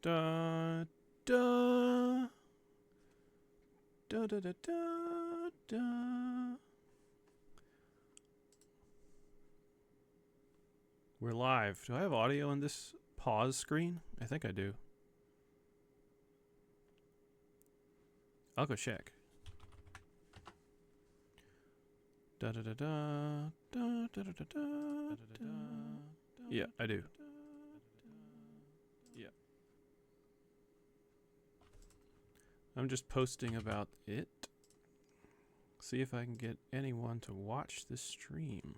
Da da da da da da da. We're live. Do I have audio on this pause screen? I think I do. I'll go check. Da da da da da da da da da. Yeah, I do. Yeah. I'm just posting about it. See if I can get anyone to watch this stream.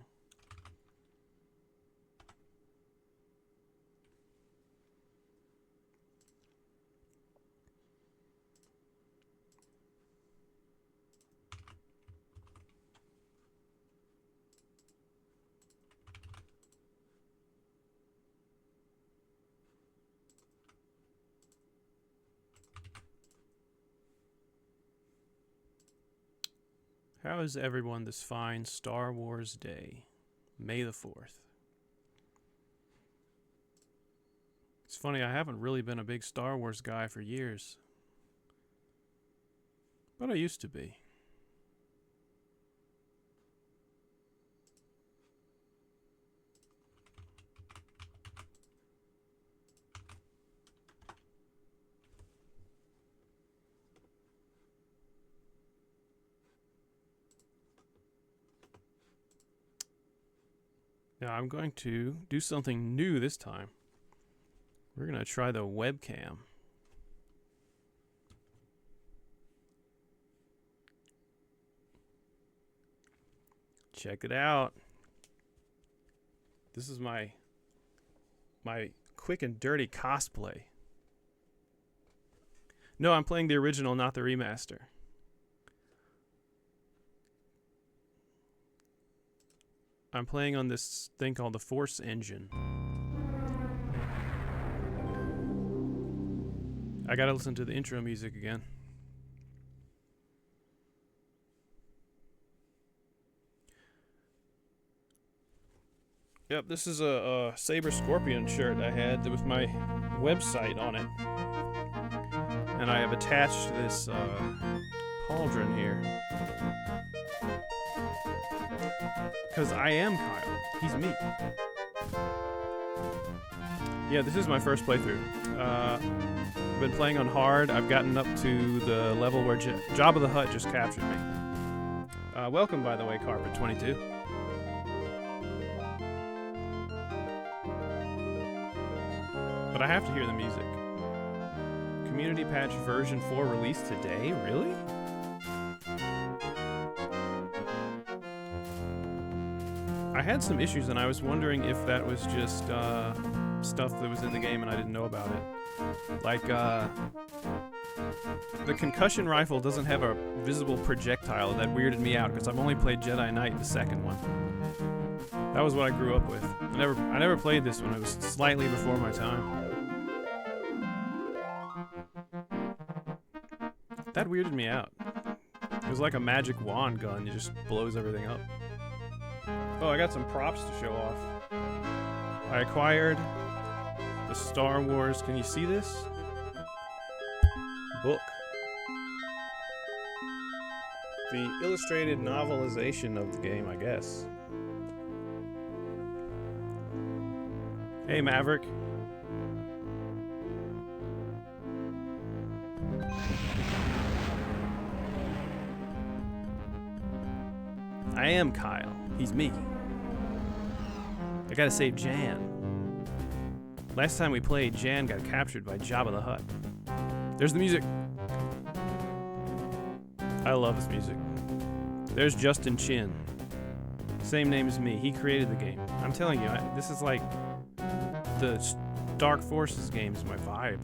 How is everyone this fine Star Wars day, May the 4th? It's funny, I haven't really been a big Star Wars guy for years, but I used to be. Now I'm going to do something new this time. We're going to try the webcam. Check it out. This is my quick and dirty cosplay. No, I'm playing the original, not the remaster. I'm playing on this thing called the Force Engine. I gotta listen to the intro music again. Yep, this is a Saber-Scorpion shirt I had with my website on it. And I have attached this pauldron here. Because I am Kyle. He's me. Yeah, this is my first playthrough. I've been playing on hard. I've gotten up to the level where Jabba the Hutt just captured me. Welcome, by the way, Carpet22. But I have to hear the music. Community patch version 4 released today? Really? I had some issues and I was wondering if that was just stuff that was in the game and I didn't know about it. Like, the concussion rifle doesn't have a visible projectile. That weirded me out because I've only played Jedi Knight, the second one. That was what I grew up with. I never played this one. It was slightly before my time. That weirded me out. It was like a magic wand gun. It just blows everything up. Oh, I got some props to show off. I acquired the Star Wars, can you see this? Book. The illustrated novelization of the game, I guess. Hey, Maverick. I am Kyle. He's me. I gotta save Jan. Last time we played, Jan got captured by Jabba the Hutt. There's the music. I love this music. There's Justin Chin. Same name as me. He created the game. I'm telling you, this is like the Dark Forces games, my vibe.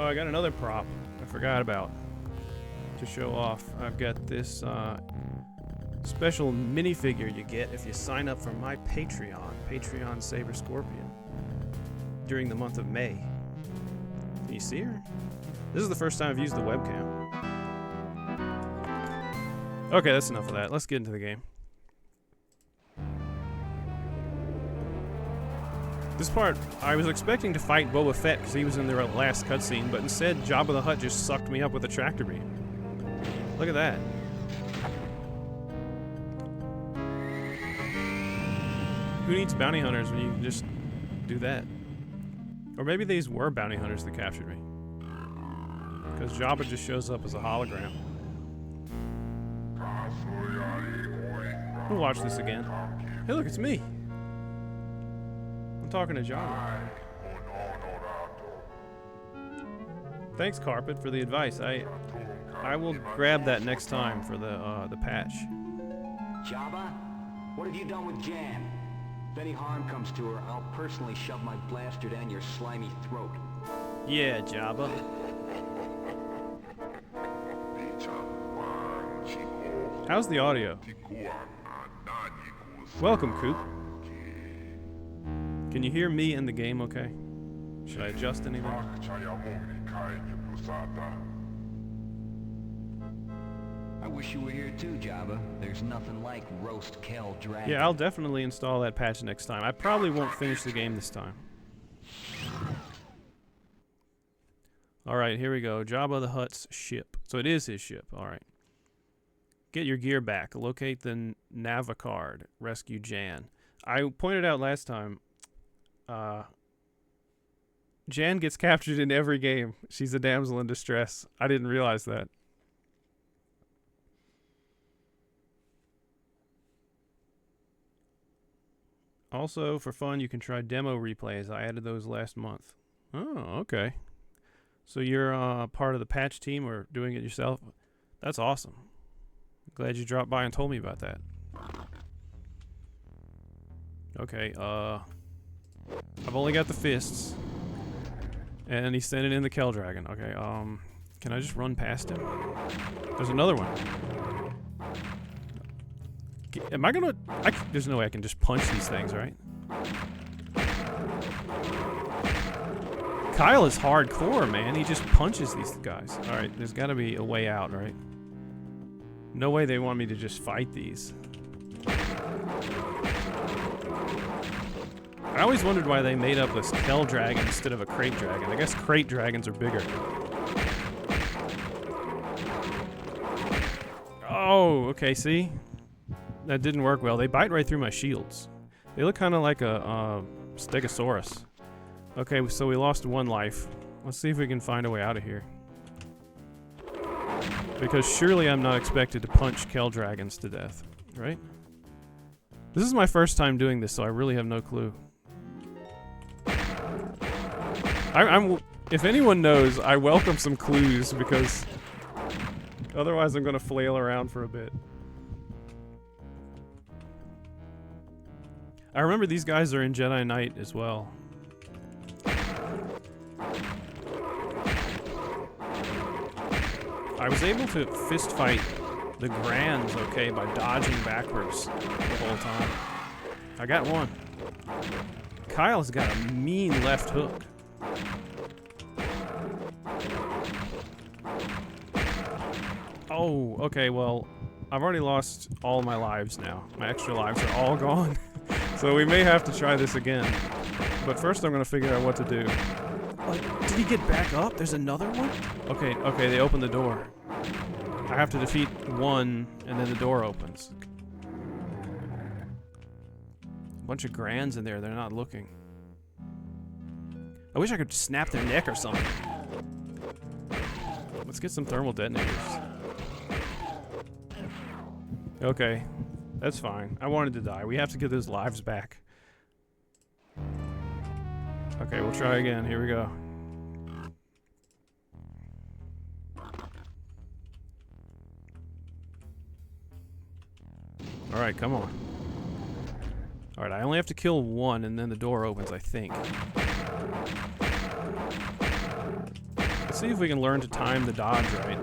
Oh, I got another prop I forgot about to show off. I've got this special minifigure you get if you sign up for my Patreon, Saber-Scorpion. during the month of May. Can you see her? This is the first time I've used the webcam. Okay, that's enough of that. Let's get into the game. This part, I was expecting to fight Boba Fett because he was in the last cutscene, but instead Jabba the Hutt just sucked me up with a tractor beam. Look at that. Who needs bounty hunters when you can just do that? Or maybe these were bounty hunters that captured me. Because Jabba just shows up as a hologram. We'll watch this again. Hey look, it's me! I'm talking to Jabba. Thanks, Carpet, for the advice. I will grab that next time for the patch. Jabba, what have you done with Jan? If any harm comes to her, I'll personally shove my blaster down your slimy throat. Yeah, Jabba. How's the audio? Welcome, Coop. Can you hear me in the game okay? Should I adjust anything? I wish you were here too, Jabba. There's nothing like roast Kel Dragon. Yeah, I'll definitely install that patch next time. I probably won't finish the game this time. Alright, here we go. Jabba the Hutt's ship. So it is his ship. Alright. Get your gear back. Locate the Navicard. Rescue Jan. I pointed out last time, Jan gets captured in every game. She's a damsel in distress. I didn't realize that. Also, for fun, you can try demo replays. I added those last month. Oh, okay. So you're part of the patch team or doing it yourself? That's awesome. Glad you dropped by and told me about that. Okay, I've only got the fists. And he's sending in the Kel Dragon. Okay, can I just run past him? There's another one. Am I gonna... there's no way I can just punch these things, right? Kyle is hardcore, man. He just punches these guys. Alright, there's gotta be a way out, right? No way they want me to just fight these. I always wondered why they made up this Kel Dragon instead of a Crate Dragon. I guess Crate Dragons are bigger. Oh, okay, see? That didn't work well. They bite right through my shields. They look kind of like a Stegosaurus. Okay, so we lost one life. Let's see if we can find a way out of here. Because surely I'm not expected to punch Kel Dragons to death, right? This is my first time doing this, so I really have no clue. If anyone knows, I welcome some clues because otherwise I'm gonna flail around for a bit. I remember these guys are in Jedi Knight as well. I was able to fist fight the Grands, okay, by dodging backwards the whole time. I got one. Kyle's got a mean left hook. Oh, okay, well, I've already lost all my lives now. My extra lives are all gone. So we may have to try this again. But first I'm going to figure out what to do. Did he get back up? There's another one? Okay, they opened the door. I have to defeat one, and then the door opens. A bunch of Grands in there, they're not looking. I wish I could snap their neck or something. Let's get some thermal detonators. Okay, that's fine. I wanted to die. We have to get those lives back. Okay, we'll try again. Here we go. Alright, come on. Alright, I only have to kill one and then the door opens, I think. Let's see if we can learn to time the dodge right.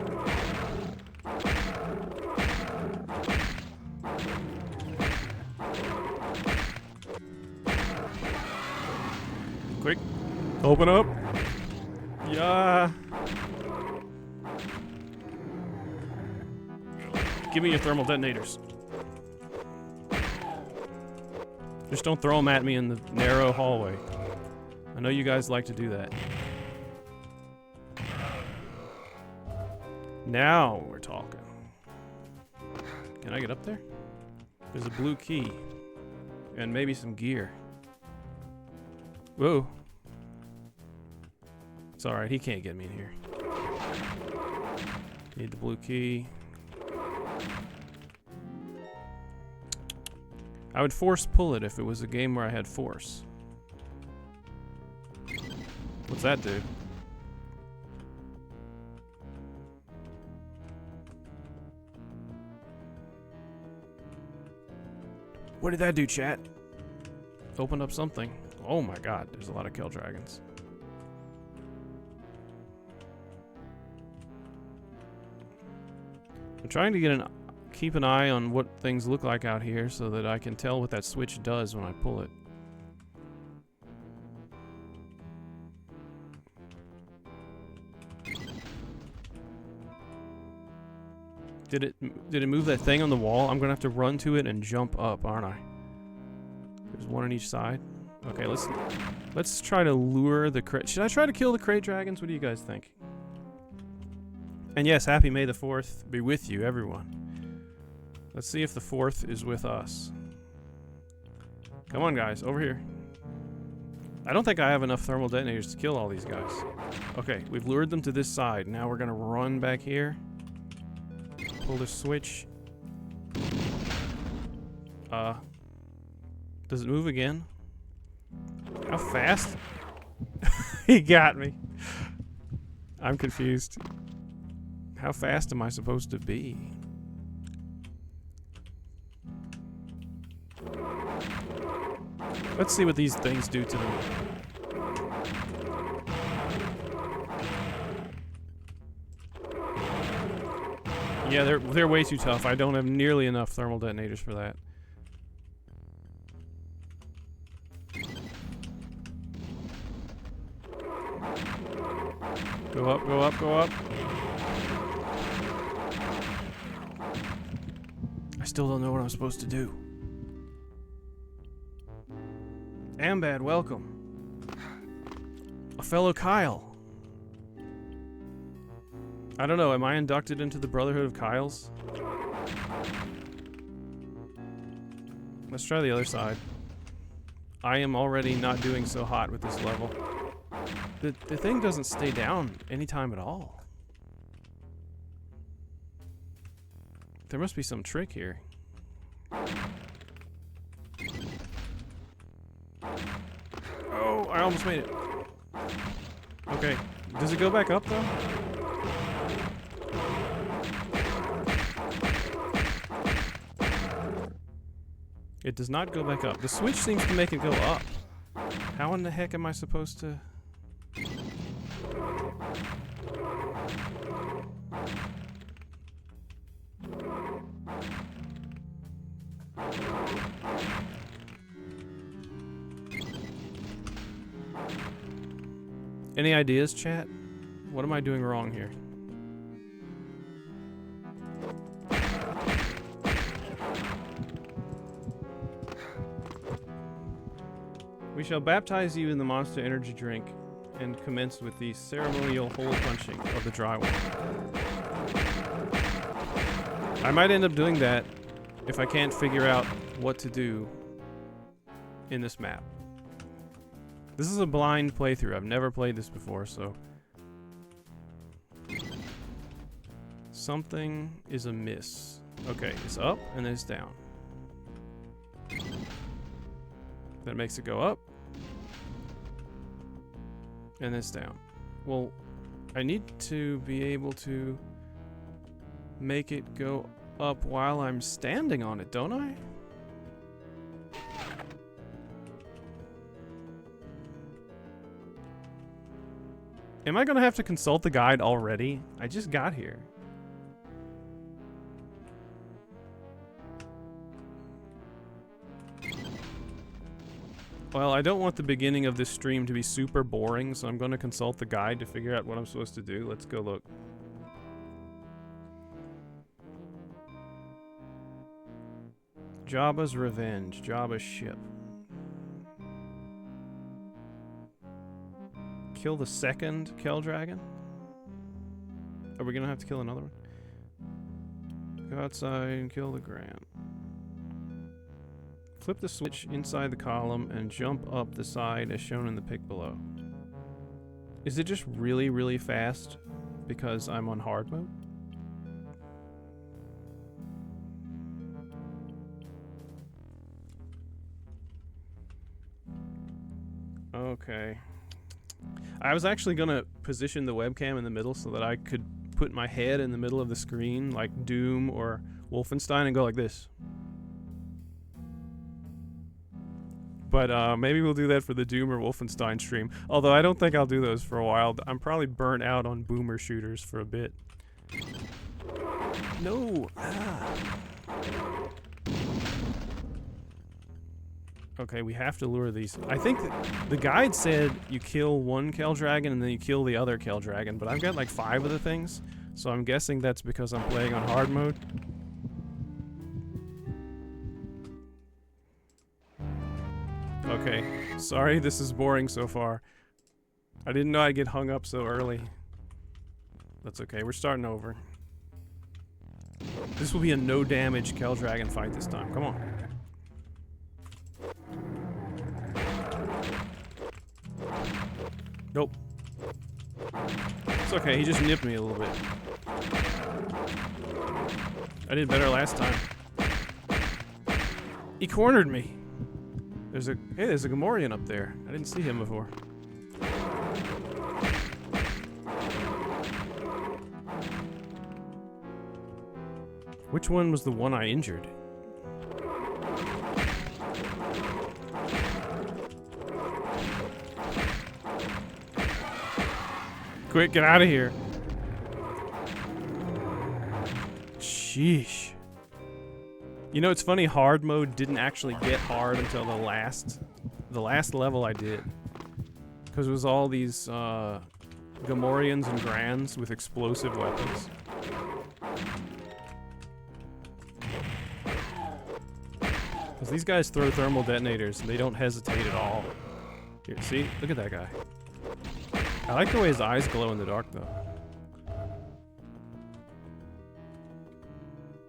Quick. Open up. Yeah. Give me your thermal detonators. Just don't throw them at me in the narrow hallway. I know you guys like to do that. Now we're talking. Can I get up there? There's a blue key. And maybe some gear. Whoa. It's alright, he can't get me in here. Need the blue key. I would force pull it if it was a game where I had force. What's that do? What did that do, chat? Opened up something. Oh my god, there's a lot of kill dragons. I'm trying to keep an eye on what things look like out here so that I can tell what that switch does when I pull it. Did it move that thing on the wall? I'm gonna have to run to it and jump up, aren't I? There's one on each side. Okay, let's try to lure the crate. Should I try to kill the crate dragons? What do you guys think? And yes, happy May the 4th be with you, everyone. Let's see if the 4th is with us. Come on, guys, over here. I don't think I have enough thermal detonators to kill all these guys. Okay, we've lured them to this side. Now we're gonna run back here. Pull the switch. Does it move again? How fast? He got me. I'm confused. How fast am I supposed to be? Let's see what these things do to them. Yeah, they're way too tough. I don't have nearly enough thermal detonators for that. Go up, go up, go up. I still don't know what I'm supposed to do. Ambad, welcome. A fellow Kyle. I don't know, am I inducted into the Brotherhood of Kyles? Let's try the other side. I am already not doing so hot with this level. The thing doesn't stay down anytime at all. There must be some trick here. Oh, I almost made it. Okay, does it go back up though? It does not go back up. The switch seems to make it go up. How in the heck am I supposed to... Any ideas, chat? What am I doing wrong here? We shall baptize you in the Monster Energy drink and commence with the ceremonial hole punching of the drywall. I might end up doing that if I can't figure out what to do in this map. This is a blind playthrough. I've never played this before, so... Something is amiss. Okay, it's up and then it's down. That makes it go up. And it's down. Well, I need to be able to make it go up while I'm standing on it, don't I? Am I gonna have to consult the guide already? I just got here. Well, I don't want the beginning of this stream to be super boring, so I'm going to consult the guide to figure out what I'm supposed to do. Let's go look. Jabba's Revenge. Jabba's ship. Kill the second Kel Dragon? Are we going to have to kill another one? Go outside and kill the Grant. Flip the switch inside the column and jump up the side as shown in the pic below. Is it just really, really fast because I'm on hard mode? Okay. I was actually gonna position the webcam in the middle so that I could put my head in the middle of the screen like Doom or Wolfenstein and go like this. But maybe we'll do that for the Doom or Wolfenstein stream. Although I don't think I'll do those for a while. I'm probably burnt out on boomer shooters for a bit. No! Ah. Okay, we have to lure these. I think the guide said you kill one Kel Dragon and then you kill the other Kel Dragon, but I've got like 5 of the things, so I'm guessing that's because I'm playing on hard mode. Okay, sorry this is boring so far. I didn't know I'd get hung up so early. That's okay, we're starting over. This will be a no damage Kel Dragon fight this time, come on. Nope. It's okay, he just nipped me a little bit. I did better last time. He cornered me. There's a Gamorrean up there. I didn't see him before. Which one was the one I injured? Quick, get out of here. Sheesh. You know, it's funny, hard mode didn't actually get hard until the last level I did. Because it was all these Gamorreans and Grands with explosive weapons. Because these guys throw thermal detonators and they don't hesitate at all. Here, see? Look at that guy. I like the way his eyes glow in the dark, though.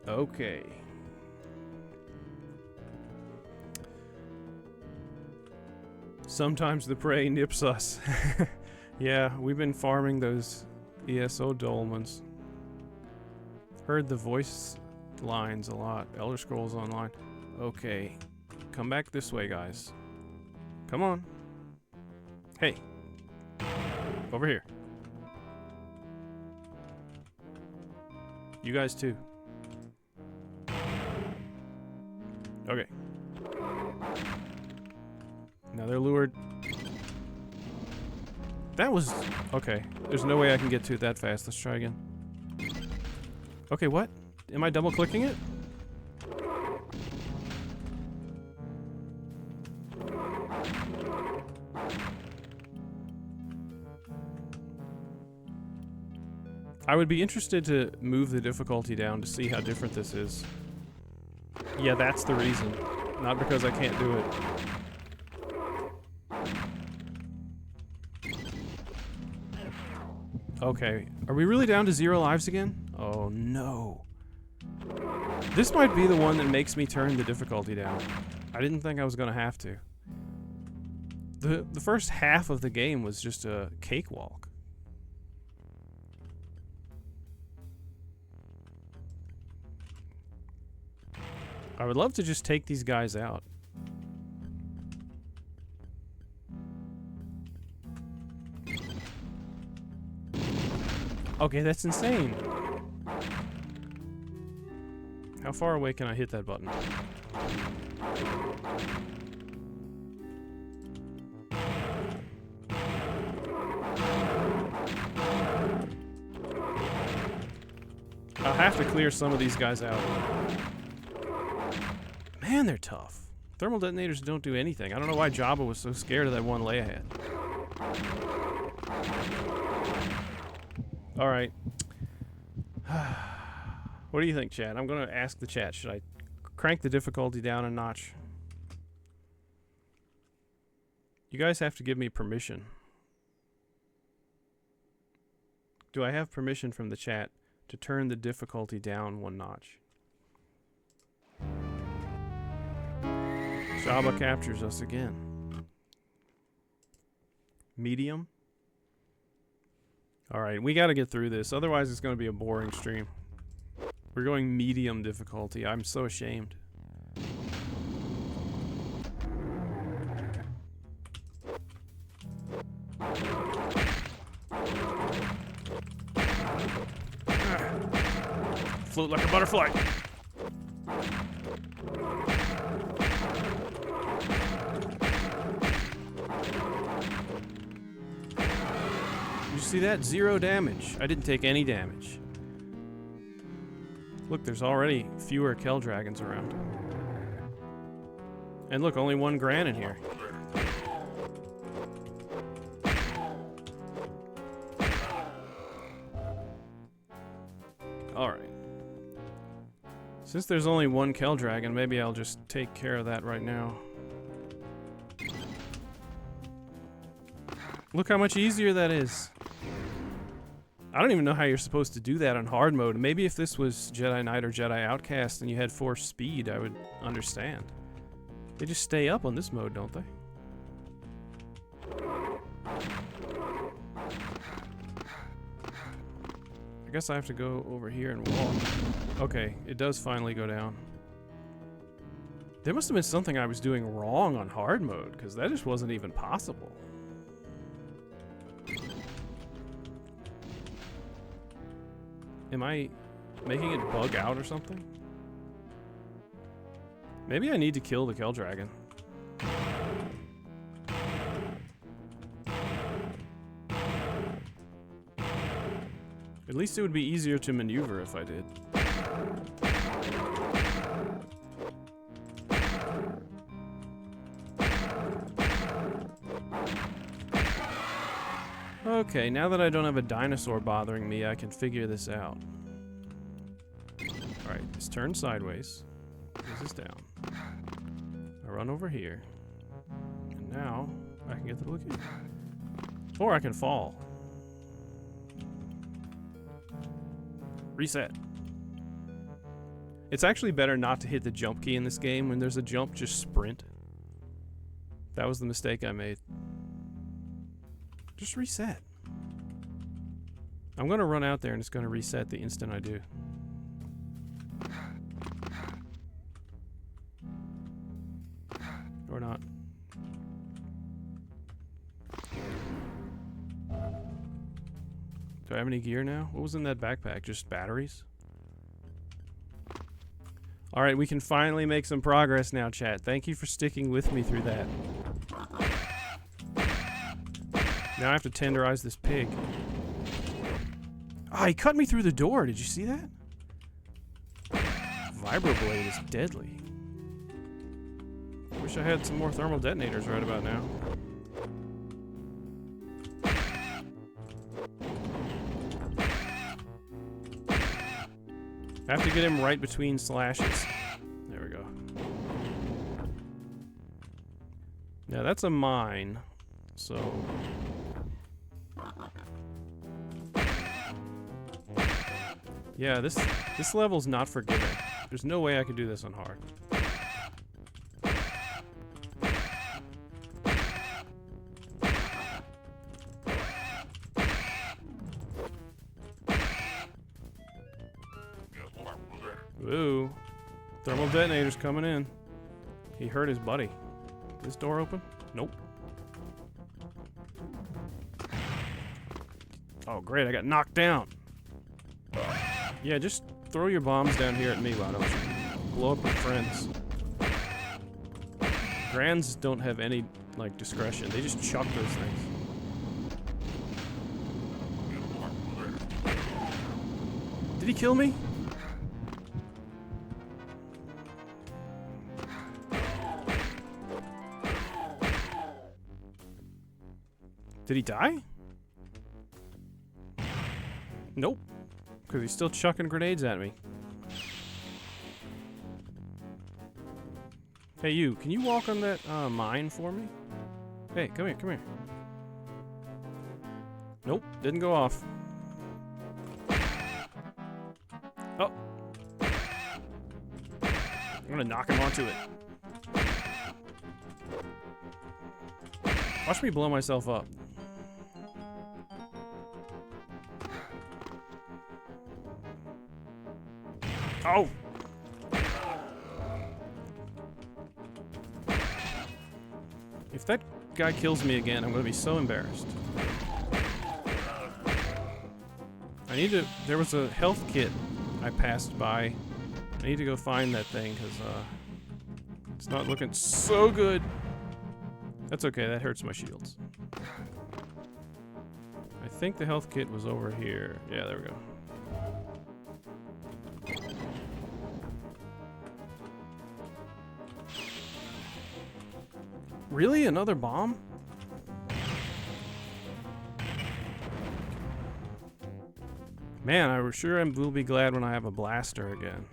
Okay. Sometimes the prey nips us. Yeah, we've been farming those ESO dolmens. Heard the voice lines a lot. Elder Scrolls Online. Okay. Come back this way, guys. Come on. Hey. Over here. You guys too. Okay. Now they're lured. That was... Okay. There's no way I can get to it that fast. Let's try again. Okay, what? Am I double clicking it? I would be interested to move the difficulty down to see how different this is. Yeah, that's the reason. Not because I can't do it. Okay, are we really down to 0 lives again? Oh no. This might be the one that makes me turn the difficulty down. I didn't think I was gonna have to. The first half of the game was just a cakewalk. I would love to just take these guys out. Okay, that's insane. How far away can I hit that button? I'll have to clear some of these guys out. Man, they're tough. Thermal detonators don't do anything. I don't know why Jabba was so scared of that one Leia head. Alright. What do you think, chat? I'm going to ask the chat. Should I crank the difficulty down a notch? You guys have to give me permission. Do I have permission from the chat to turn the difficulty down one notch? Jabba captures us again. Medium? Alright, we gotta get through this, otherwise it's gonna be a boring stream. We're going medium difficulty. I'm so ashamed. Float like a butterfly. You see that? 0 damage. I didn't take any damage. Look, there's already fewer Kell Dragons around. And look, only 1 Gran in here. Alright. Since there's only 1 Kell Dragon, maybe I'll just take care of that right now. Look how much easier that is. I don't even know how you're supposed to do that on hard mode. Maybe if this was Jedi Knight or Jedi Outcast and you had force speed, I would understand. They just stay up on this mode, don't they? I guess I have to go over here and walk. Okay, it does finally go down. There must have been something I was doing wrong on hard mode, because that just wasn't even possible. Am I making it bug out or something? Maybe I need to kill the Kell Dragon. At least it would be easier to maneuver if I did. Okay, now that I don't have a dinosaur bothering me, I can figure this out. Alright, this turns sideways. This is down. I run over here. And now, I can get the blue key. Or I can fall. Reset. It's actually better not to hit the jump key in this game. When there's a jump, just sprint. That was the mistake I made. Just reset. I'm gonna run out there and it's gonna reset the instant I do. Or not. Do I have any gear now? What was in that backpack? Just batteries? Alright, we can finally make some progress now, chat. Thank you for sticking with me through that. Now I have to tenderize this pig. Ah, he cut me through the door. Did you see that? Vibroblade is deadly. Wish I had some more thermal detonators right about now. I have to get him right between slashes. There we go. Now that's a mine, so... Yeah, this level's not forgiving. There's no way I could do this on hard. Ooh. Thermal detonator's coming in. He hurt his buddy. This door open? Nope. Oh great, I got knocked down. Yeah, just throw your bombs down here at me, why don't you? Blow up your friends. Grans don't have any, like, discretion. They just chuck those things. Did he kill me? Did he die? Nope. Because he's still chucking grenades at me. Hey, you. Can you walk on that mine for me? Hey, come here, come here. Nope, didn't go off. Oh. I'm gonna knock him onto it. Watch me blow myself up. Oh! If that guy kills me again, I'm gonna be so embarrassed. I need to... There was a health kit I passed by. I need to go find that thing, because, it's not looking so good. That's okay, that hurts my shields. I think the health kit was over here. Yeah, there we go. Really? Another bomb? Man, I sure will be glad when I have a blaster again.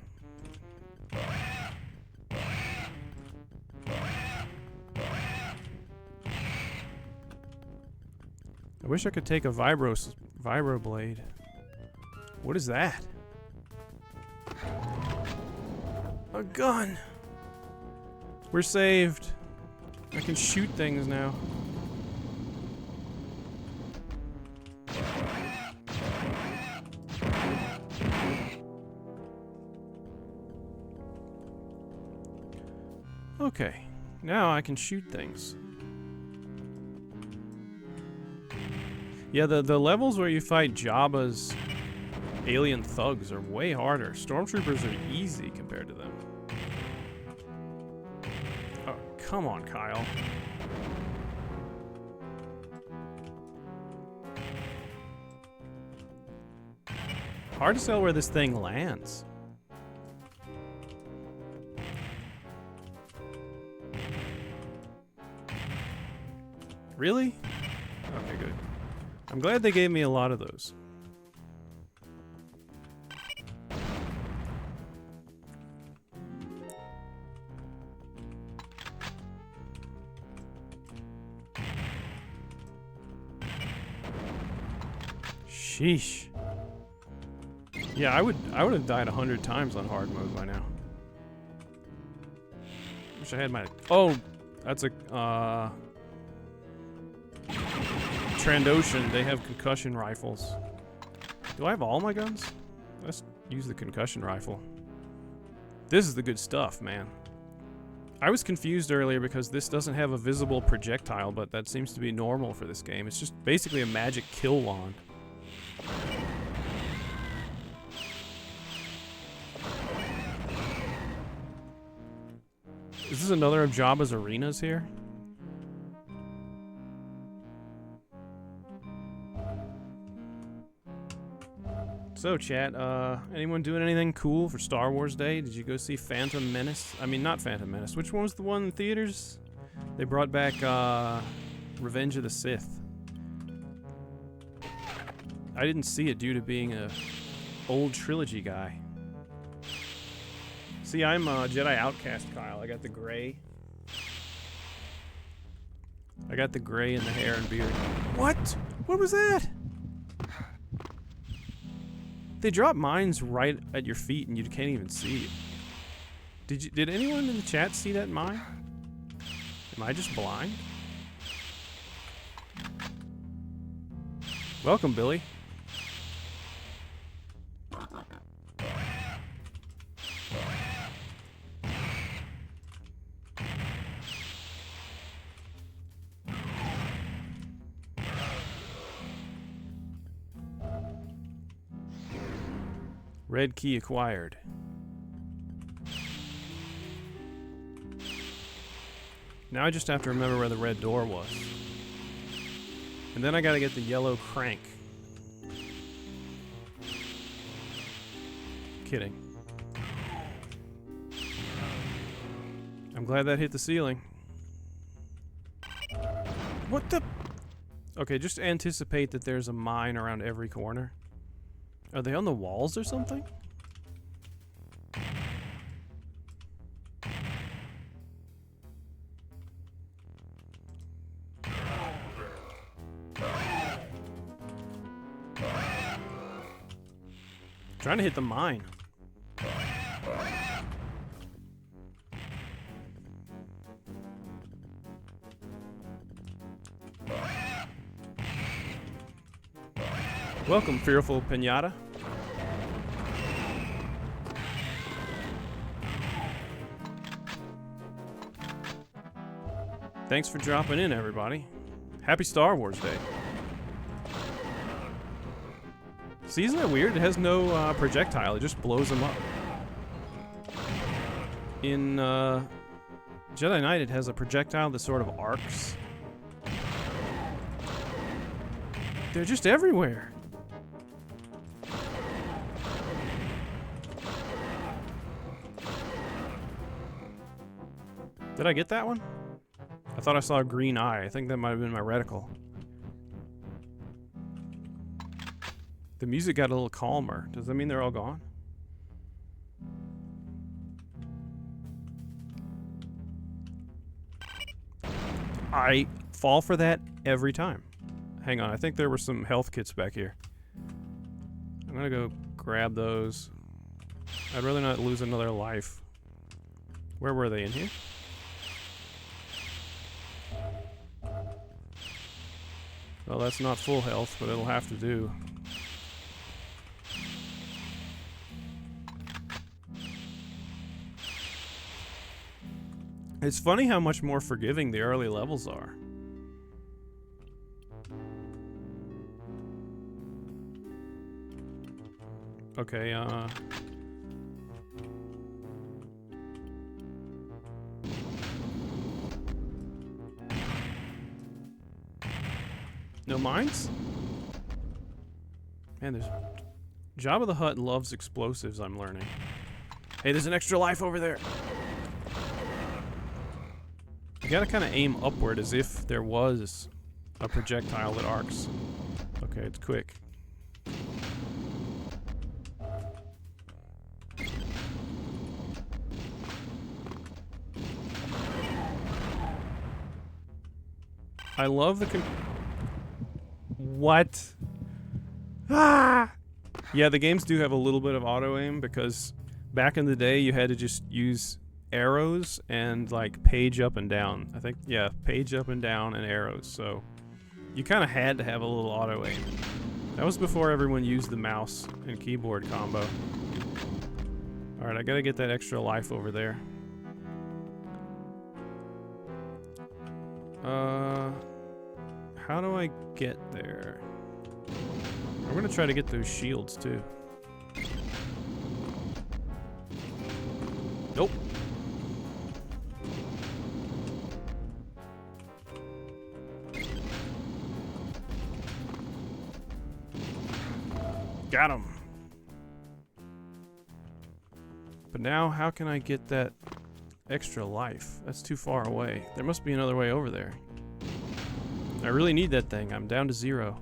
I wish I could take a vibro blade. What is that? A gun! We're saved. I can shoot things now. Okay, now I can shoot things. Yeah, the levels where you fight Jabba's alien thugs are way harder. Stormtroopers are easy compared to them. Oh, come on, Kyle. Hard to tell where this thing lands. Really? Okay, good. I'm glad they gave me a lot of those. Sheesh. Yeah, I would have died 100 times on hard mode by now. Wish I had my... Oh, that's a Trandoshan. They have concussion rifles. Do I have all my guns? Let's use the concussion rifle. This is the good stuff, man. I was confused earlier because this doesn't have a visible projectile, but that seems to be normal for this game. It's just basically a magic kill wand. Is this another of Jabba's arenas here? So, chat, anyone doing anything cool for Star Wars Day? Did you go see Phantom Menace? I mean, not Phantom Menace. Which one was the one in theaters? They brought back, Revenge of the Sith. I didn't see it due to being a old trilogy guy. See, I'm Jedi Outcast Kyle. I got the gray. I got the gray in the hair and beard. What? What was that? They drop mines right at your feet and you can't even see it. Did anyone in the chat see that mine? Am I just blind? Welcome, Billy. Red key acquired. Now I just have to remember where the red door was. And then I gotta get the yellow crank. Kidding. I'm glad that hit the ceiling. What the? Okay, just anticipate that there's a mine around every corner. Are they on the walls or something? Trying to hit the mine. Welcome, fearful pinata. Thanks for dropping in, everybody. Happy Star Wars Day. See, isn't that weird? It has no projectile. It just blows them up. In Jedi Knight, it has a projectile that sort of arcs. They're just everywhere. Did I get that one? I thought I saw a green eye. I think that might have been my reticle. The music got a little calmer. Does that mean they're all gone? I fall for that every time. Hang on, I think there were some health kits back here. I'm gonna go grab those. I'd rather not lose another life. Where were they? In here? Well, that's not full health, but it'll have to do. It's funny how much more forgiving the early levels are. Okay, no mines? Man, there's... Jabba the Hutt loves explosives, I'm learning. Hey, there's an extra life over there! You gotta kind of aim upward as if there was a projectile that arcs. Okay, it's quick. I love the what? Ah! Yeah, the games do have a little bit of auto aim because back in the day you had to just use arrows and like page up and down. I think, yeah, page up and down and arrows. So you kind of had to have a little auto aim. That was before everyone used the mouse and keyboard combo. Alright, I gotta get that extra life over there. How do I get there? I'm gonna try to get those shields too. Nope. Got him. But now, how can I get that extra life? That's too far away. There must be another way over there. I really need that thing. I'm down to 0.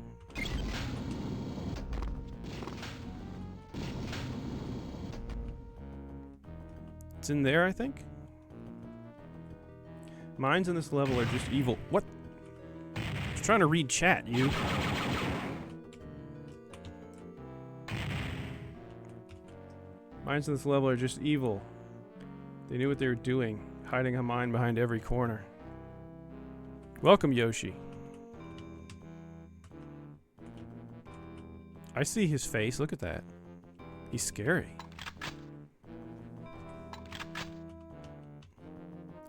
It's in there, I think. Mines in this level are just evil. What? I was trying to read chat, you. Mines in this level are just evil. They knew what they were doing, hiding a mine behind every corner. Welcome, Yoshi. I see his face. Look at that. He's scary.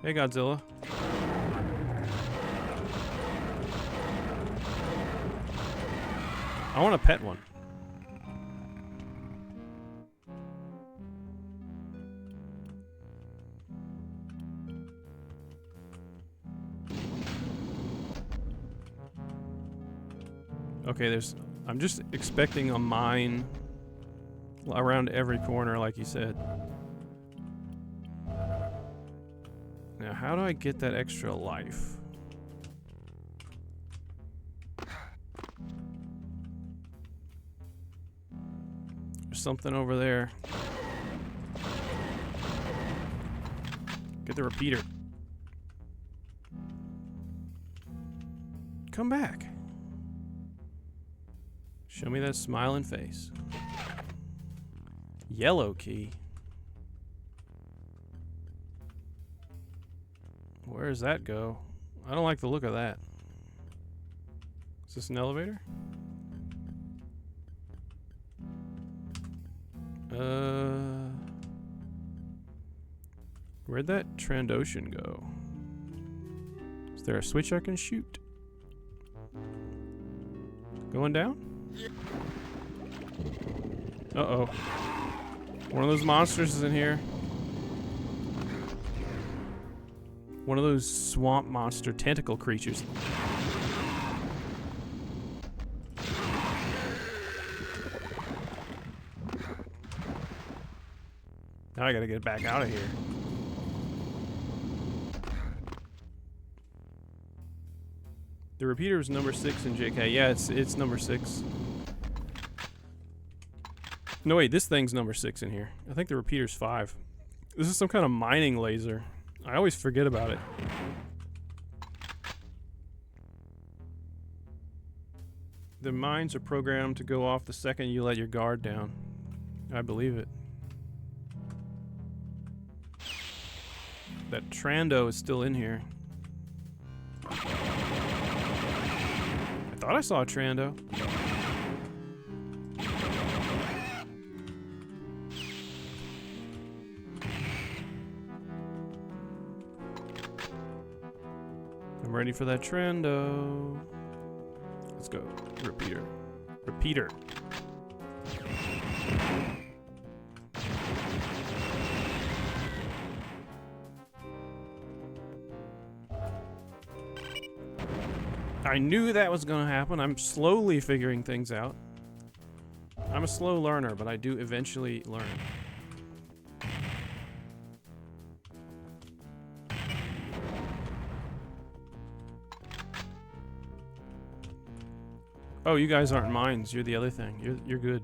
Hey, Godzilla. I want to pet one. Okay, there's... I'm just expecting a mine around every corner, like you said. Now, how do I get that extra life? There's something over there. Get the repeater. Come back. Show me that smiling face. Yellow key. Where does that go? I don't like the look of that. Is this an elevator? Where'd that Trandoshan go? Is there a switch I can shoot? Going down? Uh-oh. One of those monsters is in here. One of those swamp monster tentacle creatures. Now I gotta get back out of here. The repeater is number 6 in JK. Yeah, it's number 6. No wait, this thing's number 6 in here. I think the repeater's 5. This is some kind of mining laser. I always forget about it. The mines are programmed to go off the second you let your guard down. I believe it. That Trando is still in here. I thought I saw a Trando. I'm ready for that Trando. Let's go. Repeater. Repeater. I knew that was gonna happen. I'm slowly figuring things out. I'm a slow learner, but I do eventually learn. Oh, you guys aren't mines. You're the other thing. You're good.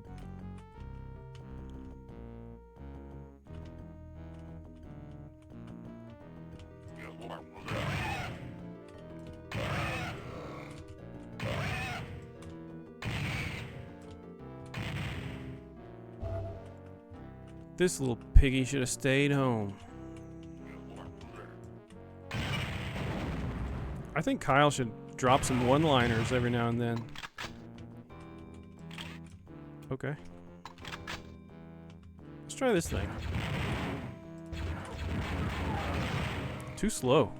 This little piggy should have stayed home. I think Kyle should drop some one-liners every now and then. Okay. Let's try this thing. Too slow.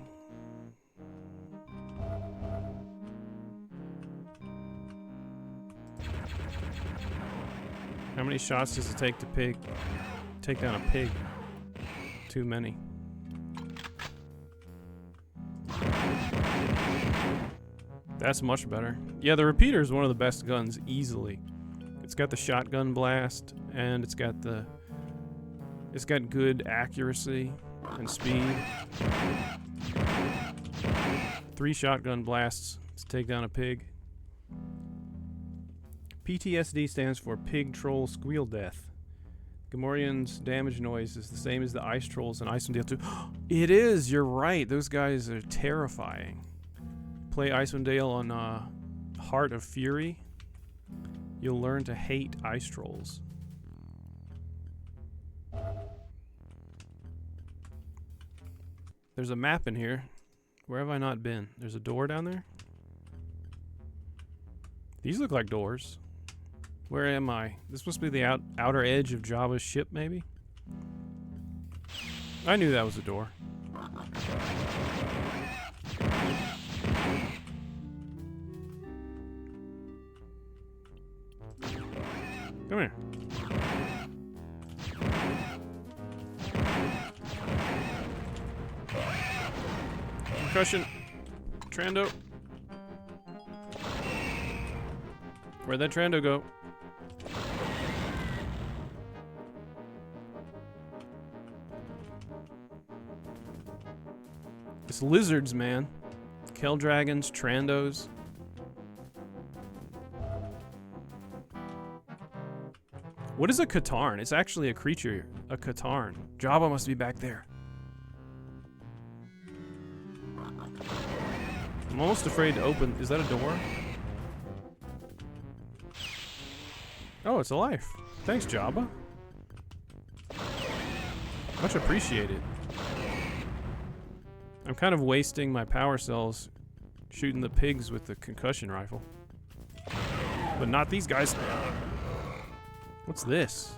How many shots does it take to take down a pig? Too many. That's much better. Yeah, the repeater is one of the best guns, easily. It's got the shotgun blast, and it's got good accuracy and speed. 3 shotgun blasts to take down a pig. PTSD stands for Pig Troll Squeal Death. Gamorrean's damage noise is the same as the Ice Trolls in Icewind Dale 2. It is! You're right! Those guys are terrifying. Play Icewind Dale on Heart of Fury. You'll learn to hate Ice Trolls. There's a map in here. Where have I not been? There's a door down there? These look like doors. Where am I? This must be the outer edge of Jabba's ship, maybe? I knew that was a door. Come here. Concussion. Trando. Where'd that Trando go? It's lizards, man. Kell dragons, Trandos. What is a Katarn? It's actually a creature. A Katarn. Jabba must be back there. I'm almost afraid to open. Is that a door? Oh, it's a life. Thanks, Jabba. Much appreciated. I'm kind of wasting my power cells shooting the pigs with the concussion rifle. But not these guys. What's this?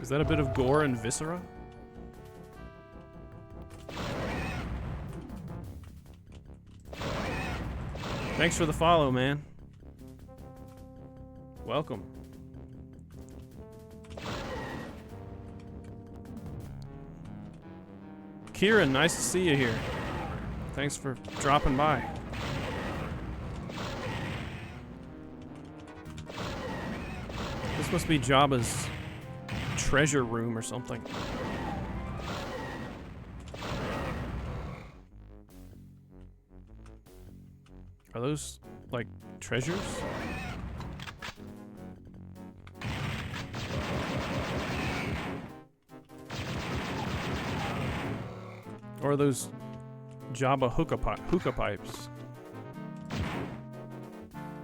Is that a bit of gore and viscera? Thanks for the follow, man. Welcome. Kieran, nice to see you here. Thanks for dropping by. This must be Jabba's treasure room or something. Are those, like, treasures? Or are those Jabba hookah pipes?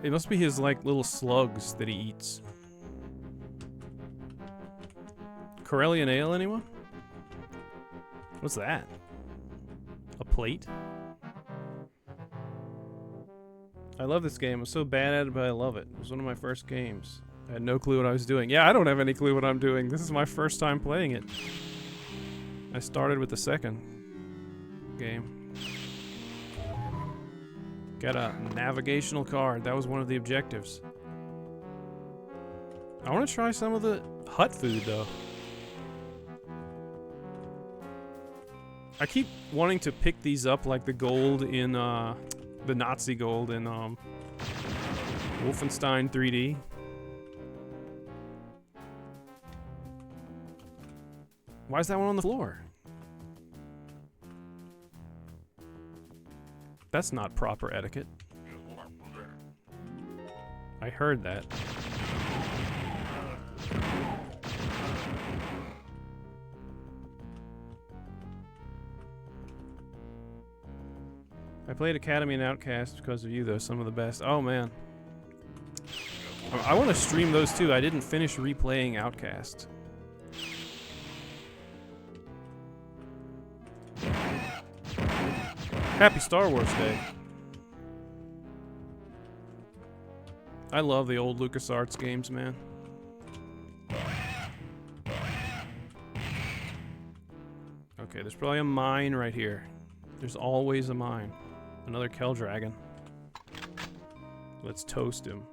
It must be his, like, little slugs that he eats. Corellian ale, anyone? What's that? A plate? I love this game. I'm so bad at it, but I love it. It was one of my first games. I had no clue what I was doing. Yeah, I don't have any clue what I'm doing. This is my first time playing it. I started with the second game. Got a navigational card. That was one of the objectives. I want to try some of the hut food, though. I keep wanting to pick these up like the gold in, the Nazi gold in, Wolfenstein 3D. Why is that one on the floor? That's not proper etiquette. I heard that. I played Academy and Outcast because of you, though. Some of the best. Oh, man. I want to stream those, too. I didn't finish replaying Outcast. Happy Star Wars Day. I love the old LucasArts games, man. Okay, there's probably a mine right here. There's always a mine. Another Kell Dragon. Let's toast him.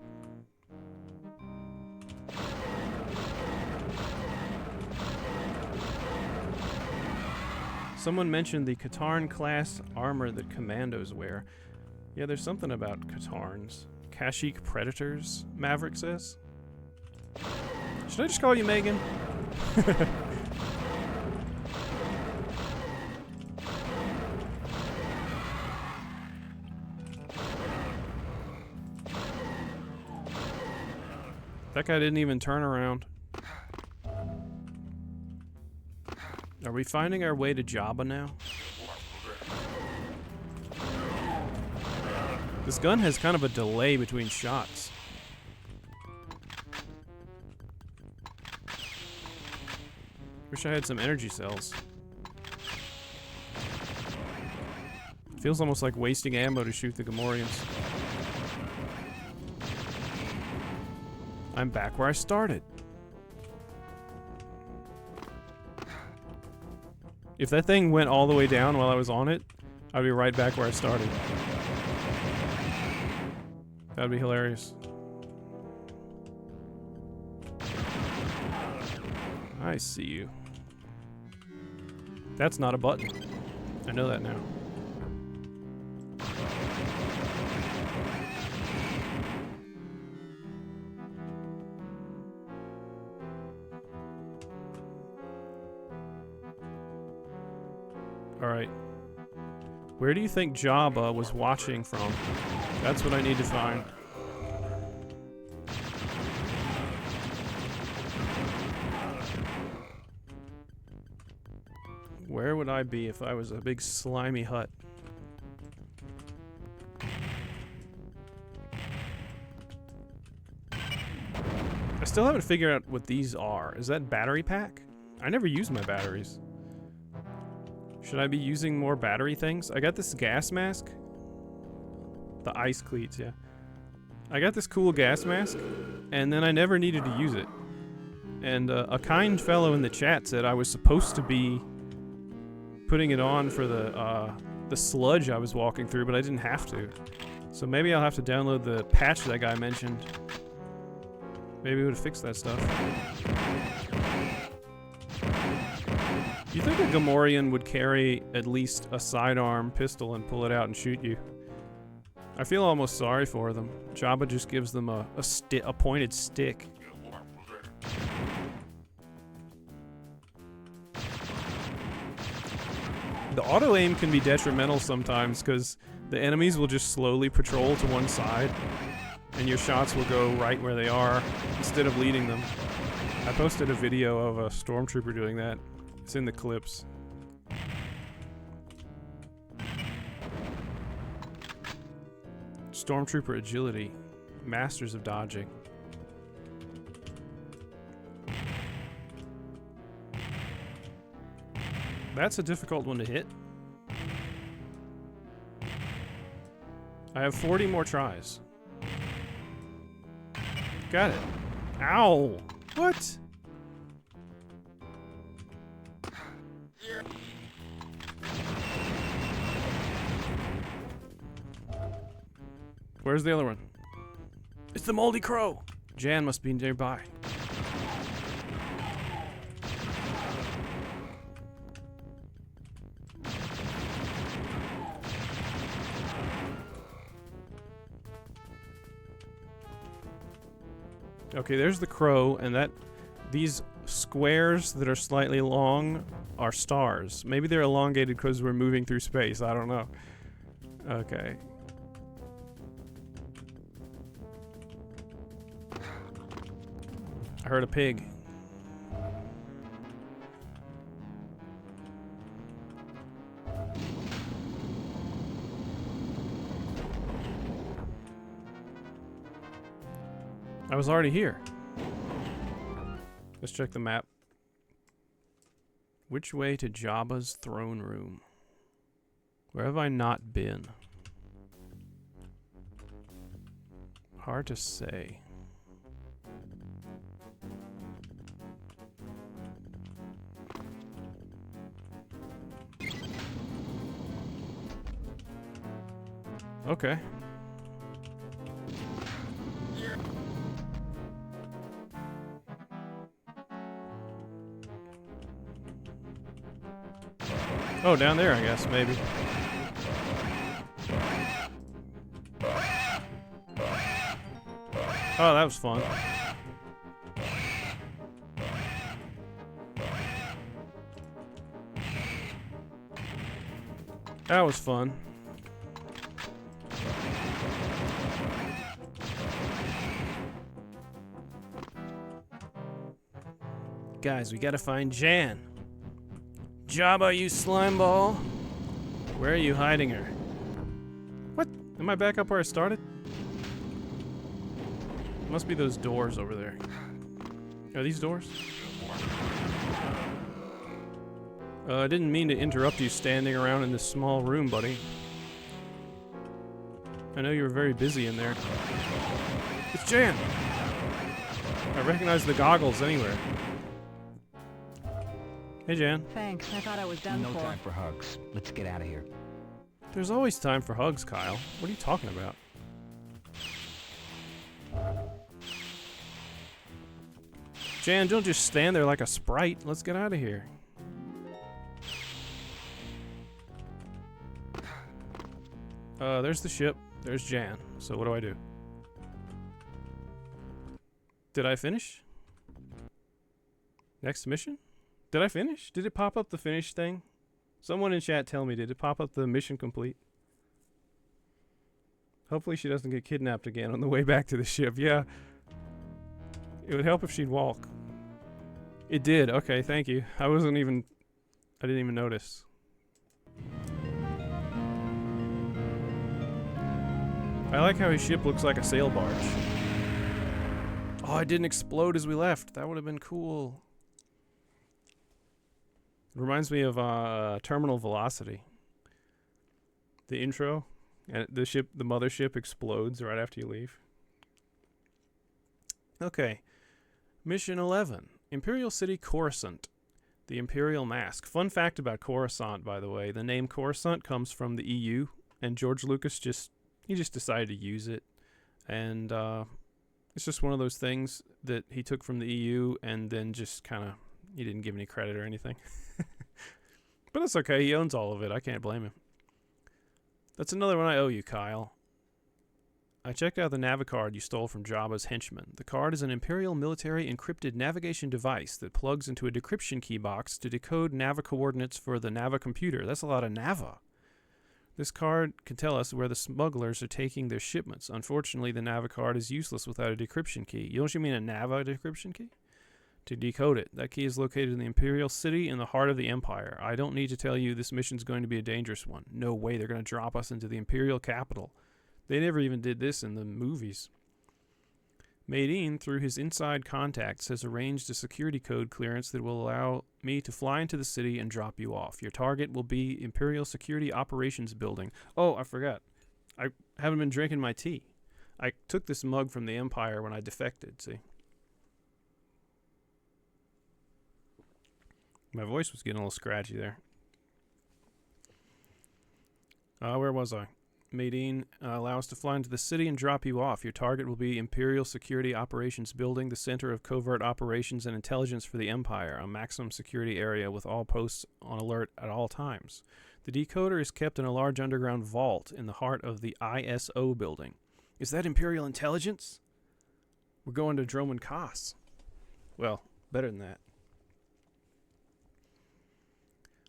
Someone mentioned the Katarn class armor that commandos wear. Yeah, there's something about Katarns. Kashyyyk Predators, Maverick says. Should I just call you Megan? That guy didn't even turn around. Are we finding our way to Jabba now? This gun has kind of a delay between shots. Wish I had some energy cells. Feels almost like wasting ammo to shoot the Gamorreans. I'm back where I started. If that thing went all the way down while I was on it, I'd be right back where I started. That'd be hilarious. I see you. That's not a button. I know that now. Alright. Where do you think Jabba was watching from? That's what I need to find. Where would I be if I was a big slimy hut? I still haven't figured out what these are. Is that battery pack? I never use my batteries. Should I be using more battery things? I got this gas mask. The ice cleats, yeah. I got this cool gas mask, and then I never needed to use it. And a kind fellow in the chat said I was supposed to be putting it on for the sludge I was walking through, but I didn't have to. So maybe I'll have to download the patch that guy mentioned. Maybe it would fix that stuff. You think a Gamorrean would carry at least a sidearm pistol and pull it out and shoot you? I feel almost sorry for them. Jabba just gives them a pointed stick. The auto-aim can be detrimental sometimes because the enemies will just slowly patrol to one side and your shots will go right where they are instead of leading them. I posted a video of a stormtrooper doing that. It's in the clips. Stormtrooper agility. Masters of dodging. That's a difficult one to hit. I have 40 more tries. Got it. Ow! What? Where's the other one? It's the Moldy Crow! Jan must be nearby. Okay, there's the crow, and these squares that are slightly long are stars. Maybe they're elongated because we're moving through space. I don't know. Okay. I heard a pig. I was already here. Let's check the map. Which way to Jabba's throne room? Where have I not been? Hard to say. Okay. Oh, down there, I guess, maybe. Oh, that was fun. That was fun. Guys, we gotta find Jan. Jabba, you slime ball. Where are you hiding her? What? Am I back up where I started? Must be those doors over there. Are these doors? I didn't mean to interrupt you standing around in this small room, buddy. I know you were very busy in there. It's Jan! I recognize the goggles anywhere. Hey, Jan. Thanks, I thought I was done No for. time for hugs. Let's get out of here. There's always time for hugs, Kyle. What are you talking about? Jan, don't just stand there like a sprite. Let's get out of here. There's the ship. There's Jan. So what do I do? Did I finish? Next mission? Did I finish? Did it pop up the finish thing? Someone in chat tell me, did it pop up the mission complete? Hopefully she doesn't get kidnapped again on the way back to the ship. Yeah. It would help if she'd walk. It did. Okay, thank you. I wasn't even I didn't even notice. I like how his ship looks like a sail barge. Oh, it didn't explode as we left. That would have been cool. It reminds me of Terminal Velocity. The intro, and the mothership explodes right after you leave. Okay. Mission 11. Imperial City Coruscant. The Imperial Mask. Fun fact about Coruscant, by the way. The name Coruscant comes from the EU, and George Lucas just decided to use it. And it's just one of those things that he took from the EU and then just kind of, he didn't give any credit or anything. But it's okay. He owns all of it. I can't blame him. That's another one I owe you, Kyle. I checked out the Navicard you stole from Jabba's henchman. The card is an Imperial military encrypted navigation device that plugs into a decryption key box to decode Nava coordinates for the Nava computer. That's a lot of Nava. This card can tell us where the smugglers are taking their shipments. Unfortunately, the Navicard is useless without a decryption key. Don't you mean a Nava decryption key? To decode it. That key is located in the Imperial City in the heart of the Empire. I don't need to tell you this mission's going to be a dangerous one. No way they're going to drop us into the Imperial capital. They never even did this in the movies. Maydeen, through his inside contacts, has arranged a security code clearance that will allow me to fly into the city and drop you off. Your target will be Imperial Security Operations Building. Oh, I forgot. I haven't been drinking my tea. I took this mug from the Empire when I defected, see? My voice was getting a little scratchy there. Where was I? Maydeen, allow us to fly into the city and drop you off. Your target will be Imperial Security Operations Building, the center of covert operations and intelligence for the Empire, a maximum security area with all posts on alert at all times. The decoder is kept in a large underground vault in the heart of the ISO building. Is that Imperial intelligence? We're going to Droman Kos. Well, better than that.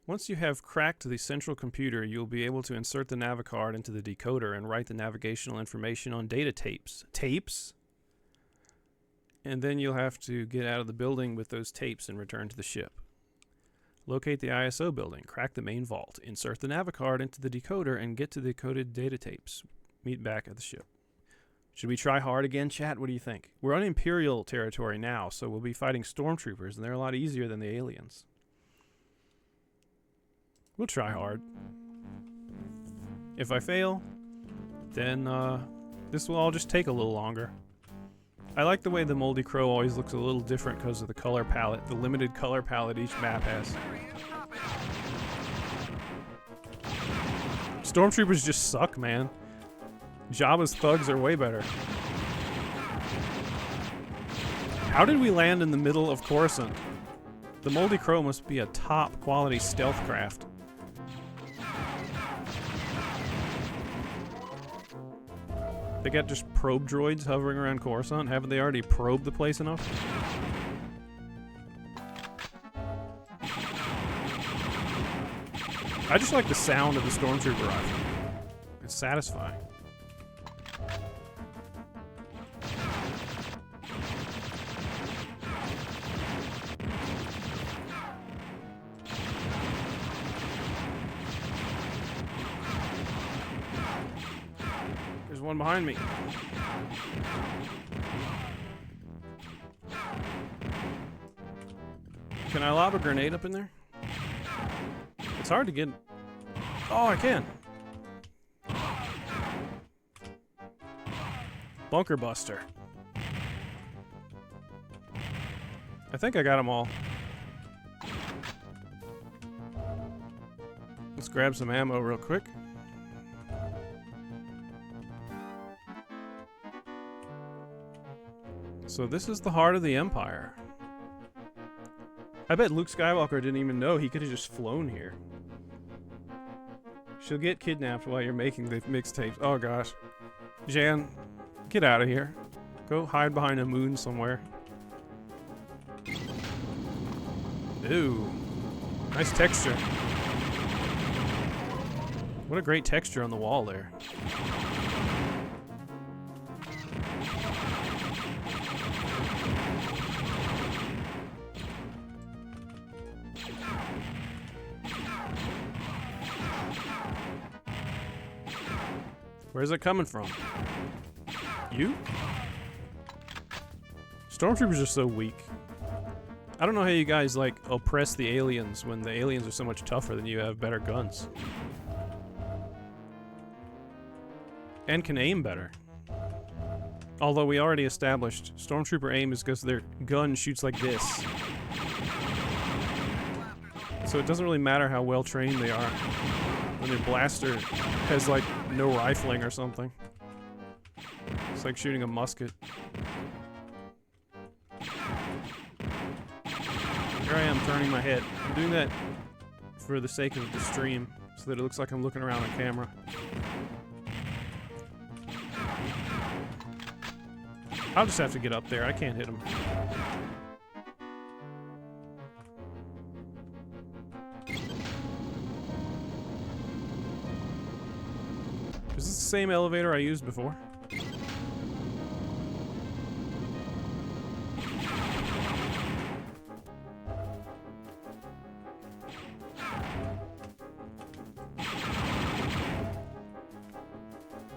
Once you have cracked the central computer, you'll be able to insert the Navicard into the decoder and write the navigational information on data tapes. Tapes? And then you'll have to get out of the building with those tapes and return to the ship. Locate the ISO building, crack the main vault, insert the Navicard into the decoder, and get to the decoded data tapes. Meet back at the ship. Should we try hard again, chat? What do you think? We're on Imperial territory now, so we'll be fighting stormtroopers, and they're a lot easier than the aliens. We'll try hard. If I fail, then this will all just take a little longer. I like the way the Moldy Crow always looks a little different because of the color palette, the limited color palette each map has. Stormtroopers just suck, man. Jabba's thugs are way better. How did we land in the middle of Coruscant? The Moldy Crow must be a top quality stealth craft. They got just probe droids hovering around Coruscant. Haven't they already probed the place enough? I just like the sound of the Stormtrooper rifle. It's satisfying. One behind me. Can I lob a grenade up in there? It's hard to get. Oh, I can. Bunker Buster. I think I got them all. Let's grab some ammo real quick. So this is the heart of the Empire. I bet Luke Skywalker didn't even know. He could have just flown here. She'll get kidnapped while you're making the mixtapes. Oh gosh. Jan, get out of here. Go hide behind a moon somewhere. Ooh. Nice texture. What a great texture on the wall there. Where's it coming from? You? Stormtroopers are so weak. I don't know how you guys, like, oppress the aliens when the aliens are so much tougher than you, have better guns. And can aim better. Although we already established Stormtrooper aim is because their gun shoots like this. So it doesn't really matter how well trained they are when their blaster has like no rifling or something. It's like shooting a musket. Here I am turning my head. I'm doing that for the sake of the stream so that it looks like I'm looking around on camera. I'll just have to get up there. I can't hit him. Is this the same elevator I used before?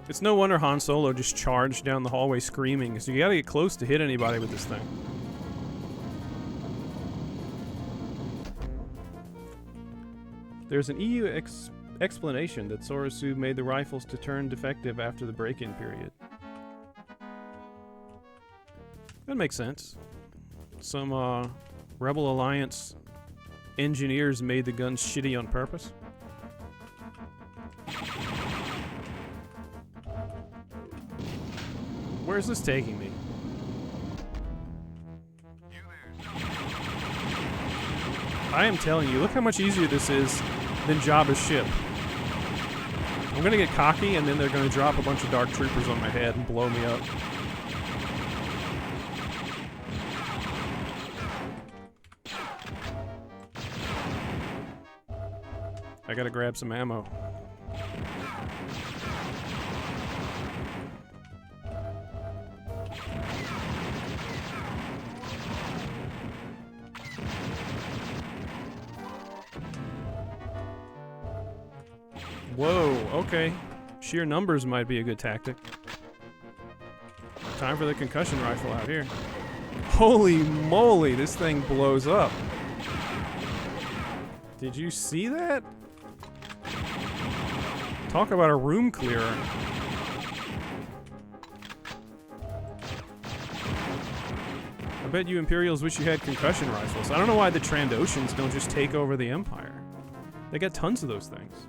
It's no wonder Han Solo just charged down the hallway screaming, so you gotta get close to hit anybody with this thing. There's an EU explanation that Sorosu made the rifles to turn defective after the break-in period. That makes sense. Some, Rebel Alliance engineers made the guns shitty on purpose. Where's this taking me? I am telling you, look how much easier this is than Jabba's ship. I'm gonna get cocky and then they're gonna drop a bunch of dark troopers on my head and blow me up. I gotta grab some ammo. Whoa, okay. Sheer numbers might be a good tactic. Time for the concussion rifle out here. Holy moly, this thing blows up. Did you see that? Talk about a room clearer. I bet you Imperials wish you had concussion rifles. I don't know why the Trandoshans don't just take over the Empire. They got tons of those things.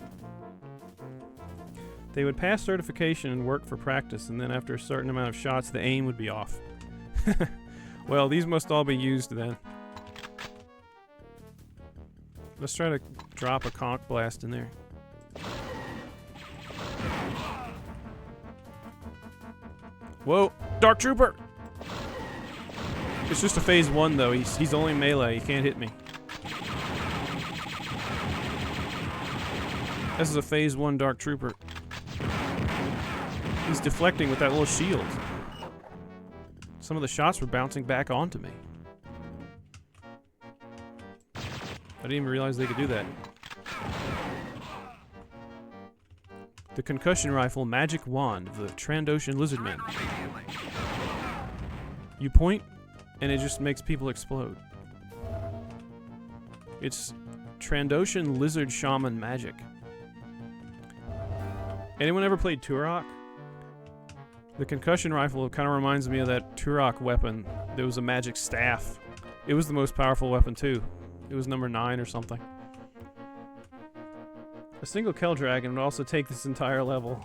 They would pass certification and work for practice, and then after a certain amount of shots, the aim would be off. Well, these must all be used then. Let's try to drop a conch blast in there. Whoa, Dark Trooper! It's just a phase 1 though, he's only melee, he can't hit me. This is a phase 1 Dark Trooper. He's deflecting with that little shield. Some of the shots were bouncing back onto me. I didn't even realize they could do that. The concussion rifle magic wand of the Trandoshan lizardmen. You point, and it just makes people explode. It's Trandoshan lizard shaman magic. Anyone ever played Turok? The concussion rifle kind of reminds me of that Turok weapon. There was a magic staff. It was the most powerful weapon too. It was number 9 or something. A single Kell Dragon would also take this entire level.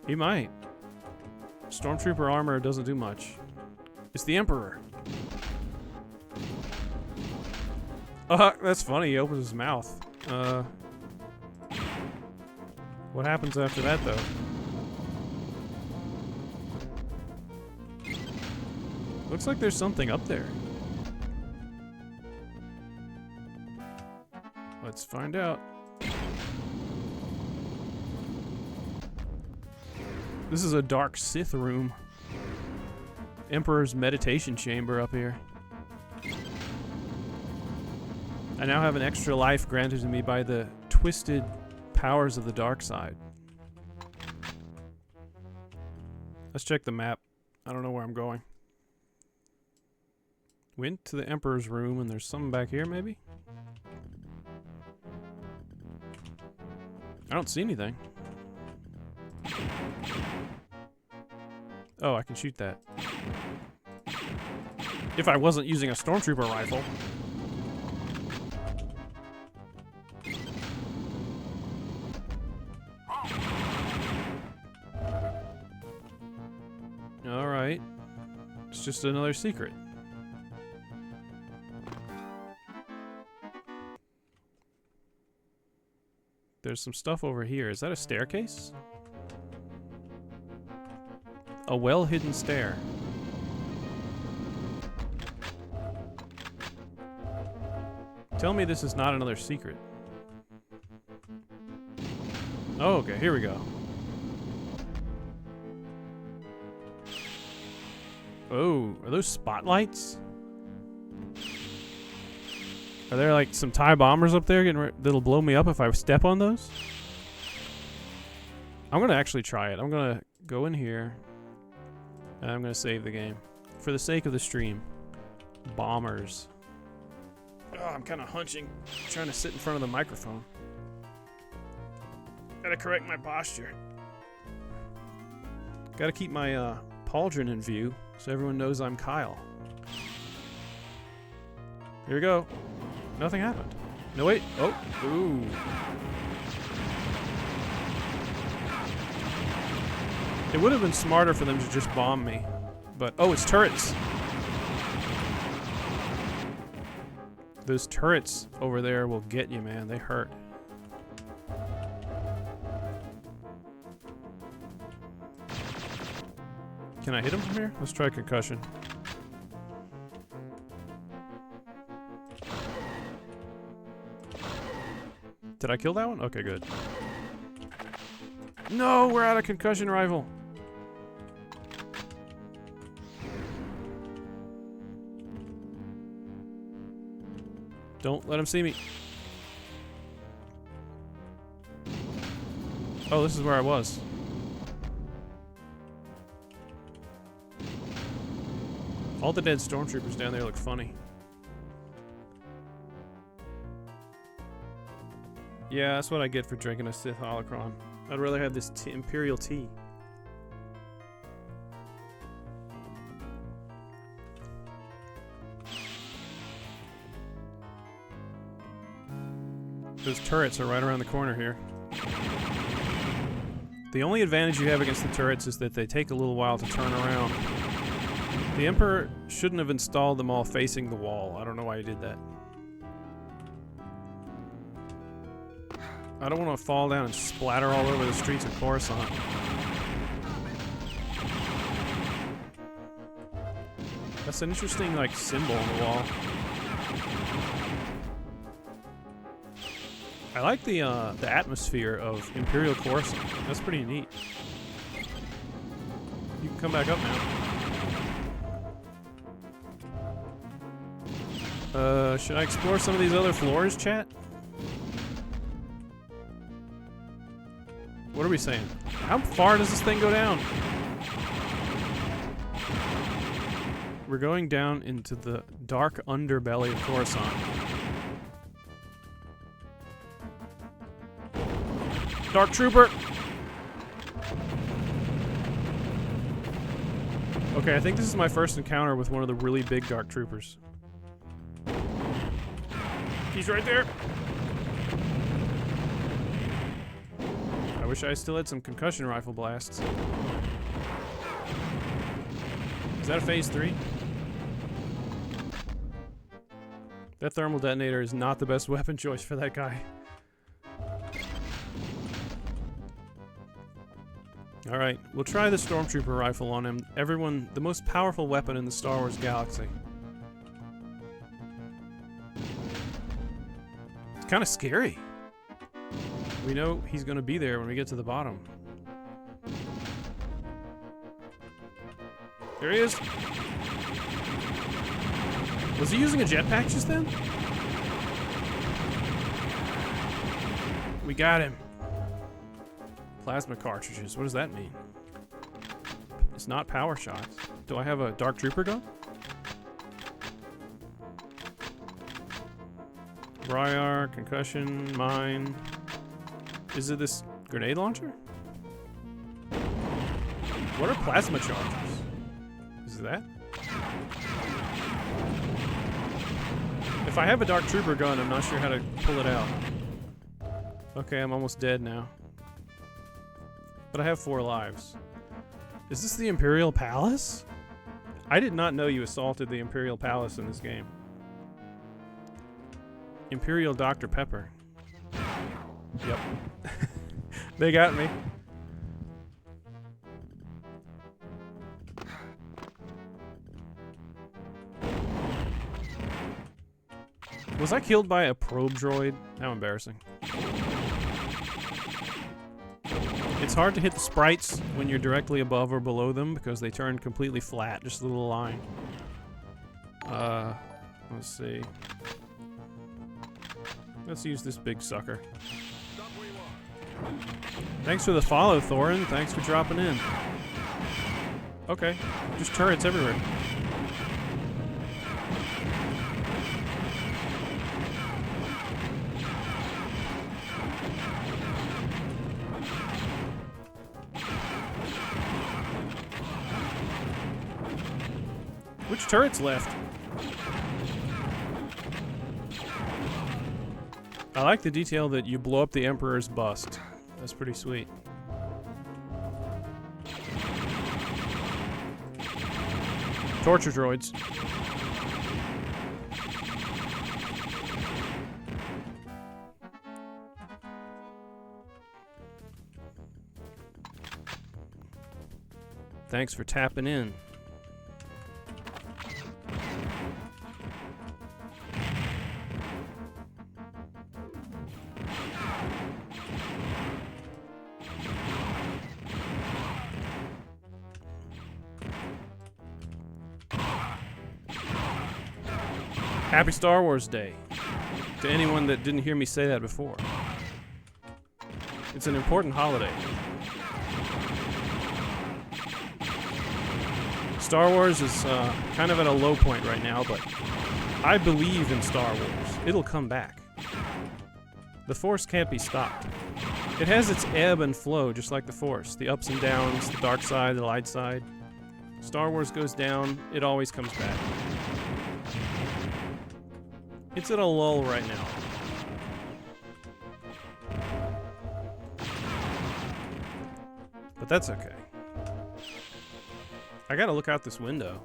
He might. Stormtrooper armor doesn't do much. It's the Emperor. That's funny. He opens his mouth. What happens after that though? Looks like there's something up there. Let's find out. This is a dark Sith room. Emperor's meditation chamber up here. I now have an extra life granted to me by the twisted powers of the dark side. Let's check the map. I don't know where I'm going. Went to the Emperor's room, and there's something back here, maybe? I don't see anything. Oh, I can shoot that. If I wasn't using a stormtrooper rifle. Alright. It's just another secret. There's some stuff over here. Is that a staircase? A well-hidden stair. Tell me this is not another secret. Oh, okay, here we go. Oh, are those spotlights? Are there like some TIE bombers up there that'll blow me up if I step on those? I'm gonna actually try it. I'm gonna go in here and I'm gonna save the game. For the sake of the stream. Bombers. Oh, I'm kind of hunching, trying to sit in front of the microphone. Gotta correct my posture. Gotta keep my pauldron in view so everyone knows I'm Kyle. Here we go. Nothing happened. No, wait. Oh. Ooh. It would have been smarter for them to just bomb me. But, oh, it's turrets. Those turrets over there will get you, man. They hurt. Can I hit him from here? Let's try concussion. Did I kill that one? Okay, good. No, we're out of concussion rifle. Don't let him see me. Oh, this is where I was. All the dead stormtroopers down there look funny. Yeah, that's what I get for drinking a Sith holocron. I'd rather have this Imperial tea. Those turrets are right around the corner here. The only advantage you have against the turrets is that they take a little while to turn around. The Emperor shouldn't have installed them all facing the wall. I don't know why he did that. I don't want to fall down and splatter all over the streets of Coruscant. That's an interesting, like, symbol on the wall. I like the atmosphere of Imperial Coruscant. That's pretty neat. You can come back up now. Should I explore some of these other floors, chat? What are we saying? How far does this thing go down? We're going down into the dark underbelly of Coruscant. Dark Trooper! Okay, I think this is my first encounter with one of the really big Dark Troopers. He's right there! I wish I still had some concussion rifle blasts. Is that a phase 3? That thermal detonator is not the best weapon choice for that guy. Alright, we'll try the Stormtrooper rifle on him. Everyone, the most powerful weapon in the Star Wars galaxy. It's kind of scary. We know he's going to be there when we get to the bottom. There he is. Was he using a jetpack just then? We got him. Plasma cartridges. What does that mean? shots, not power shots. Do I have a Dark Trooper gun? Ryar, concussion, mine. Is it this grenade launcher? What are plasma chargers? Is it that? If I have a Dark Trooper gun, I'm not sure how to pull it out. Okay, I'm almost dead now. But I have 4 lives. Is this the Imperial Palace? I did not know you assaulted the Imperial Palace in this game. Imperial Dr. Pepper. Yep. They got me. Was I killed by a probe droid? How embarrassing. It's hard to hit the sprites when you're directly above or below them because they turn completely flat, just a little line. Let's see. Let's use this big sucker. Thanks for the follow, Thorin. Thanks for dropping in. Okay, just turrets everywhere. Which turret's left? I like the detail that you blow up the Emperor's bust. That's pretty sweet. Torture droids. Thanks for tapping in. Happy Star Wars Day, to anyone that didn't hear me say that before. It's an important holiday. Star Wars is kind of at a low point right now, but I believe in Star Wars. It'll come back. The Force can't be stopped. It has its ebb and flow, just like the Force. The ups and downs, the dark side, the light side. Star Wars goes down, it always comes back. It's at a lull right now. But that's okay. I gotta look out this window.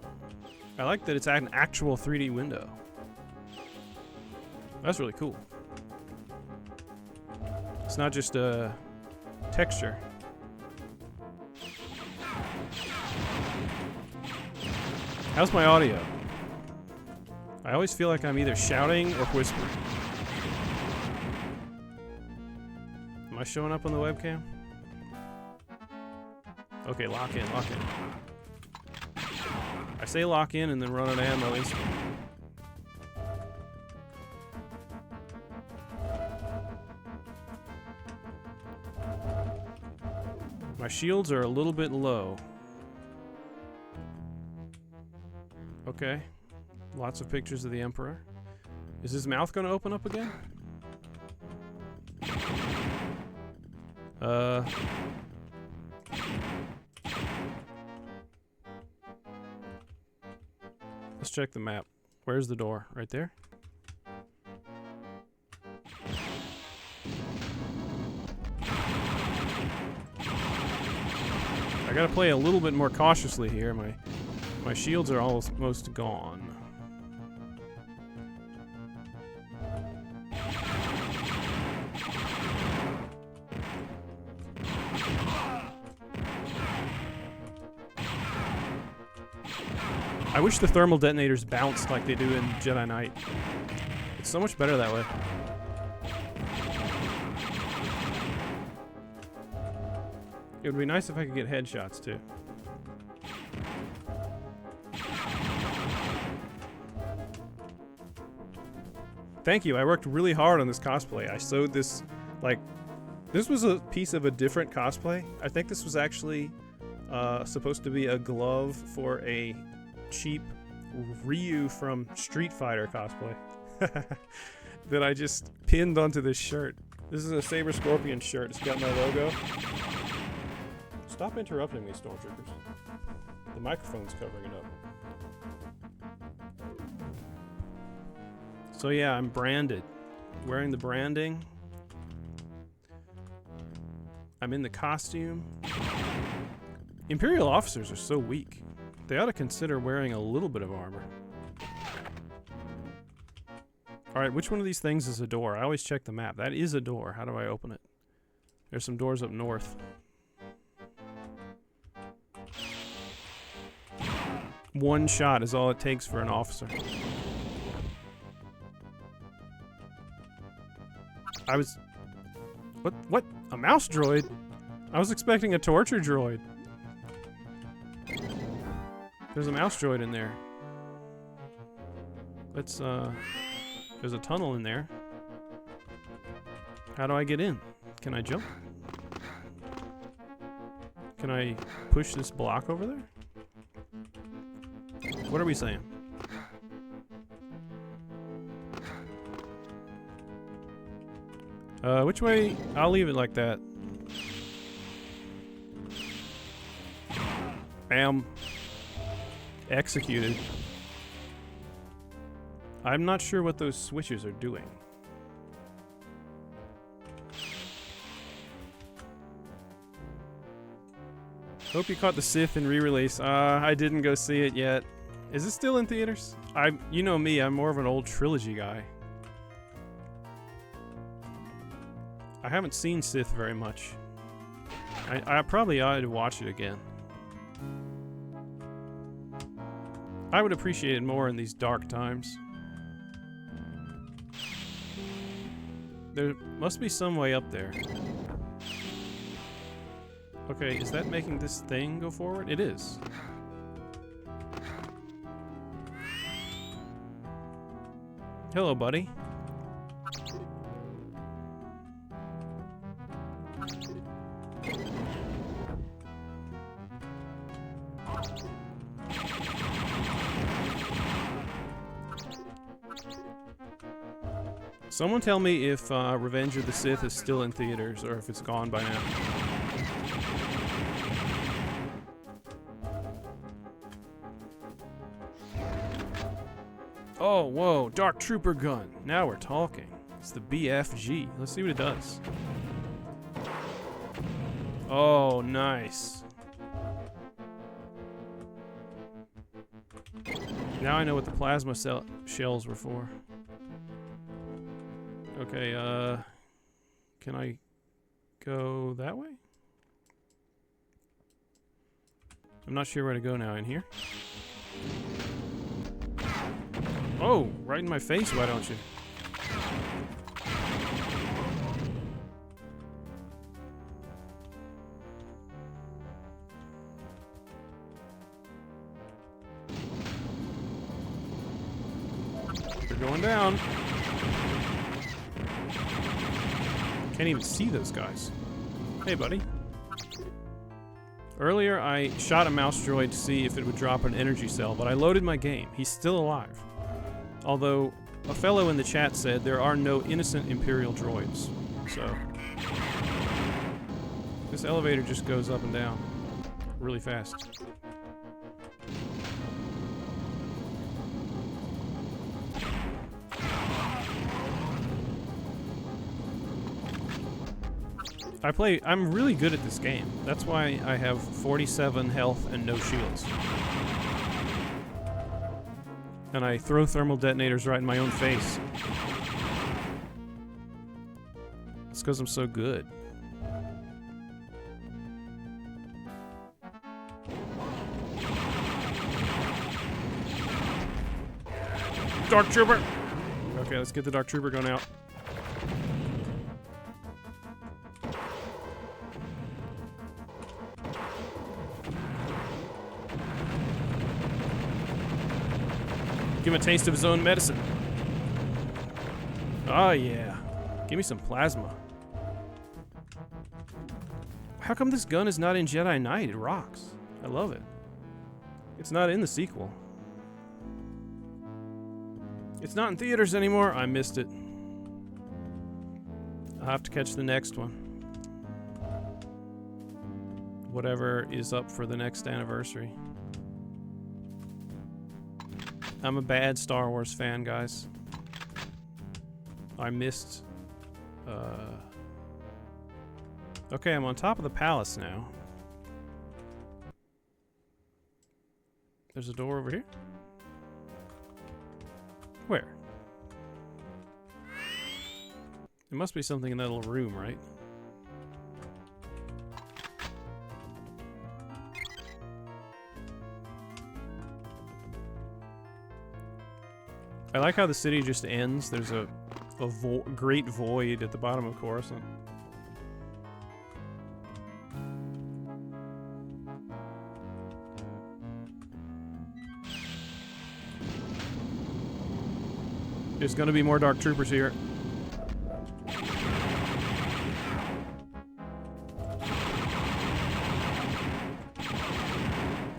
I like that it's an actual 3D window. That's really cool. It's not just a texture. How's my audio? I always feel like I'm either shouting or whispering. Am I showing up on the webcam? Okay, lock in, lock in. I say lock in and then run out of ammo instantly. My shields are a little bit low. Okay. Lots of pictures of the Emperor. Is his mouth going to open up again? Let's check the map. Where's the door? Right there? I gotta play a little bit more cautiously here. My shields are almost gone. I wish the thermal detonators bounced like they do in Jedi Knight. It's so much better that way. It would be nice if I could get headshots too. Thank you. I worked really hard on this cosplay. I sewed this, like, this was a piece of a different cosplay. I think this was actually Supposed to be a glove for a cheap Ryu from Street Fighter cosplay that I just pinned onto this shirt. This is a Saber-Scorpion shirt. It's got my logo. Stop interrupting me, Stormtroopers. The microphone's covering it up. So yeah, I'm branded. Wearing the branding. I'm in the costume. Imperial officers are so weak. They ought to consider wearing a little bit of armor. Alright, which one of these things is a door? I always check the map. That is a door. How do I open it? There's some doors up north. One shot is all it takes for an officer. I was... What? A mouse droid? I was expecting a torture droid. There's a mouse droid in there. Let's, there's a tunnel in there. How do I get in? Can I jump? Can I push this block over there? What are we saying? Which way? I'll leave it like that. Bam. Executed. I'm not sure what those switches are doing. Hope you caught the Sith in re-release. I didn't go see it yet. Is it still in theaters? You know me, I'm more of an old trilogy guy. I haven't seen Sith very much. I probably ought to watch it again. I would appreciate it more in these dark times. There must be some way up there. Okay, is that making this thing go forward? It is. Hello, buddy. Someone tell me if Revenge of the Sith is still in theaters or if it's gone by now. Oh, whoa, Dark Trooper gun. Now we're talking. It's the BFG. Let's see what it does. Oh, nice. Now I know what the plasma shells were for. Okay, can I go that way? I'm not sure where to go now. In here? Oh, right in my face, why don't you? They're going down. Can't even see those guys. Hey, buddy. Earlier, I shot a mouse droid to see if it would drop an energy cell, but I loaded my game. He's still alive. Although, a fellow in the chat said there are no innocent Imperial droids. So, this elevator just goes up and down really fast. I'm really good at this game. That's why I have 47 health and no shields. And I throw thermal detonators right in my own face. It's because I'm so good. Dark Trooper! Okay, let's get the Dark Trooper gun out. Give him a taste of his own medicine. Oh yeah. Give me some plasma. How come this gun is not in Jedi Knight? It rocks. I love it. It's not in the sequel. It's not in theaters anymore. I missed it. I'll have to catch the next one. Whatever is up for the next anniversary. I'm a bad Star Wars fan, guys. I missed... Okay, I'm on top of the palace now. There's a door over here? Where? There must be something in that little room, right? I like how the city just ends. There's a great void at the bottom of Coruscant. There's gonna be more Dark Troopers here.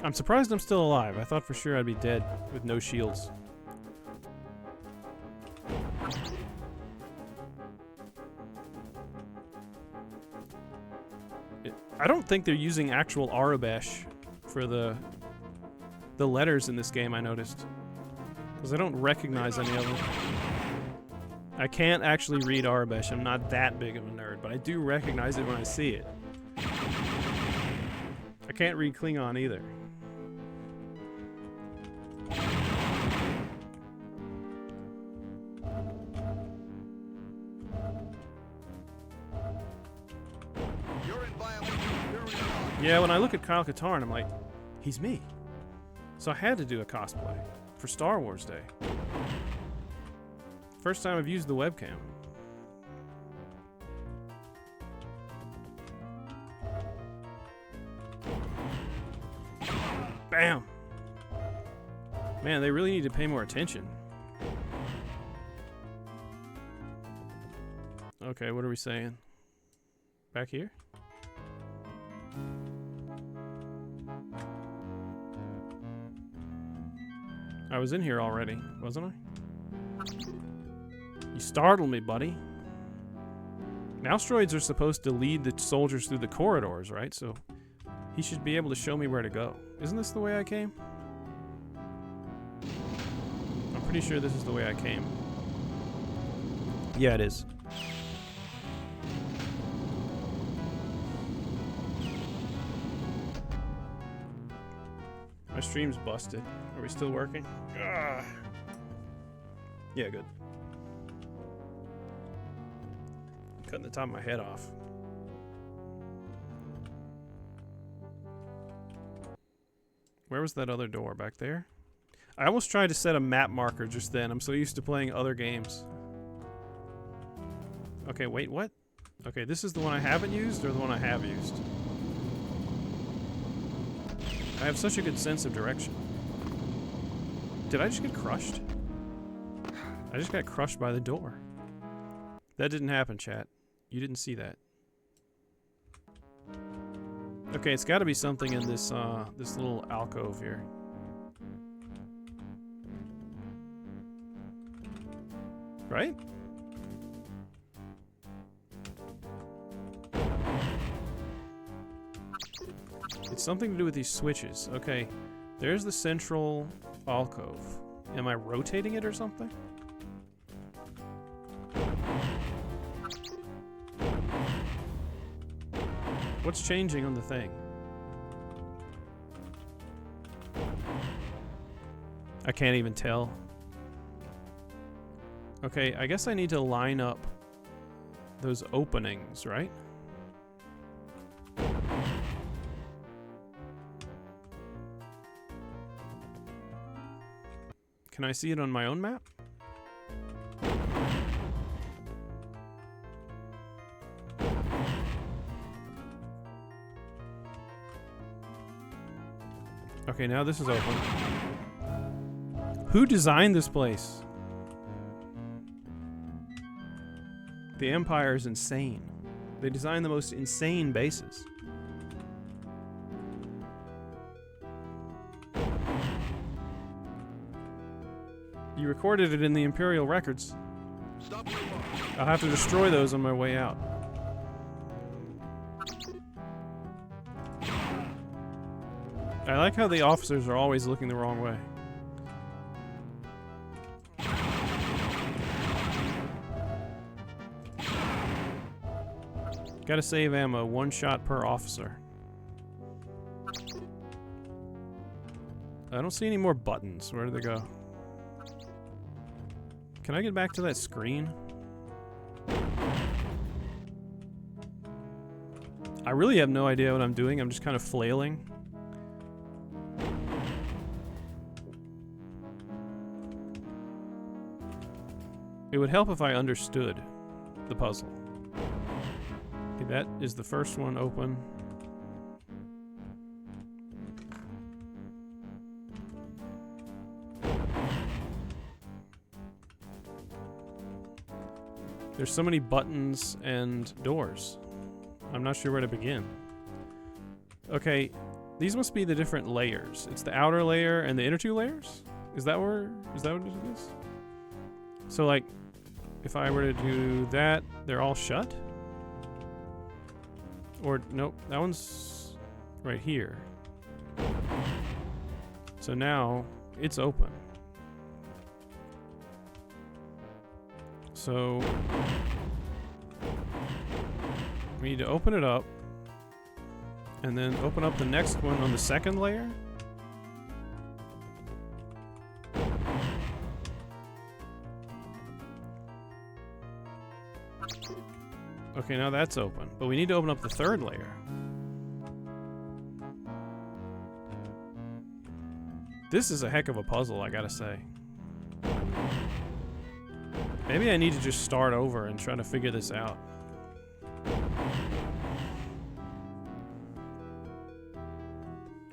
I'm surprised I'm still alive. I thought for sure I'd be dead with no shields. I don't think they're using actual Arabesh for the letters in this game, I noticed. Because I don't recognize any of them. I can't actually read Arabesh. I'm not that big of a nerd, but I do recognize it when I see it. I can't read Klingon either. Yeah, when I look at Kyle Katarn, I'm like, he's me. So I had to do a cosplay for Star Wars Day. First time I've used the webcam. Bam! Man, they really need to pay more attention. Okay, what are we saying? Back here? I was in here already, wasn't I? You startled me, buddy. Mouse droids are supposed to lead the soldiers through the corridors, right? So he should be able to show me where to go. Isn't this the way I came? I'm pretty sure this is the way I came. Yeah, it is. My stream's busted. Are we still working? Ugh. Yeah, good. Cutting the top of my head off. Where was that other door? Back there? I almost tried to set a map marker just then. I'm so used to playing other games. Okay, wait, what? Okay, this is the one I haven't used or the one I have used? I have such a good sense of direction. Did I just get crushed? I just got crushed by the door. That didn't happen, chat. You didn't see that. Okay, it's got to be something in this this little alcove here. Right? It's something to do with these switches. Okay, there's the central alcove. Am I rotating it or something? What's changing on the thing? I can't even tell. Okay, I guess I need to line up those openings, right? Can I see it on my own map? Okay, now this is open. Who designed this place? The Empire is insane. They design the most insane bases. You recorded it in the Imperial records. Stop where you are. I'll have to destroy those on my way out. I like how the officers are always looking the wrong way. Gotta save ammo, 1 shot per officer. I don't see any more buttons. Where do they go? Can I get back to that screen? I really have no idea what I'm doing. I'm just kind of flailing. It would help if I understood the puzzle. Okay, that is the first one open. There's so many buttons and doors. I'm not sure where to begin. Okay, these must be the different layers. It's the outer layer and the inner 2 layers? Is that what it is? So like, if I were to do that, they're all shut? Or, nope, that one's right here. So now, it's open. So, we need to open it up, and then open up the next one on the second layer. Okay, now that's open, but we need to open up the third layer. This is a heck of a puzzle, I gotta say. Maybe I need to just start over and try to figure this out.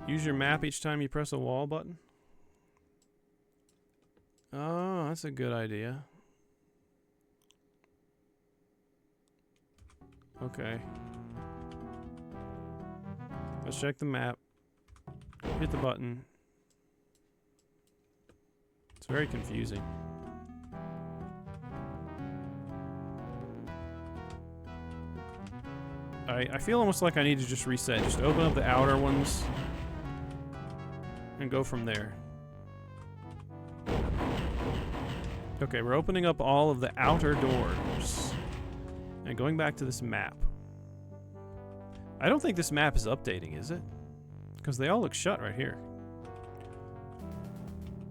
Use your map each time you press a wall button. Oh, that's a good idea. Okay. Let's check the map. Hit the button. It's very confusing. I feel almost like I need to just reset. Just open up the outer ones and go from there. Okay, we're opening up all of the outer doors. And going back to this map. I don't think this map is updating, is it? Because they all look shut right here.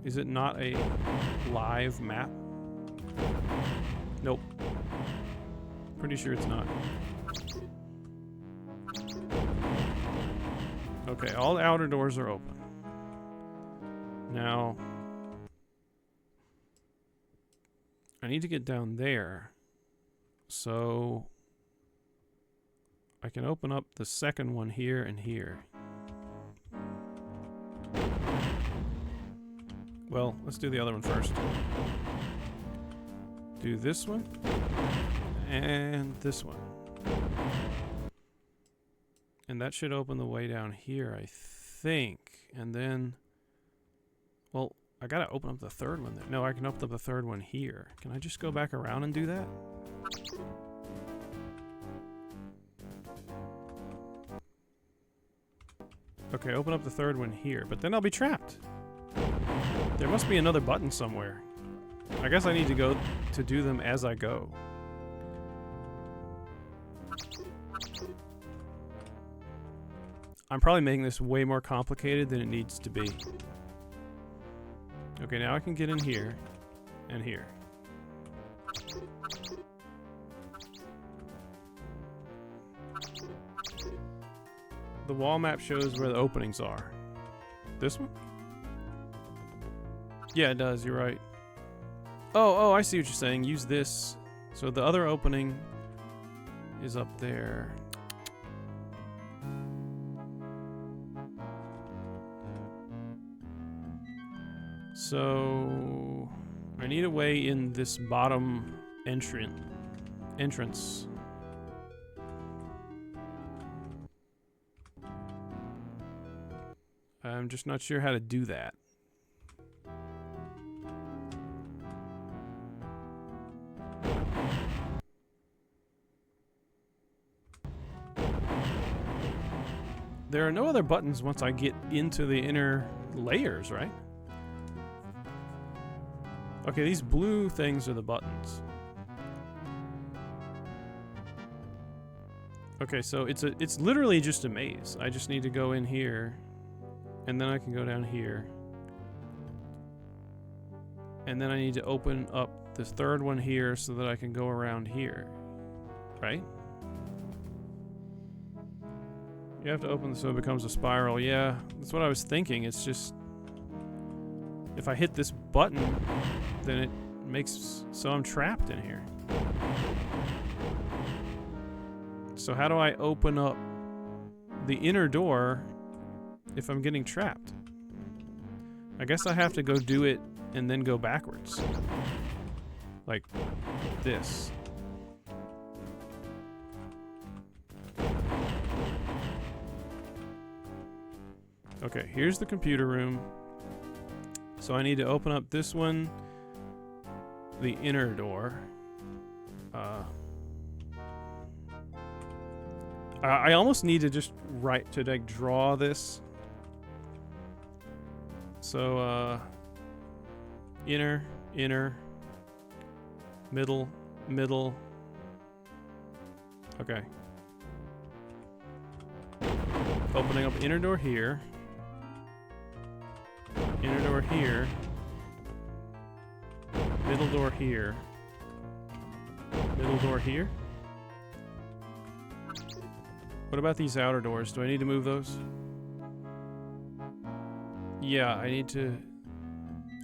Is it not a live map? Nope. Pretty sure it's not. Okay, all the outer doors are open. Now, I need to get down there. So I can open up the second one here and here. Well, let's do the other one first. Do this one and this one. And that should open the way down here, I think. And then, well, I gotta open up the third one there. No, I can open up the third one here. Can I just go back around and do that? Okay, open up the third one here, but then I'll be trapped. There must be another button somewhere. I guess I need to go to do them as I go. I'm probably making this way more complicated than it needs to be. Okay, now I can get in here and here. The wall map shows where the openings are. This one? Yeah, it does, you're right. Oh, I see what you're saying. Use this. So the other opening is up there. So I need a way in this bottom entrance. I'm just not sure how to do that. There are no other buttons once I get into the inner layers, right? Okay, these blue things are the buttons. Okay, so it's literally just a maze. I just need to go in here, and then I can go down here. And then I need to open up this third one here so that I can go around here. Right? You have to open this so it becomes a spiral. Yeah, that's what I was thinking. It's just... if I hit this button, then it makes... so I'm trapped in here. So how do I open up the inner door if I'm getting trapped? I guess I have to go do it and then go backwards. Like this. Okay, here's the computer room. So I need to open up this one, the inner door. I almost need to just like draw this. So inner, middle. Okay. Opening up inner door here. Inner door here. Middle door here. Middle door here. What about these outer doors? Do I need to move those? Yeah, I need to...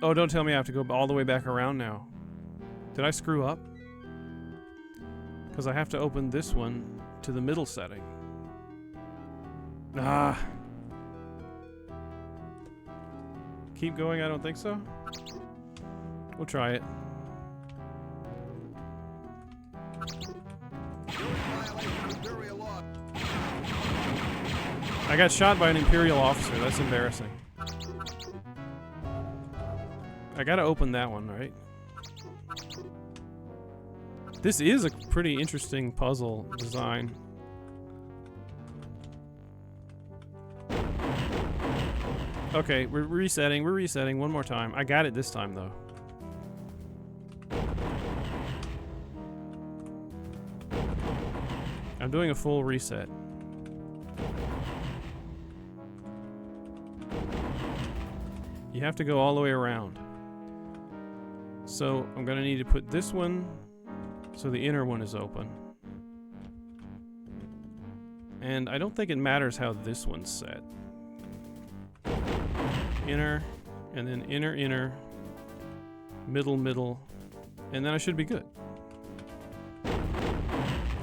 oh, don't tell me I have to go all the way back around now. Did I screw up? Because I have to open this one to the middle setting. Ah. Keep going, I don't think so. We'll try it. I got shot by an Imperial officer. That's embarrassing. I gotta open that one, right? This is a pretty interesting puzzle design. Okay, we're resetting. We're resetting one more time. I got it this time, though. I'm doing a full reset. You have to go all the way around. So I'm gonna need to put this one so the inner one is open. And I don't think it matters how this one's set. Inner, and then inner, middle, and then I should be good.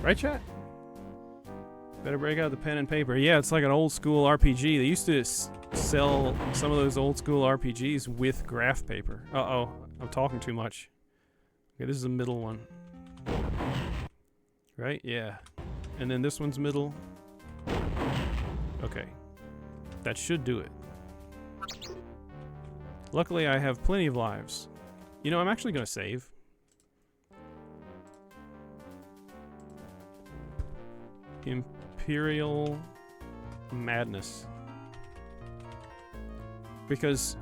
Right, chat? Better break out the pen and paper. Yeah, it's like an old school RPG. They used to sell some of those old school RPGs with graph paper. Uh-oh, I'm talking too much. Okay, this is the middle one. Right? Yeah. And then this one's middle. Okay. That should do it. Luckily, I have plenty of lives. You know, I'm actually going to save. Imperial Madness. Because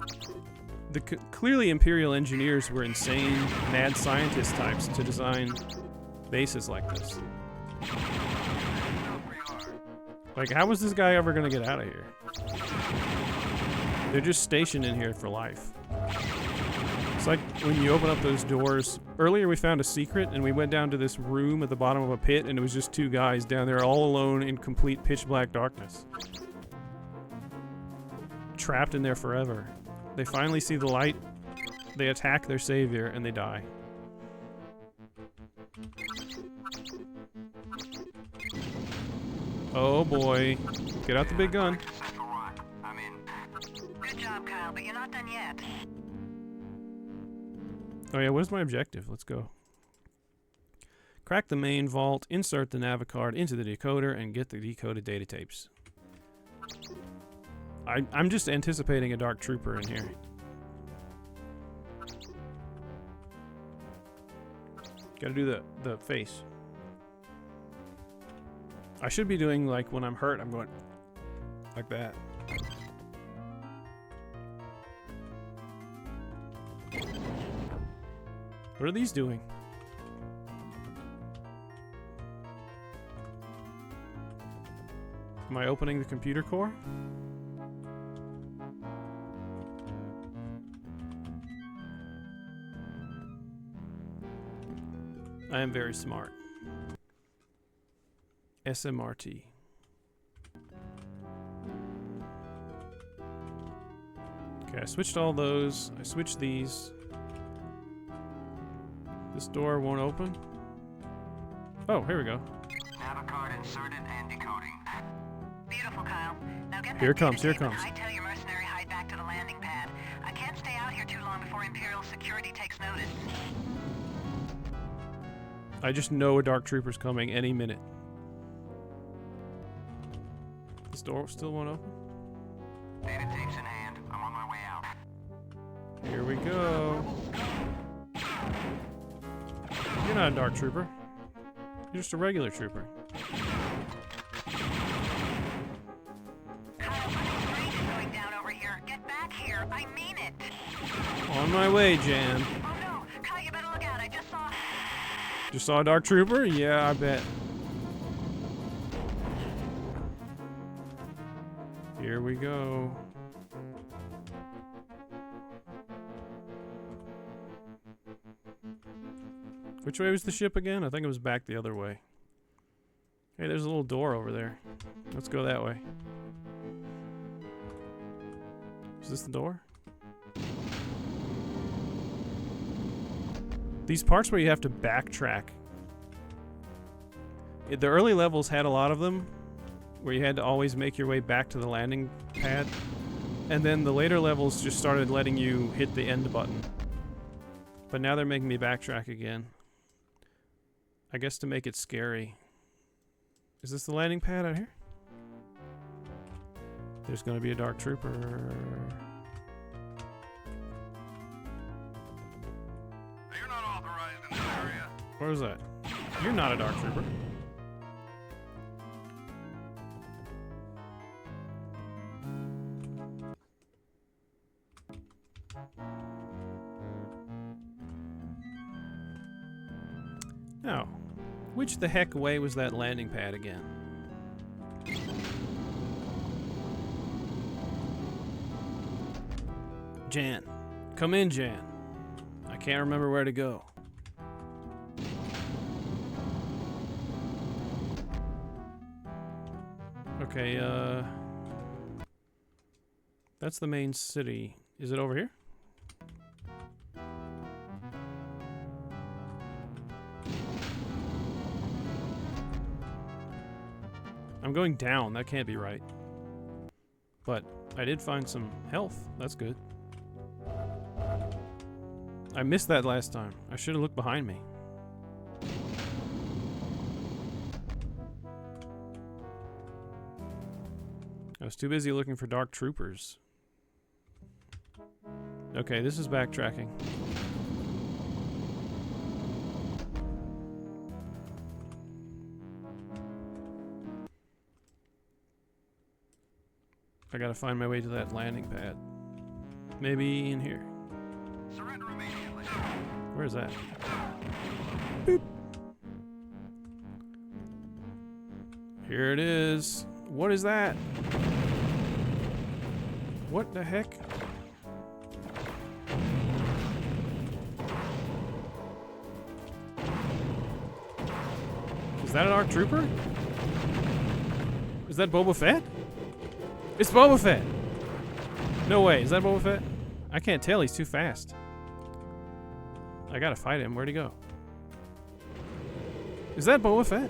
clearly Imperial engineers were insane, mad scientist types to design bases like this. Like, how was this guy ever going to get out of here? They're just stationed in here for life. It's like when you open up those doors. Earlier we found a secret and we went down to this room at the bottom of a pit and it was just two guys down there all alone in complete pitch black darkness. Trapped in there forever. They finally see the light, they attack their savior, and they die. Oh boy. Get out the big gun. Good job, Kyle, but you're not done yet. Oh yeah, what is my objective? Let's go. Crack the main vault, insert the navicard into the decoder, and get the decoded data tapes. I'm just anticipating a Dark Trooper in here. Gotta do the face. I should be doing like when I'm hurt, I'm going... Like that. What are these doing? Am I opening the computer core? I am very smart. SMRT. Okay, I switched all those. I switched these. This door won't open. Oh, here we go. Navicard inserted and decoding. Beautiful, Kyle. Now get Here it that comes, here it data tape comes. and hightail your mercenary hide back to the landing pad. I can't stay out here too long before Imperial security takes notice. I just know a Dark Trooper's coming any minute. This door still won't open? Data tapes in hand. I'm on my way out. Here we go. You're not a Dark Trooper. You're just a regular trooper. Kyle, something strange is going down over here. Get back here. I mean it. On my way, Jan. Oh no. Kyle, you better look out. I just saw... Just saw a Dark Trooper? Yeah, I bet. Here we go. Which way was the ship again? I think it was back the other way. Hey, there's a little door over there. Let's go that way. Is this the door? These parts where you have to backtrack. The early levels had a lot of them, where you had to always make your way back to the landing pad. And then the later levels just started letting you hit the end button. But now they're making me backtrack again. I guess to make it scary. Is this the landing pad out here? There's gonna be a Dark Trooper. You're not authorized in this area. Where was that? You're not a Dark Trooper. Now, which the heck way was that landing pad again? Jan. Come in, Jan. I can't remember where to go. Okay, that's the main city. Is it over here? I'm going down. That can't be right. But I did find some health. That's good. I missed that last time. I should have looked behind me. I was too busy looking for Dark Troopers. Okay, this is backtracking. I gotta find my way to that landing pad. Maybe in here. Surrender immediately. Where is that? Boop. Here it is. What is that? What the heck? Is that an Dark Trooper? Is that Boba Fett? It's Boba Fett! No way, is that Boba Fett? I can't tell, he's too fast. I gotta fight him, where'd he go? Is that Boba Fett?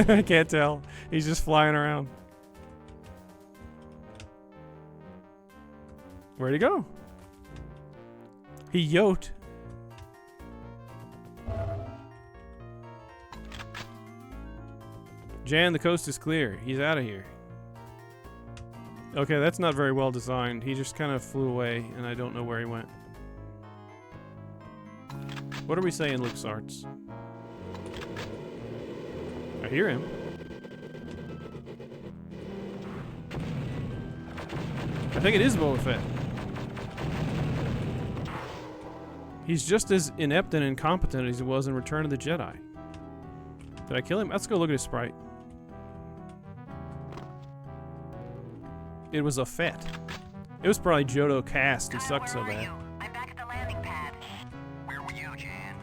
I can't tell, he's just flying around. Where'd he go? He yoked. Jan, the coast is clear. He's out of here. Okay, that's not very well designed. He just kind of flew away, and I don't know where he went. What are we saying, LucasArts? I hear him. I think it is Boba Fett. He's just as inept and incompetent as he was in Return of the Jedi. Did I kill him? Let's go look at his sprite. It was a Fett. It was probably Jodo cast. He sucked so bad. I'm back at the landing pad. Where were you, Jan?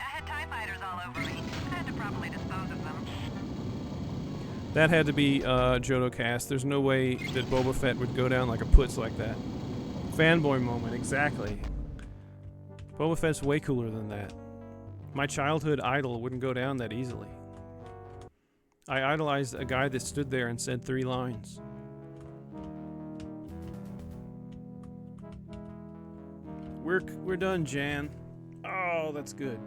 I had TIE fighters all over me. I had to properly dispose of them. That had to be Jodo cast. There's no way that Boba Fett would go down like a putz like that. Fanboy moment, exactly. Boba Fett's way cooler than that. My childhood idol wouldn't go down that easily. I idolized a guy that stood there and said 3 lines. We're done, Jan. Oh, that's good.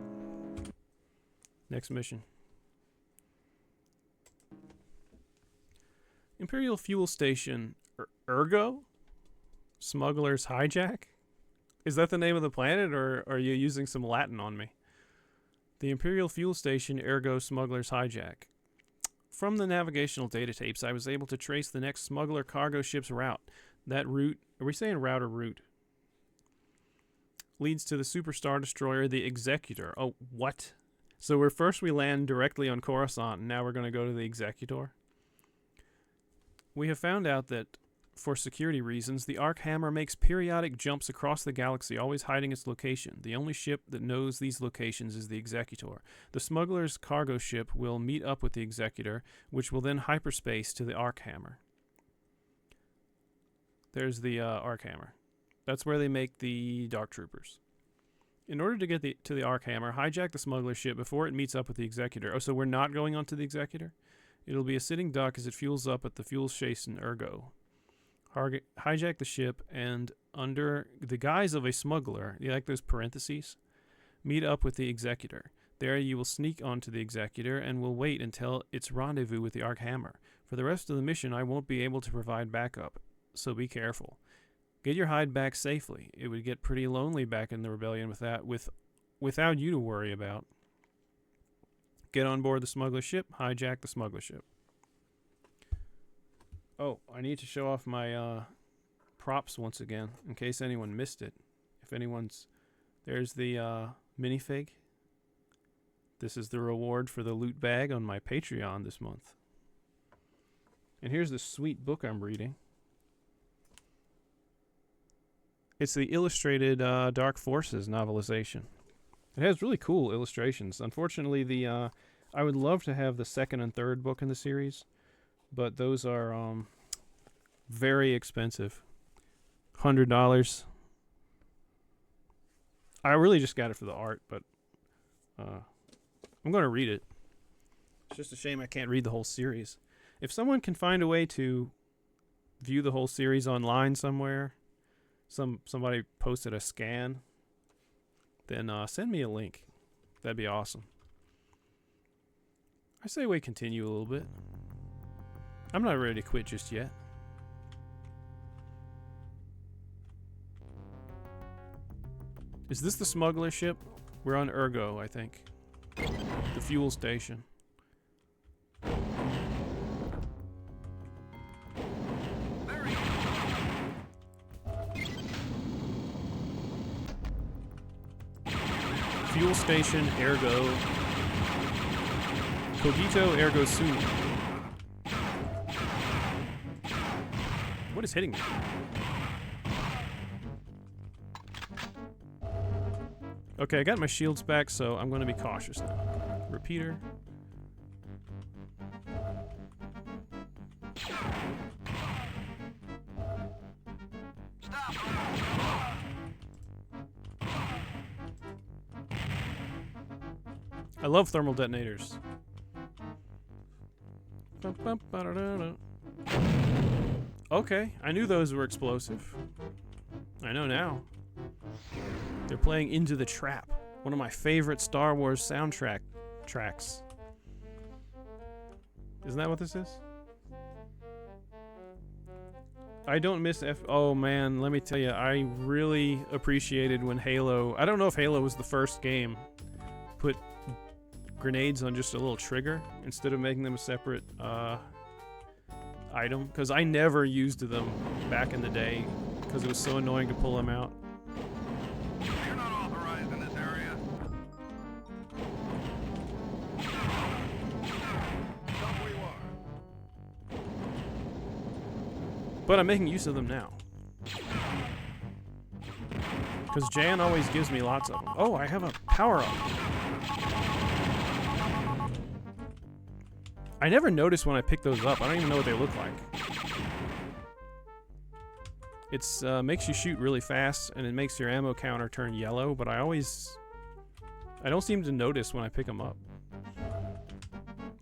Next mission. Imperial Fuel Station Ergo? Smuggler's Hijack? Is that the name of the planet, or are you using some Latin on me? The Imperial Fuel Station Ergo Smuggler's Hijack. From the navigational data tapes, I was able to trace the next smuggler cargo ship's route. That route, are we saying route or route? Leads to the Superstar Destroyer, the Executor. Oh, what? So we land directly on Coruscant, and now we're going to go to the Executor? We have found out that, for security reasons, the Arc Hammer makes periodic jumps across the galaxy, always hiding its location. The only ship that knows these locations is the Executor. The smuggler's cargo ship will meet up with the Executor, which will then hyperspace to the Arc Hammer. There's the Arc Hammer. That's where they make the Dark Troopers. In order to get to the Arc Hammer, hijack the smuggler ship before it meets up with the Executor. Oh, so we're not going onto the Executor? It'll be a sitting duck as it fuels up at the fuel station Ergo. Hijack the ship and, under the guise of a smuggler, you like those parentheses? Meet up with the Executor. There you will sneak onto the Executor and will wait until its rendezvous with the Arc Hammer. For the rest of the mission, I won't be able to provide backup, so be careful. Get your hide back safely. It would get pretty lonely back in the rebellion without you to worry about. Get on board the smuggler ship, hijack the smuggler ship. Oh, I need to show off my props once again, in case anyone missed it. If anyone's... There's the minifig. This is the reward for the loot bag on my Patreon this month. And here's the sweet book I'm reading. It's the illustrated Dark Forces novelization. It has really cool illustrations. Unfortunately, I would love to have the second and third book in the series, but those are very expensive. $100. I really just got it for the art, but I'm going to read it. It's just a shame I can't read the whole series. If someone can find a way to view the whole series online somewhere, somebody posted a scan, then send me a link. That'd be awesome. I say we continue a little bit. I'm not ready to quit just yet. Is this the smuggler ship? We're on Ergo, I think. The fuel station. Fuel station, Ergo. Cogito, Ergo Sum. What is hitting me? Okay, I got my shields back, so I'm going to be cautious now. Repeater. I love thermal detonators. Okay, I knew those were explosive. I know now. They're playing Into the Trap, one of my favorite Star Wars soundtrack tracks. Isn't that what this is? I don't miss oh man, let me tell you, I really appreciated when Halo, I don't know if Halo was the first game, put grenades on just a little trigger instead of making them a separate item, because I never used them back in the day because it was so annoying to pull them out. You're not authorized in this area. Stop where you are. But I'm making use of them now. Because Jan always gives me lots of them. Oh, I have a power-up. I never notice when I pick those up. I don't even know what they look like. It's makes you shoot really fast, and it makes your ammo counter turn yellow, but I don't seem to notice when I pick them up.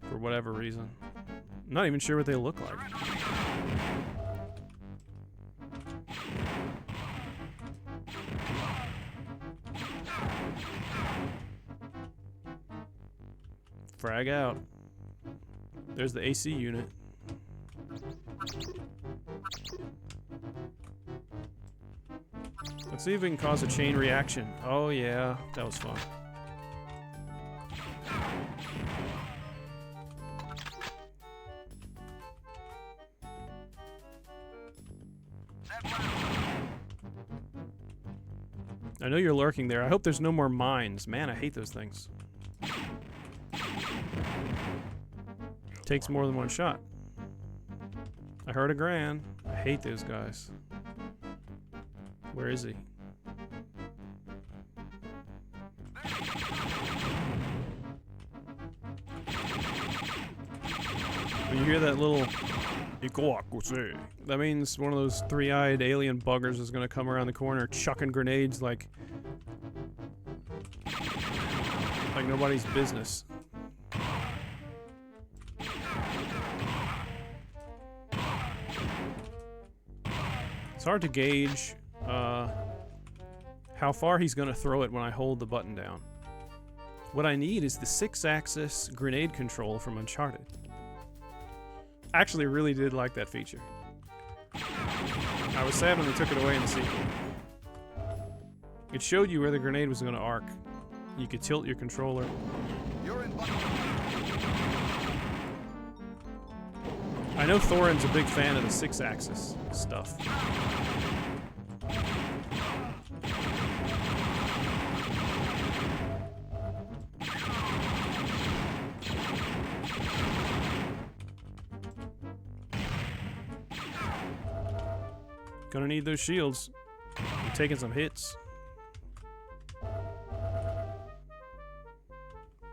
For whatever reason. I'm not even sure what they look like. Frag out. There's the AC unit. Let's see if we can cause a chain reaction. Oh yeah, that was fun. I know you're lurking there. I hope there's no more mines. Man, I hate those things. Takes more than one shot. I heard a Gran. I hate those guys. Where is he? When you hear that little that means one of those three-eyed alien buggers is gonna come around the corner chucking grenades like nobody's business. It's hard to gauge how far he's going to throw it when I hold the button down. What I need is the 6-axis grenade control from Uncharted. I actually really did like that feature. I was sad when they took it away in the sequel. It showed you where the grenade was going to arc. You could tilt your controller. You're in. I know Thorin's a big fan of the 6-axis stuff. Gonna need those shields. I'm taking some hits.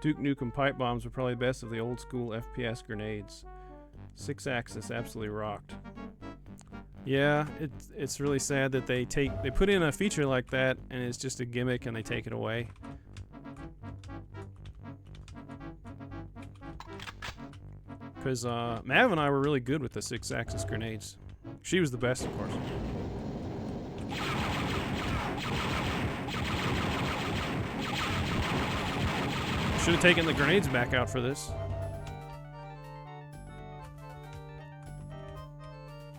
Duke Nukem pipe bombs were probably the best of the old school FPS grenades. 6-axis absolutely rocked. Yeah, it's really sad that they put in a feature like that and it's just a gimmick and they take it away. Because Mav and I were really good with the 6-axis grenades. She was the best, of course. Should have taken the grenades back out for this.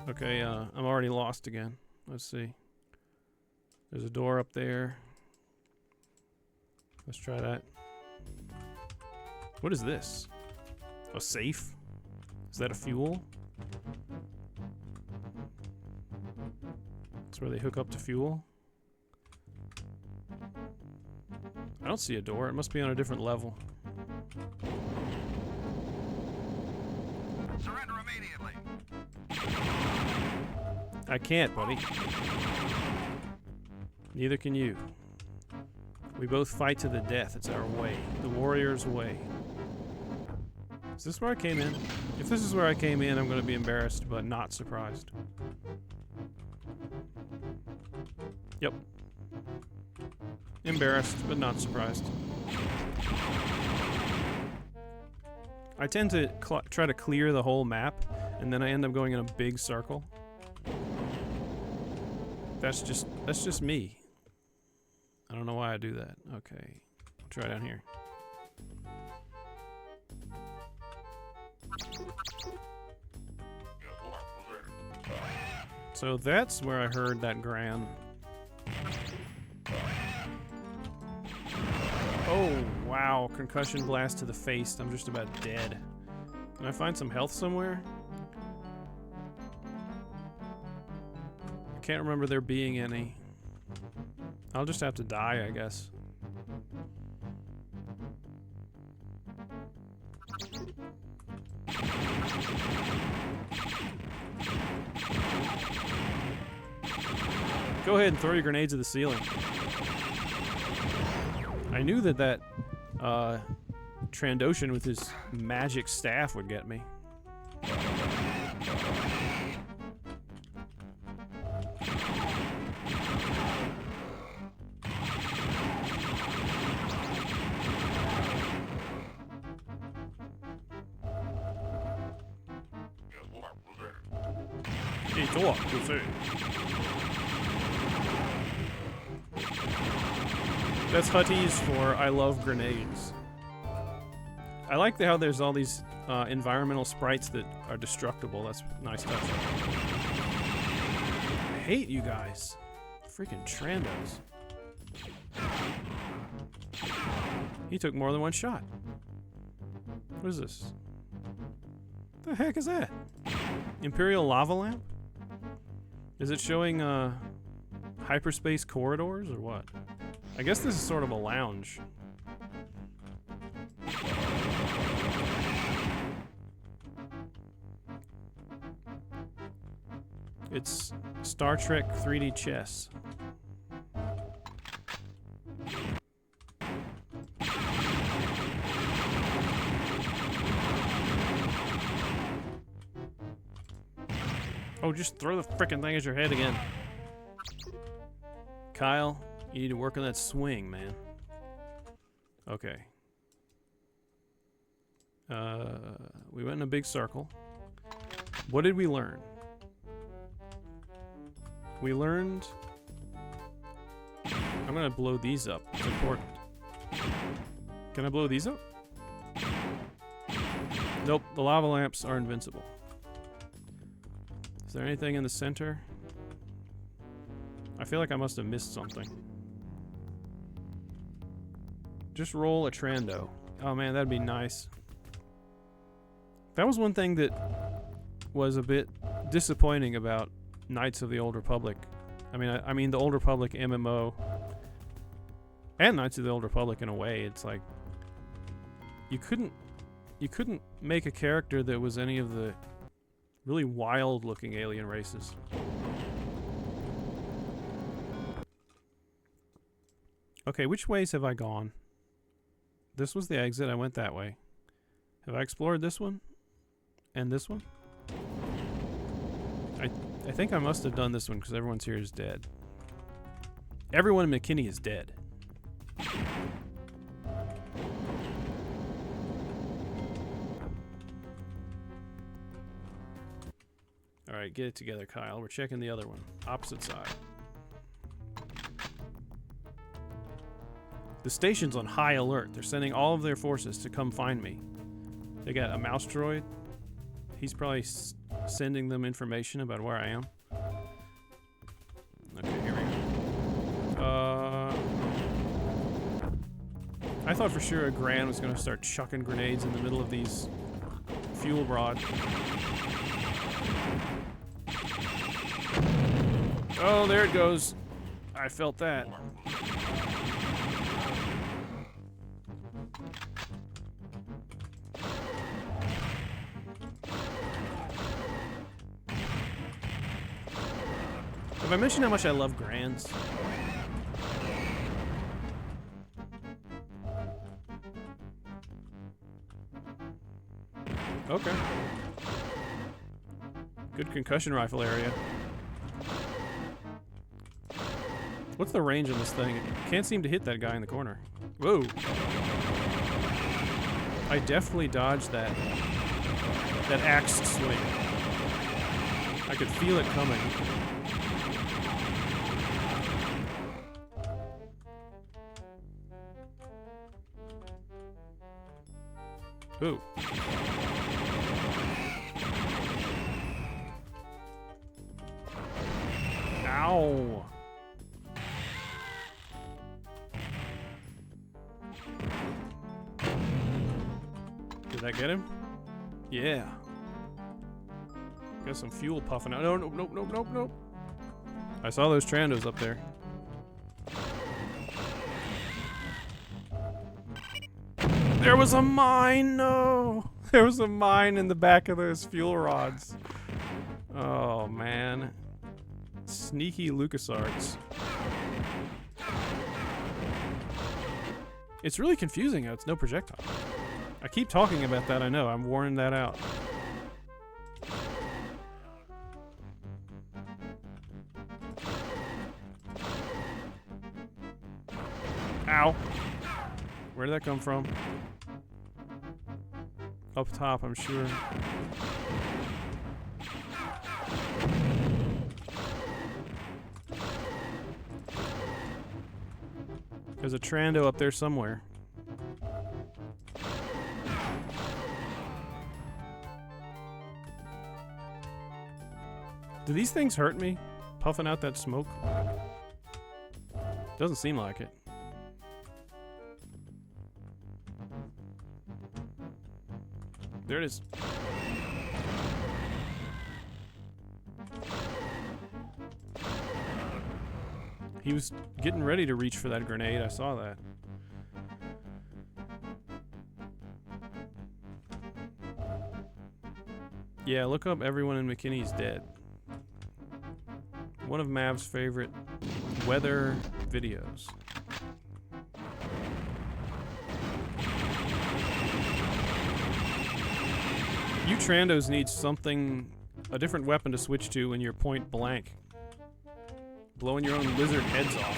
Okay, I'm already lost again. Let's see. There's a door up there. Let's try that. What is this? A safe? Is that a fuel? That's where they hook up to fuel. I don't see a door. It must be on a different level. Surrender immediately. I can't, buddy. Neither can you. We both fight to the death. It's our way. The warrior's way. Is this where I came in? If this is where I came in, I'm going to be embarrassed, but not surprised. Yep. Embarrassed, but not surprised. I tend to try to clear the whole map, and then I end up going in a big circle. That's just me. I don't know why I do that. Okay, I'll try down here. So that's where I heard that Gran. Oh, wow. Concussion blast to the face. I'm just about dead. Can I find some health somewhere? Can't remember there being any. I'll just have to die, I guess. Go ahead and throw your grenades at the ceiling. I knew that Trandoshan with his magic staff would get me. That's Huttese for I love grenades. I like how there's all these environmental sprites that are destructible. That's nice touch. I hate you guys. Freaking Trandos. He took more than one shot. What is this? The heck is that? Imperial lava lamp? Is it showing hyperspace corridors or what? I guess this is sort of a lounge. It's Star Trek 3D chess. Oh, just throw the frickin' thing at your head again. Kyle, you need to work on that swing, man. Okay. We went in a big circle. What did we learn? We learned... I'm gonna blow these up. It's important. Can I blow these up? Nope, the lava lamps are invincible. Is there anything in the center? I feel like I must have missed something. Just roll a Trando. Oh man, that'd be nice. That was one thing that was a bit disappointing about Knights of the Old Republic. I mean the Old Republic MMO and Knights of the Old Republic in a way. It's like you couldn't make a character that was any of the really wild-looking alien races. Okay, which ways have I gone? This was the exit. I went that way. Have I explored this one? And this one? I think I must have done this one because everyone's here is dead. Everyone in McKinney is dead. Alright, get it together, Kyle. We're checking the other one. Opposite side. The station's on high alert. They're sending all of their forces to come find me. They got a mouse droid. He's probably sending them information about where I am. Okay, here we go. I thought for sure a Gran was going to start chucking grenades in the middle of these fuel rods. Oh, there it goes. I felt that. Have I mentioned how much I love Grans? Okay. Good concussion rifle area. What's the range on this thing? Can't seem to hit that guy in the corner. Whoa. I definitely dodged that axe swing. I could feel it coming. Ooh. Ow. Did that get him? Yeah. Got some fuel puffing out. No, nope, nope, nope, nope, nope. I saw those Trandos up there. There was a mine! No! There was a mine in the back of those fuel rods. Oh, man. Sneaky LucasArts. It's really confusing how it's no projectile. I keep talking about that, I know. I'm warning that out. Ow. Where did that come from? Up top, I'm sure. There's a Trando up there somewhere. Do these things hurt me? Puffing out that smoke? Doesn't seem like it. There it is. He was getting ready to reach for that grenade. I saw that. Yeah, look up Everyone in McKinney's Dead. One of Mav's favorite weather videos. You Trandos need something, a different weapon to switch to when you're point blank. Blowing your own lizard heads off.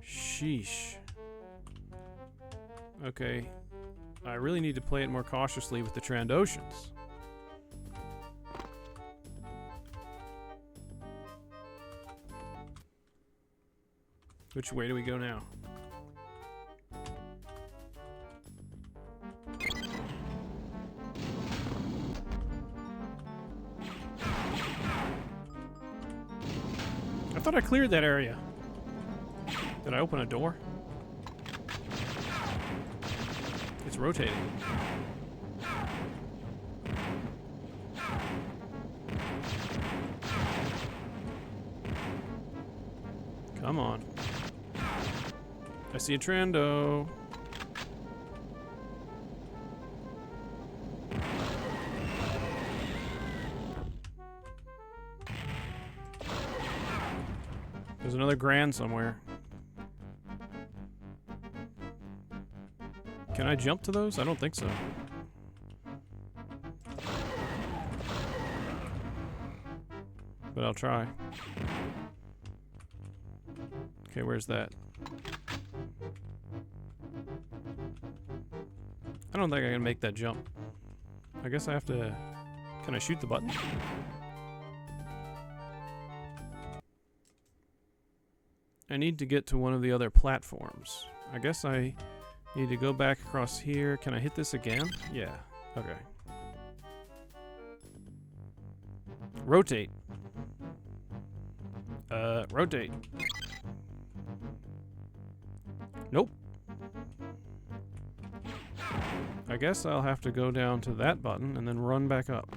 Sheesh. Okay. I really need to play it more cautiously with the Trandoshans. Which way do we go now? I thought I cleared that area. Did I open a door? It's rotating. Come on. I see a Trando. There's another Grand somewhere. Can I jump to those? I don't think so. But I'll try. Okay, where's that? I don't think I can make that jump. I guess I have to... Can I shoot the button? I need to get to one of the other platforms. I guess I need to go back across here. Can I hit this again? Yeah. Okay. Rotate. Rotate. Nope. I guess I'll have to go down to that button and then run back up.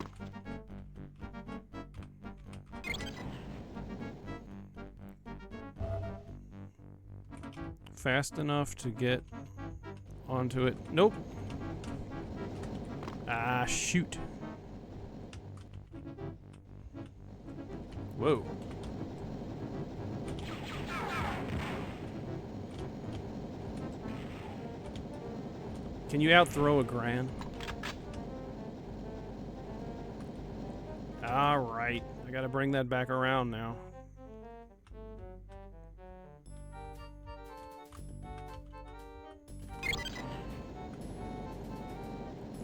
Fast enough to get onto it. Nope. Ah, shoot. Whoa. Can you out-throw a Grand? Alright. I gotta bring that back around now.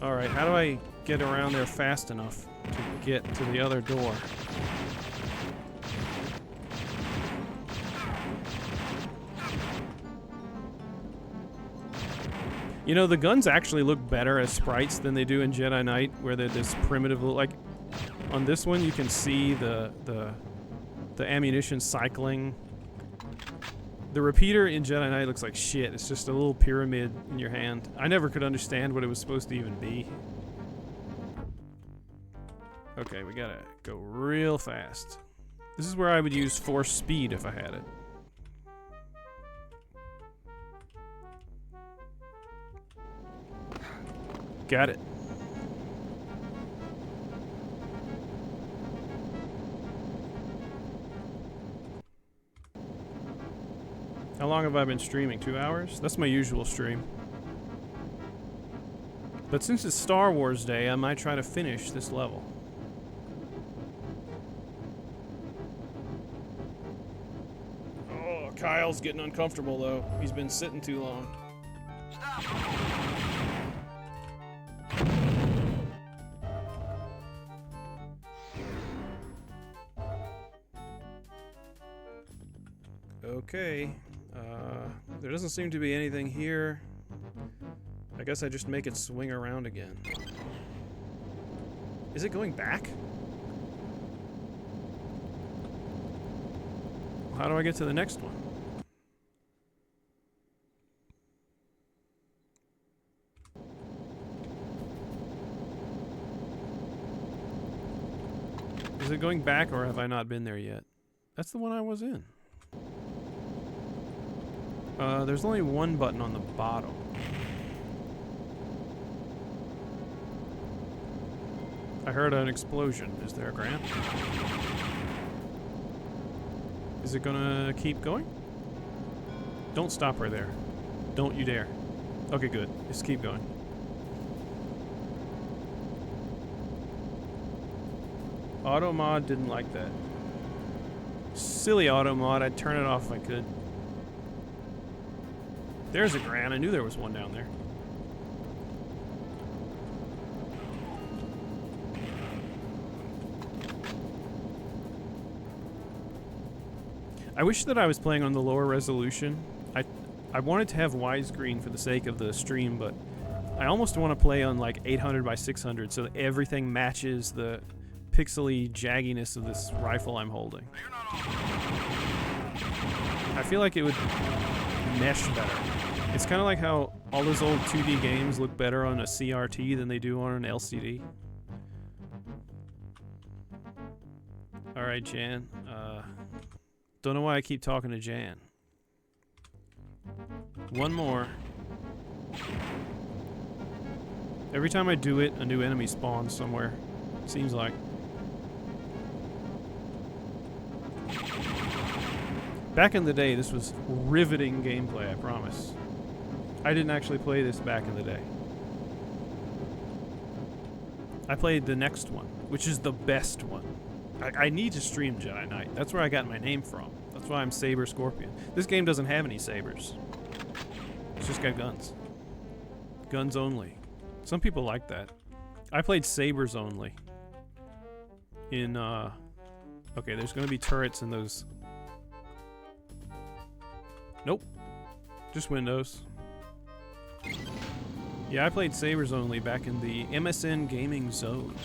Alright, how do I get around there fast enough to get to the other door? You know, the guns actually look better as sprites than they do in Jedi Knight, where they're this primitive, like, on this one you can see the ammunition cycling. The repeater in Jedi Knight looks like shit. It's just a little pyramid in your hand. I never could understand what it was supposed to even be. Okay, we gotta go real fast. This is where I would use force speed if I had it. Got it. How long have I been streaming? 2 hours? That's my usual stream. But since it's Star Wars Day, I might try to finish this level. Oh, Kyle's getting uncomfortable though. He's been sitting too long. Stop! Okay. There doesn't seem to be anything here. I guess I just make it swing around again. Is it going back? How do I get to the next one? Is it going back or have I not been there yet? That's the one I was in. There's only one button on the bottom. I heard an explosion. Is there a Grant? Is it gonna keep going? Don't stop right there. Don't you dare. Okay, good. Just keep going. Automod didn't like that. Silly Automod. I'd turn it off if I could. There's a Grant. I knew there was one down there. I wish that I was playing on the lower resolution. I wanted to have widescreen for the sake of the stream, but I almost want to play on like 800 by 600 so that everything matches the pixely jagginess of this rifle I'm holding. I feel like it would mesh better. It's kind of like how all those old 2D games look better on a CRT than they do on an LCD. Alright, Jan. Don't know why I keep talking to Jan. One more. Every time I do it, a new enemy spawns somewhere. Seems like. Back in the day, this was riveting gameplay, I promise. I didn't actually play this back in the day. I played the next one, which is the best one. I need to stream Jedi Knight. That's where I got my name from. That's why I'm Saber-Scorpion. This game doesn't have any sabers. It's just got guns. Guns only. Some people like that. I played sabers only. In, okay, there's gonna be turrets in those. Nope. Just windows. Yeah, I played sabers only back in the MSN Gaming Zone.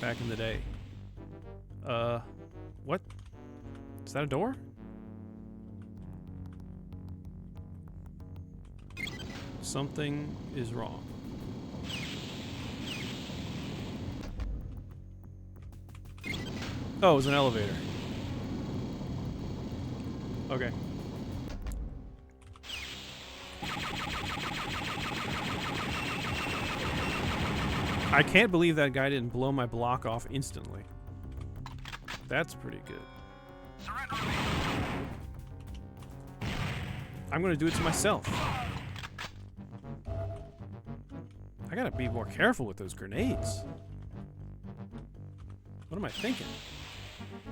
Back in the day. What? Is that a door? Something is wrong. Oh, it was an elevator. Okay. I can't believe that guy didn't blow my block off instantly. That's pretty good. I'm gonna do it to myself. I gotta be more careful with those grenades. What am I thinking?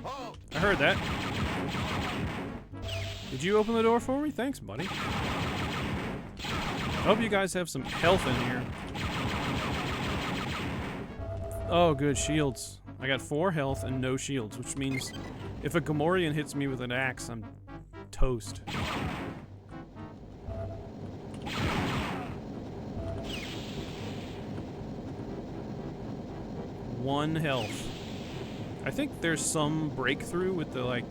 I heard that. Did you open the door for me? Thanks, buddy. I hope you guys have some health in here. Oh, good. Shields. I got 4 health and no shields, which means if a Gamorrean hits me with an axe, I'm toast. One health. I think there's some breakthrough with the, like...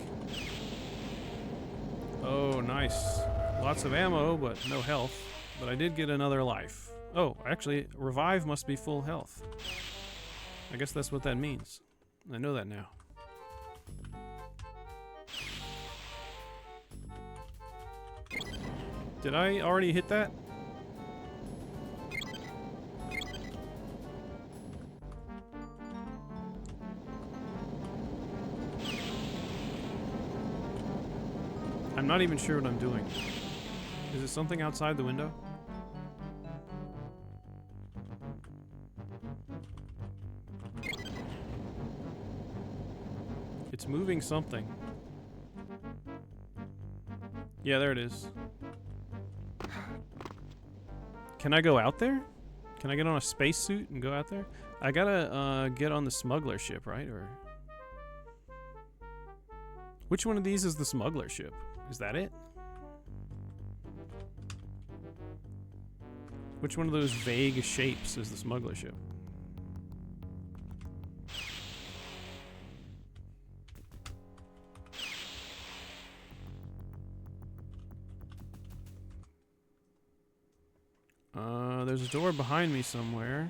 Oh, nice. Lots of ammo, but no health. But I did get another life. Oh, actually, revive must be full health. I guess that's what that means. I know that now. Did I already hit that? I'm not even sure what I'm doing. Is it something outside the window? It's moving something. Yeah, there it is. Can I go out there? Can I get on a spacesuit and go out there? I gotta get on the smuggler ship, right? Or which one of these is the smuggler ship? Is that it? Which one of those vague shapes is the smuggler ship? There's a door behind me somewhere.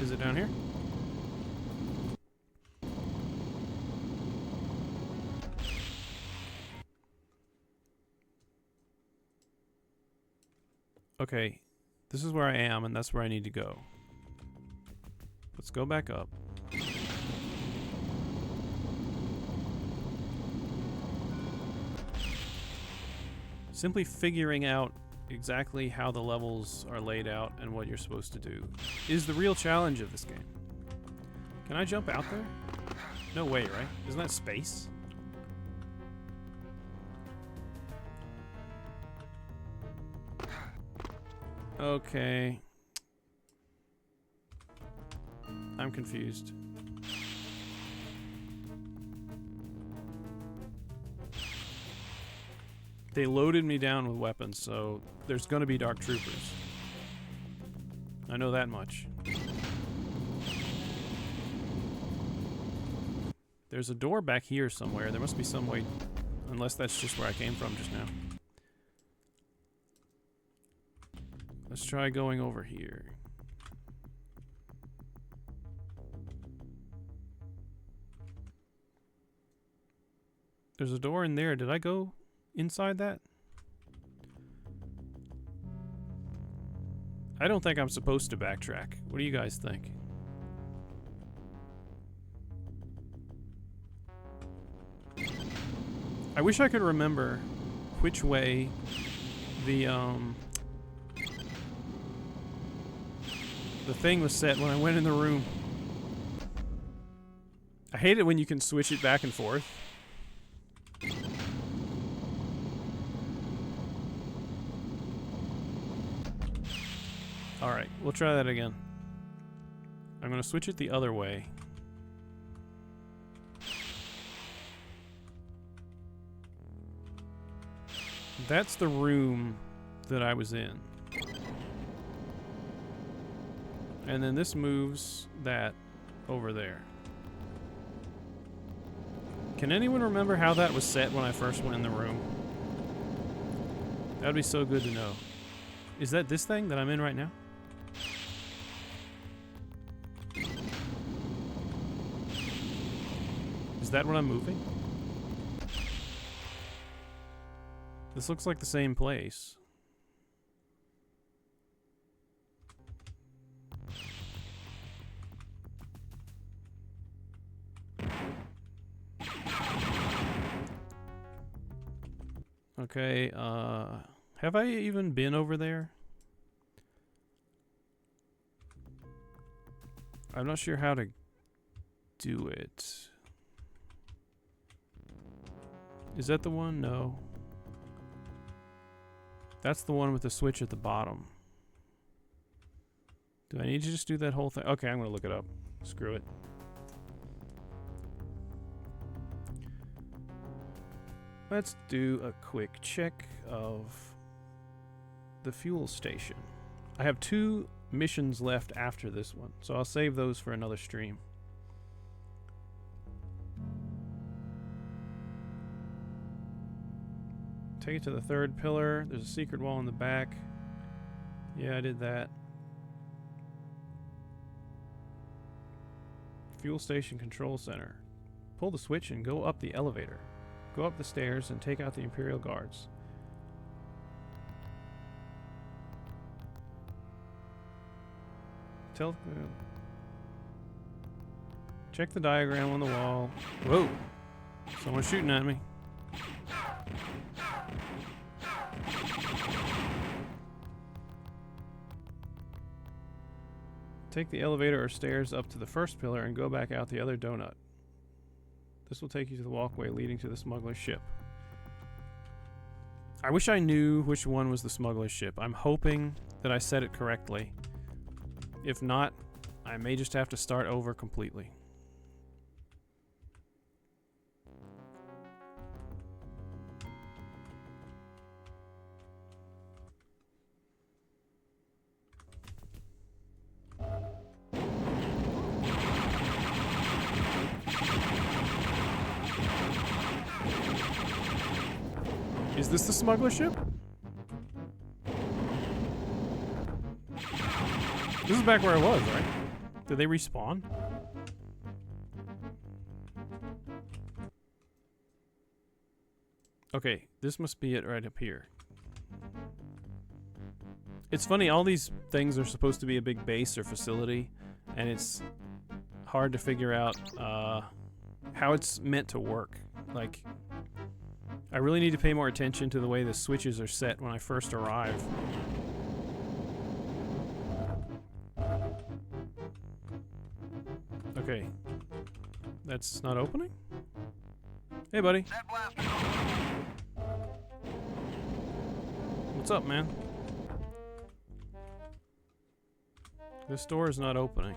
Is it down here? Okay, this is where I am, and that's where I need to go. Let's go back up. Simply figuring out exactly how the levels are laid out and what you're supposed to do is the real challenge of this game. Can I jump out there? No way, right? Isn't that space? Okay. I'm confused. They loaded me down with weapons, so there's gonna be Dark Troopers. I know that much. There's a door back here somewhere. There must be some way, unless that's just where I came from just now. Let's try going over here. There's a door in there. Did I go inside that? I don't think I'm supposed to backtrack. What do you guys think? I wish I could remember which way the thing was set when I went in the room. I hate it when you can switch it back and forth. Alright, we'll try that again. I'm gonna switch it the other way. That's the room that I was in. And then this moves that over there. Can anyone remember how that was set when I first went in the room? That'd be so good to know. Is that this thing that I'm in right now? Is that what I'm moving? This looks like the same place. Okay, have I even been over there? I'm not sure how to do it. Is that the one? No. That's the one with the switch at the bottom. Do I need to just do that whole thing? Okay, I'm gonna look it up. Screw it. Let's do a quick check of the fuel station. I have 2 missions left after this one, so I'll save those for another stream. Take it to the 3rd pillar. There's a secret wall in the back. Yeah, I did that. Fuel station control center. Pull the switch and go up the elevator. Go up the stairs and take out the Imperial guards. Check the diagram on the wall. Whoa! Someone's shooting at me. Take the elevator or stairs up to the first pillar and go back out the other donut. This will take you to the walkway leading to the smuggler's ship. I wish I knew which one was the smuggler's ship. I'm hoping that I said it correctly. If not, I may just have to start over completely. Is this the smuggler ship? This is back where I was, right? Did they respawn? Okay, this must be it right up here. It's funny, all these things are supposed to be a big base or facility, and it's hard to figure out how it's meant to work. Like, I really need to pay more attention to the way the switches are set when I first arrive. Okay. That's not opening? Hey, buddy. That blaster. What's up, man? This door is not opening.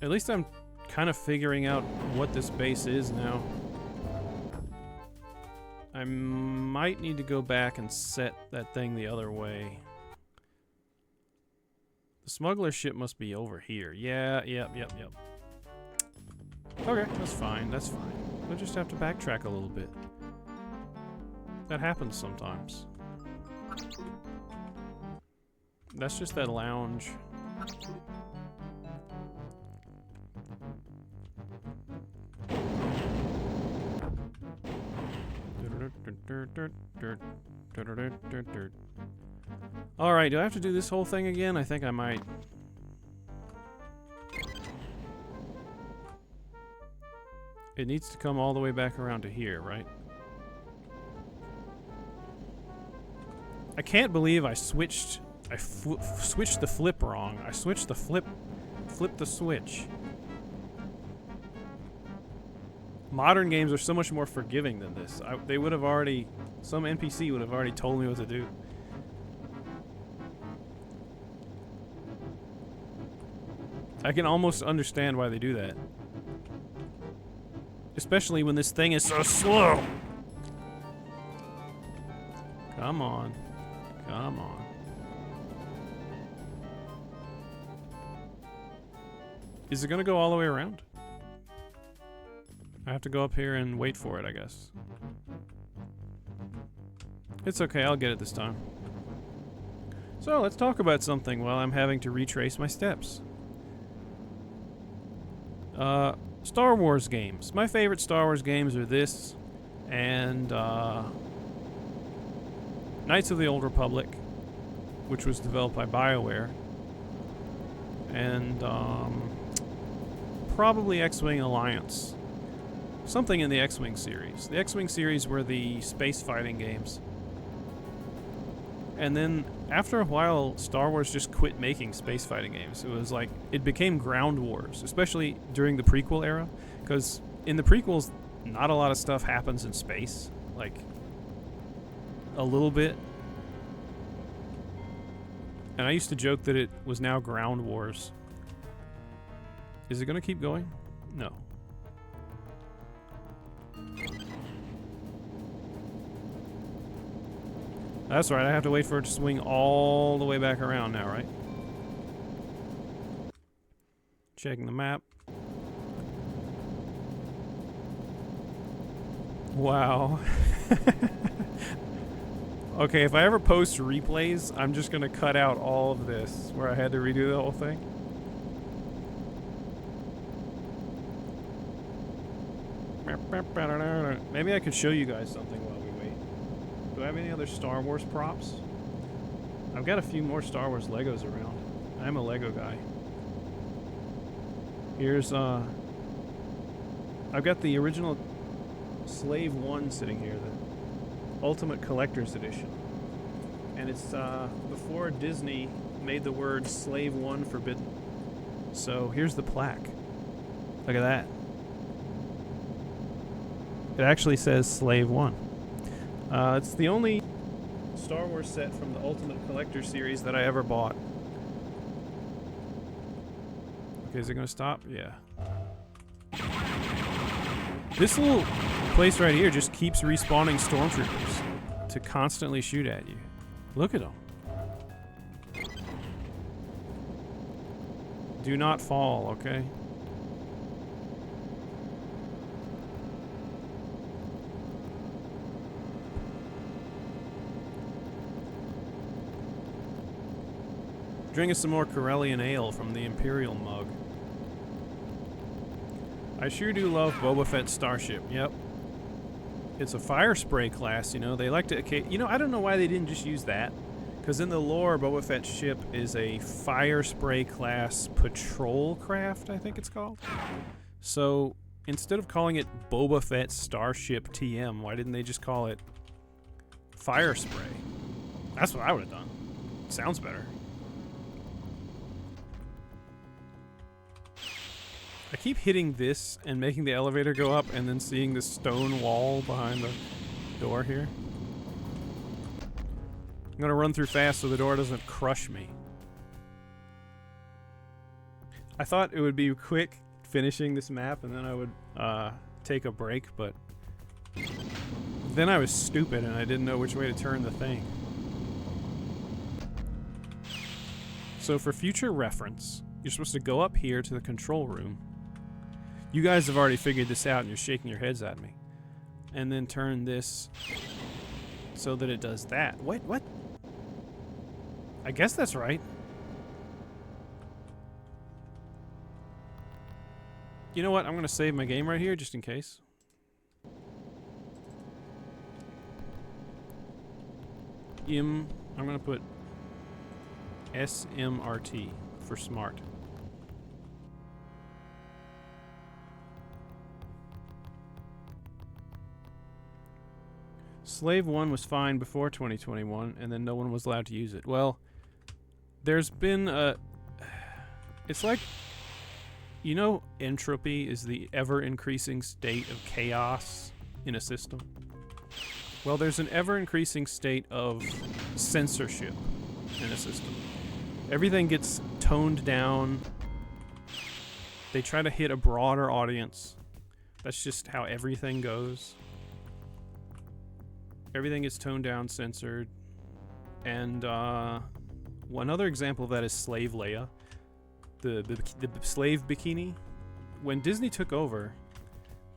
At least I'm kind of figuring out what this base is now. I might need to go back and set that thing the other way. The smuggler ship must be over here. Yeah, yep. Okay, that's fine, that's fine. We'll just have to backtrack a little bit. That happens sometimes. That's just that lounge. Alright, do I have to do this whole thing again? I think I might. It needs to come all the way back around to here, right? I can't believe I switched the flip wrong. I switched the flipped the switch. Modern games are so much more forgiving than this. They would have already, some NPC would have already told me what to do. I can almost understand why they do that. Especially when this thing is so slow. Come on. Come on. Is it gonna go all the way around? I have to go up here and wait for it, I guess. It's okay, I'll get it this time. So, let's talk about something while I'm having to retrace my steps. Star Wars games. My favorite Star Wars games are this and Knights of the Old Republic, which was developed by BioWare, and probably X-Wing Alliance. Something in the X-Wing series. The X-Wing series were the space fighting games. And then, after a while, Star Wars just quit making space fighting games. It was like, it became Ground Wars, especially during the prequel era, because in the prequels, not a lot of stuff happens in space. Like, a little bit. And I used to joke that it was now Ground Wars. Is it gonna keep going? No. That's right, I have to wait for it to swing all the way back around now, right? Checking the map. Wow. Okay, if I ever post replays, I'm just gonna cut out all of this, where I had to redo the whole thing. Maybe I could show you guys something while we wait. Do I have any other Star Wars props? I've got a few more Star Wars Legos around. I'm a Lego guy. Here's, I've got the original Slave 1 sitting here, the Ultimate Collector's Edition. And it's, before Disney made the word Slave 1 forbidden. So, here's the plaque. Look at that. It actually says Slave 1. It's the only Star Wars set from the Ultimate Collector series that I ever bought. Okay, is it gonna stop? Yeah. This little place right here just keeps respawning stormtroopers to constantly shoot at you. Look at them. Do not fall, okay? Drinking some more Corellian ale from the Imperial mug. I sure do love Boba Fett's starship, yep. It's a fire spray class, you know, they like to, you know, I don't know why they didn't just use that. Because in the lore, Boba Fett's ship is a fire spray class patrol craft, I think it's called. So, instead of calling it Boba Fett's Starship TM, why didn't they just call it fire spray? That's what I would have done. Sounds better. I keep hitting this and making the elevator go up and then seeing this stone wall behind the door here. I'm gonna run through fast so the door doesn't crush me. I thought it would be quick finishing this map and then I would take a break, but then I was stupid and I didn't know which way to turn the thing. So for future reference, you're supposed to go up here to the control room. You guys have already figured this out and you're shaking your heads at me. And then turn this so that it does that. What? I guess that's right. You know what? I'm going to save my game right here just in case. I'm going to put SMRT for smart. Slave 1 was fine before 2021, and then no one was allowed to use it. Well, there's been a... It's like... You know, entropy is the ever-increasing state of chaos in a system? Well, there's an ever-increasing state of censorship in a system. Everything gets toned down. They try to hit a broader audience. That's just how everything goes. Everything is toned down, censored. And one other example of that is Slave Leia. The slave bikini. When Disney took over,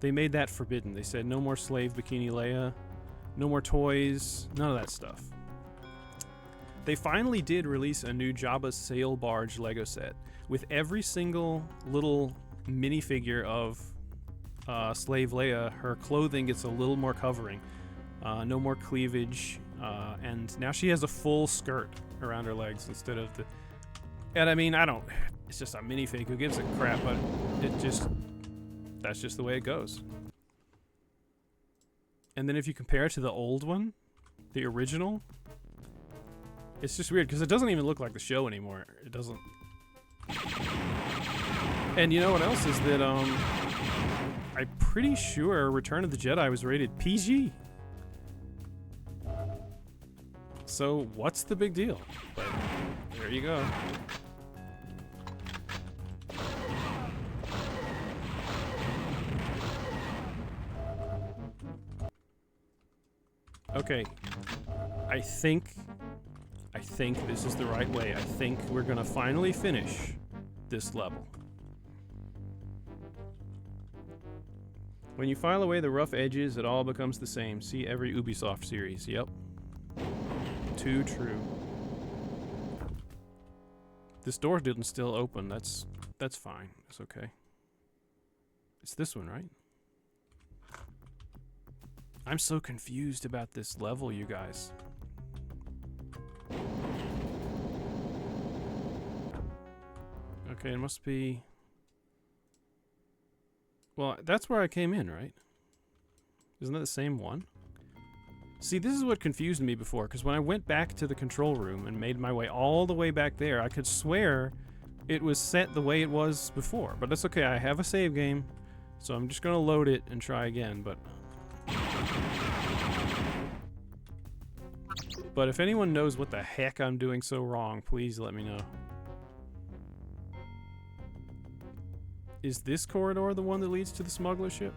they made that forbidden. They said no more slave bikini Leia, no more toys, none of that stuff. They finally did release a new Jabba's sail barge Lego set with every single little minifigure of Slave Leia. Her clothing gets a little more covering. No more cleavage, and now she has a full skirt around her legs instead of the... And I mean, it's just a minifig, who gives a crap, but that's just the way it goes. And then if you compare it to the old one, the original, it's just weird, because it doesn't even look like the show anymore. It doesn't... And you know what else is that, I'm pretty sure Return of the Jedi was rated PG. So, what's the big deal? But there you go. Okay. I think this is the right way. I think we're gonna finally finish this level. When you file away the rough edges, it all becomes the same. See every Ubisoft series. Yep. Too true. This door didn't still open. That's fine. It's okay. It's this one, right? I'm so confused about this level, you guys. Okay, it must be... Well, that's where I came in, right? Isn't that the same one? See, this is what confused me before, because when I went back to the control room and made my way all the way back there, I could swear it was set the way it was before. But that's okay, I have a save game, so I'm just going to load it and try again, but... But if anyone knows what the heck I'm doing so wrong, please let me know. Is this corridor the one that leads to the smuggler ship?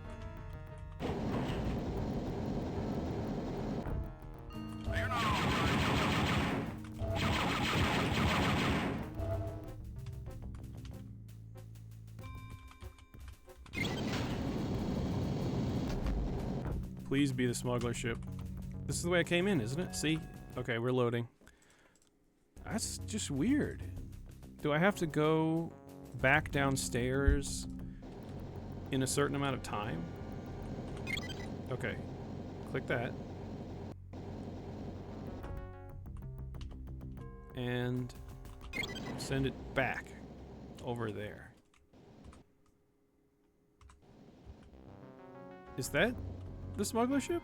You're not authorized. Please be the smuggler ship. This is the way I came in, isn't it? See? Okay, we're loading. That's just weird. Do I have to go back downstairs in a certain amount of time? Okay. Click that. And send it back over there. Is that the smuggler ship?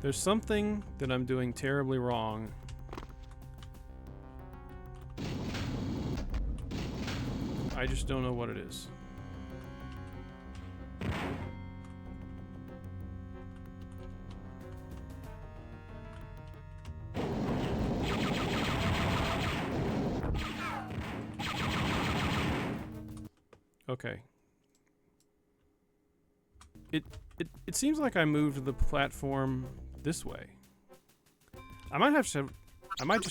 There's something that I'm doing terribly wrong. I just don't know what it is. Okay. It seems like I moved the platform this way. I might just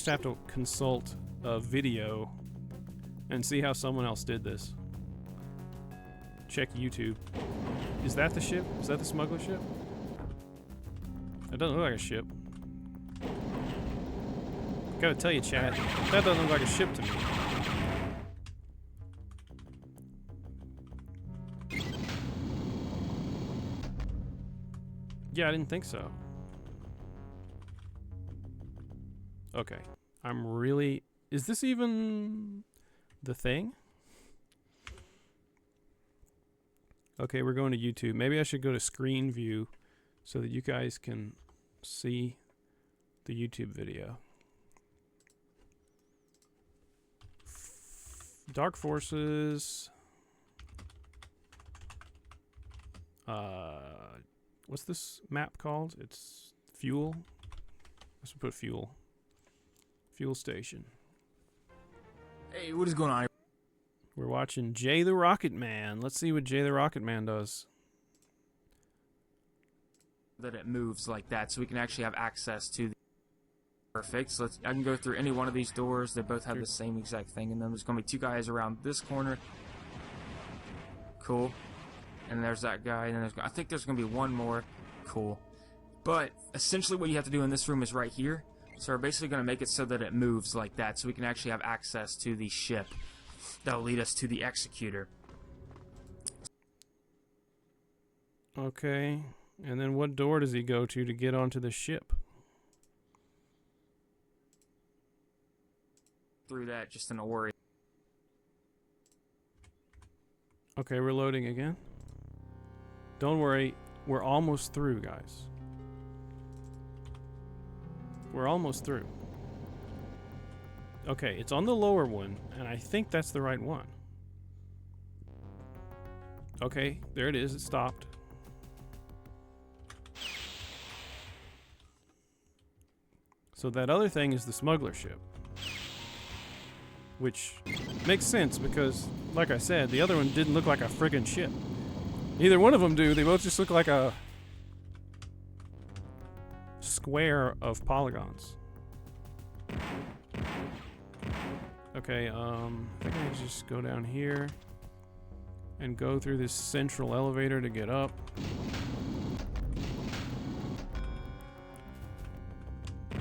have to consult a video and see how someone else did this. Check YouTube. Is that the ship? Is that the smuggler ship? That doesn't look like a ship. Gotta tell you, chat, that doesn't look like a ship to me. Yeah, I didn't think so. Okay. I'm really... Is this even the thing? Okay, we're going to YouTube. Maybe I should go to screen view so that you guys can see the YouTube video. Dark Forces. What's this map called? It's Fuel. Let's put Fuel. Fuel Station. Hey, what is going on? We're watching Jay the Rocket Man. Let's see what Jay the Rocket Man does. That it moves like that, so we can actually have access to the... Perfect. So I can go through any one of these doors. They both have the same exact thing in them. There's going to be two guys around this corner. Cool. And there's that guy. And then I think there's going to be one more. Cool. But essentially what you have to do in this room is right here. So we're basically going to make it so that it moves like that, so we can actually have access to the ship that'll lead us to the executor. Okay. And then what door does he go to get onto the ship? Through that, just in a worry. Okay, we're loading again. Don't worry, we're almost through, guys. We're almost through. Okay, it's on the lower one, and I think that's the right one. Okay, there it is, it stopped. So that other thing is the smuggler ship. Which makes sense because, like I said, the other one didn't look like a friggin' ship. Neither one of them do, they both just look like a square of polygons. Okay, I think I just go down here and go through this central elevator to get up.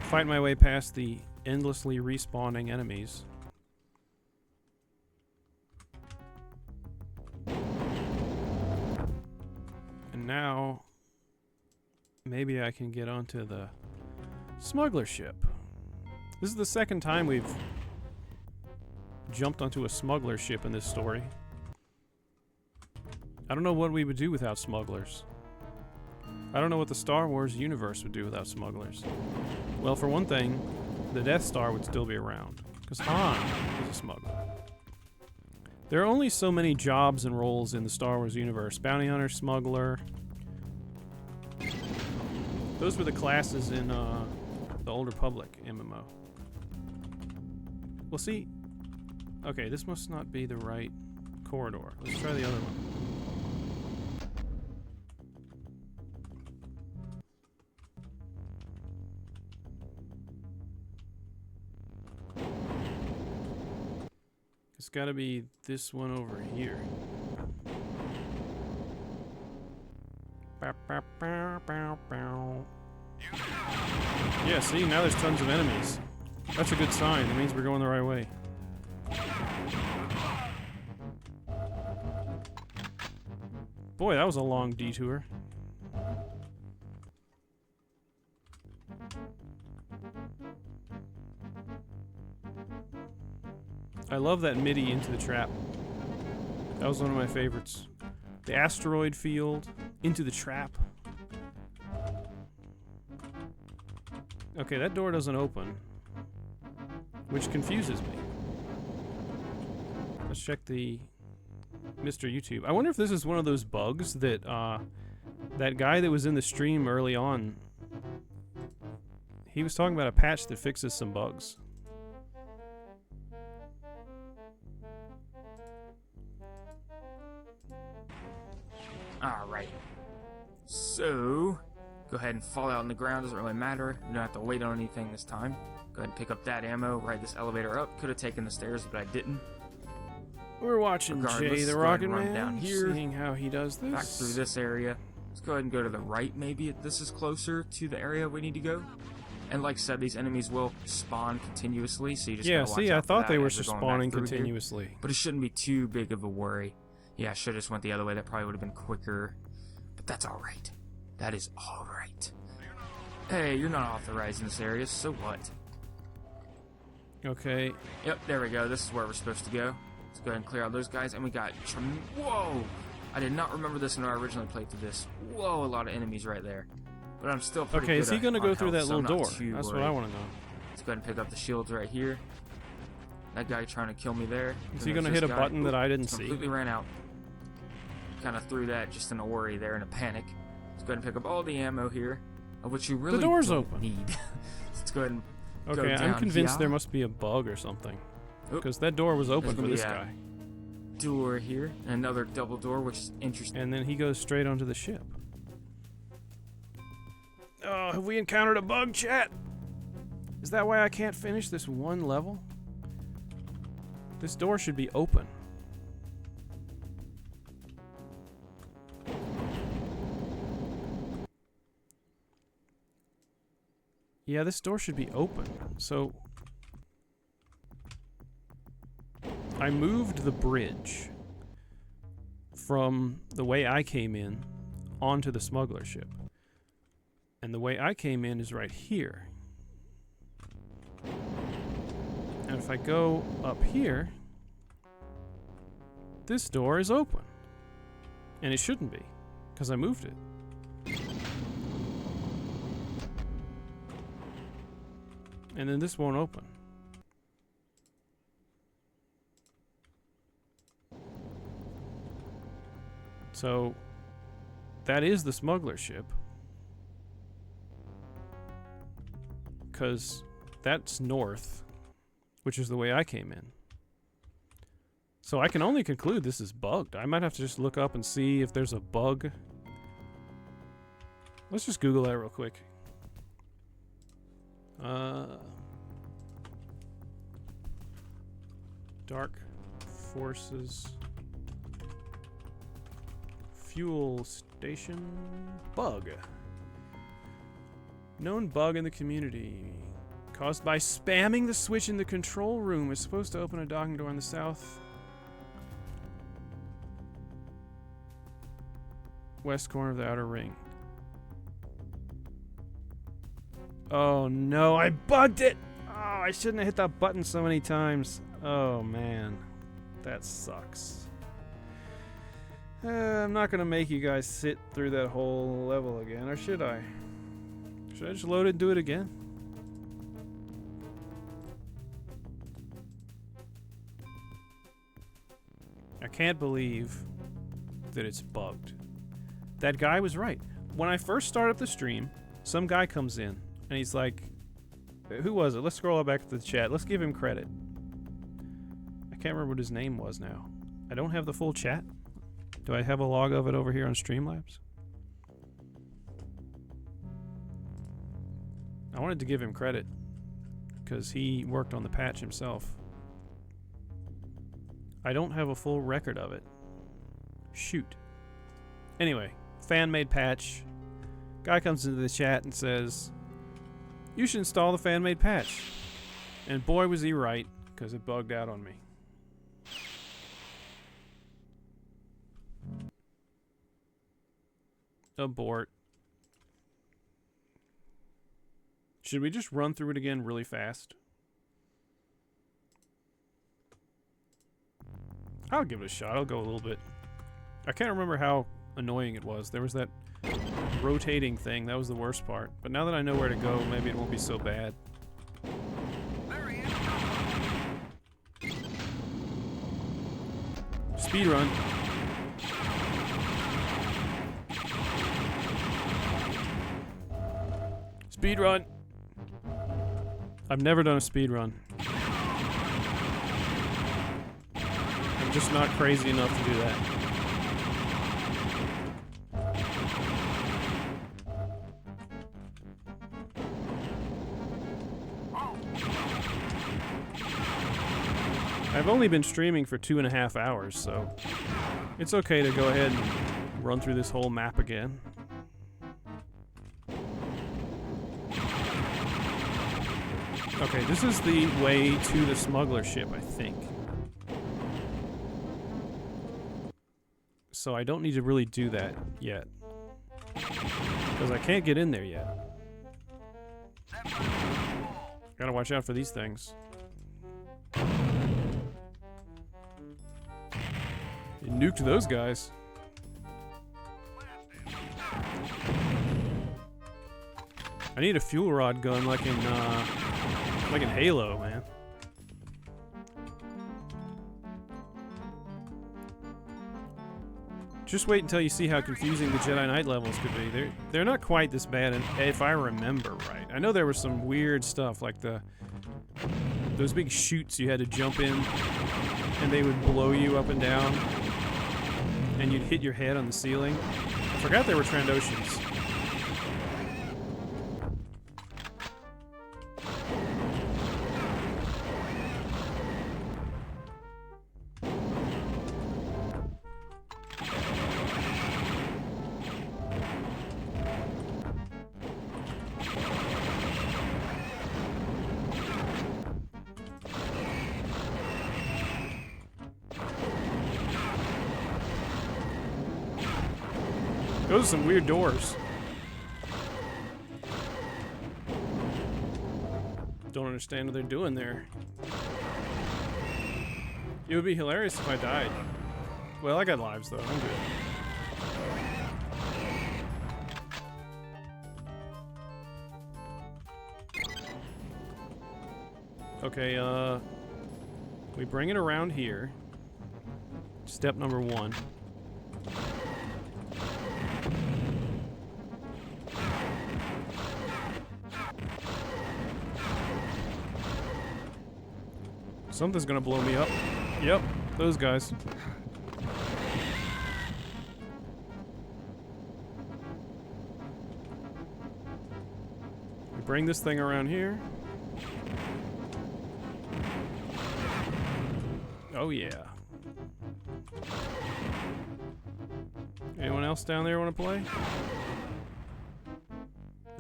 Fight my way past the endlessly respawning enemies. And now, maybe I can get onto the smuggler ship. This is the second time we've jumped onto a smuggler ship in this story. I don't know what we would do without smugglers. I don't know what the Star Wars universe would do without smugglers. Well, for one thing, the Death Star would still be around, because Han is a smuggler. There are only so many jobs and roles in the Star Wars universe. Bounty hunter, smuggler. Those were the classes in the Old Republic MMO. Well, see... Okay, this must not be the right corridor. Let's try the other one. It's gotta be this one over here. Yeah, see, now there's tons of enemies. That's a good sign. It means we're going the right way. Boy, that was a long detour. I love that MIDI into the trap. That was one of my favorites. The asteroid field, into the trap. Okay, that door doesn't open, which confuses me. Let's check the Mr. YouTube. I wonder if this is one of those bugs that that guy that was in the stream early on, he was talking about a patch that fixes some bugs. Alright. So, go ahead and fall out on the ground. Doesn't really matter. You don't have to wait on anything this time. Go ahead and pick up that ammo. Ride this elevator up. Could have taken the stairs, but I didn't. We're watching Jay the Rocket Man, down here, seeing how he does this. back through this area. Let's go ahead and go to the right, maybe. This is closer to the area we need to go. And like I said, these enemies will spawn continuously, so you just gotta watch see, out I for thought that they were as they're going spawning back through here. continuously. But it shouldn't be too big of a worry. Yeah, I should have just went the other way. That probably would have been quicker. But that's alright. That is alright. Hey, you're not authorized in this area, so what? Okay. Yep, there we go. This is where we're supposed to go. Let's go ahead and clear out those guys. And we got... Whoa! I did not remember this when I originally played through this. Whoa, a lot of enemies right there. But I'm still pretty good. Okay, is he going to go through that little door? That's That's what I want to know. Let's go ahead and pick up the shields right here. That guy trying to kill me there. Is he going to hit a button that I didn't see? Completely ran out. Kind of threw that just in a worry there, in a panic. Let's go ahead and pick up all the ammo here, of which you really The door's don't open. need. Let's go ahead and go Okay, down I'm convinced here. there must be a bug or something. Oop. Because that door was open There's for gonna this be a guy. door here, and another double door, which is interesting. And then he goes straight onto the ship. Oh, have we encountered a bug, chat? Is that why I can't finish this one level? This door should be open. Yeah, this door should be open. So I moved the bridge from the way I came in onto the smuggler ship. And the way I came in is right here. And if I go up here, this door is open. And it shouldn't be, because I moved it. And then this won't open. So, that is the smuggler ship. Because that's north, which is the way I came in. So I can only conclude this is bugged. I might have to just look up and see if there's a bug. Let's just Google that real quick. Dark Forces. Fuel station. Bug. Known bug in the community. Caused by spamming the switch in the control room. It's supposed to open a docking door on the south west corner of the outer ring. Oh no, I bugged it! Oh, I shouldn't have hit that button so many times. Oh man, that sucks. I'm not gonna make you guys sit through that whole level again, or should I? Should I just load it and do it again? I can't believe that it's bugged. That guy was right. When I first started up the stream, some guy comes in and he's like, who was it? Let's scroll back to the chat. Let's give him credit. I can't remember what his name was now. I don't have the full chat. Do I have a log of it over here on Streamlabs? I wanted to give him credit because he worked on the patch himself. I don't have a full record of it. Shoot. Anyway, fan-made patch. Guy comes into the chat and says, you should install the fan-made patch. And boy was he right, because it bugged out on me. Abort. Should we just run through it again really fast? I'll give it a shot. I'll go a little bit. I can't remember how annoying it was. There was that rotating thing. That was the worst part. But now that I know where to go, maybe it won't be so bad. Speed run. Speed run. I've never done a speed run. I'm just not crazy enough to do that. I've only been streaming for 2.5 hours, so it's okay to go ahead and run through this whole map again. Okay, this is the way to the smuggler ship, I think. So I don't need to really do that yet. Because I can't get in there yet. Gotta watch out for these things. You nuked those guys. I need a fuel rod gun like in Halo, man. Just wait until you see how confusing the Jedi Knight levels could be. They're not quite this bad, and if I remember right. I know there was some weird stuff like those big chutes you had to jump in, and they would blow you up and down, and you'd hit your head on the ceiling. I forgot there were Trandoshans. Those are some weird doors. Don't understand what they're doing there. It would be hilarious if I died. Well, I got lives though. I'm good. Okay, we bring it around here. Step number 1. Something's gonna blow me up. Yep, those guys. We bring this thing around here. Oh yeah. Anyone else down there want to play?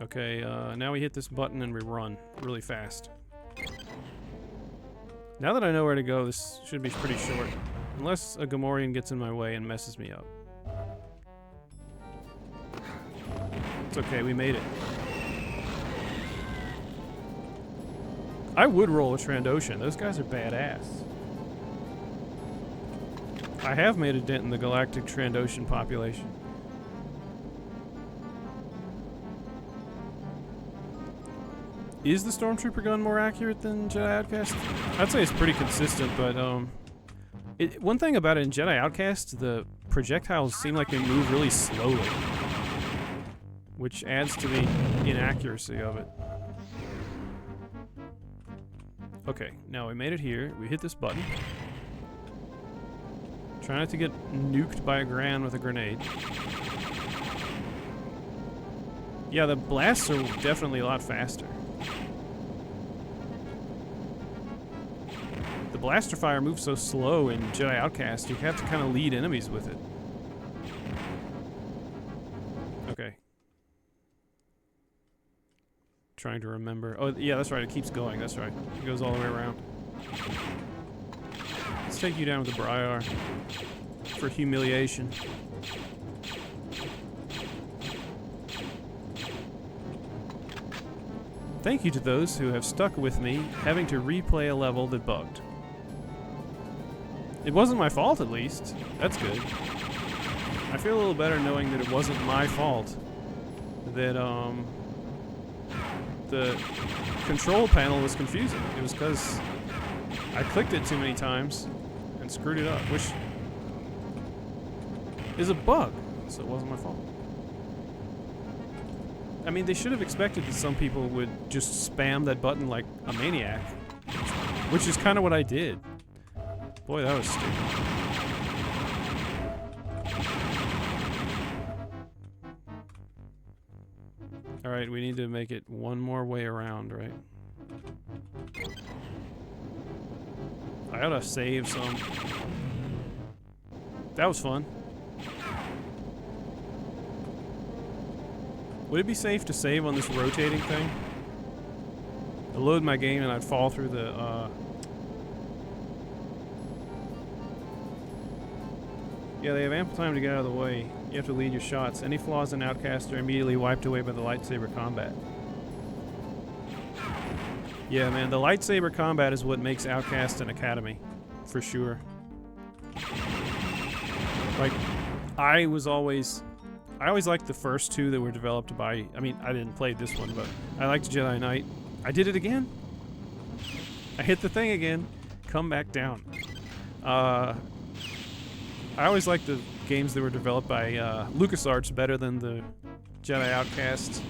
Okay, now we hit this button and we run really fast. Now that I know where to go, this should be pretty short. Unless a Gamorrean gets in my way and messes me up. It's okay, we made it. I would roll a Trandoshan. Those guys are badass. I have made a dent in the galactic Trandoshan population. Is the Stormtrooper gun more accurate than Jedi Outcast? I'd say it's pretty consistent, but one thing about it in Jedi Outcast, the projectiles seem like they move really slowly, which adds to the inaccuracy of it. Okay, now we made it here. We hit this button. Try not to get nuked by a Gran with a grenade. Yeah, the blasts are definitely a lot faster. The blaster fire moves so slow in Jedi Outcast, you have to kind of lead enemies with it. Okay. Trying to remember. Oh, yeah, that's right. It keeps going. That's right. It goes all the way around. Let's take you down with the Briar for humiliation. Thank you to those who have stuck with me, having to replay a level that bugged. It wasn't my fault, at least. That's good. I feel a little better knowing that it wasn't my fault. That, the control panel was confusing. It was because I clicked it too many times and screwed it up, which is a bug, so it wasn't my fault. I mean, they should have expected that some people would just spam that button like a maniac, which is kind of what I did. Boy, that was stupid. Alright, we need to make it one more way around, right? I ought to save some. That was fun. Would it be safe to save on this rotating thing? I'd load my game and I'd fall through the, Yeah, they have ample time to get out of the way. You have to lead your shots. Any flaws in Outcast are immediately wiped away by the lightsaber combat. Yeah, man, the lightsaber combat is what makes Outcast an academy. For sure. Like, I always liked the first two that were developed by... I mean, I didn't play this one, but I liked Jedi Knight. I did it again. I hit the thing again. Come back down. I always liked the games that were developed by LucasArts better than the Jedi Outcast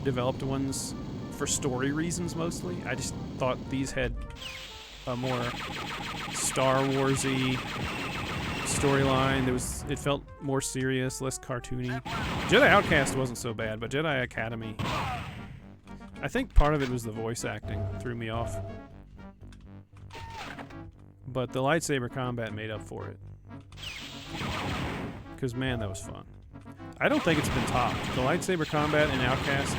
developed ones for story reasons mostly. I just thought these had a more Star Wars-y storyline. It felt more serious, less cartoony. Jedi Outcast wasn't so bad, but Jedi Academy, I think part of it was the voice acting threw me off. But the lightsaber combat made up for it. Because, man, that was fun. I don't think it's been topped. The lightsaber combat in Outcast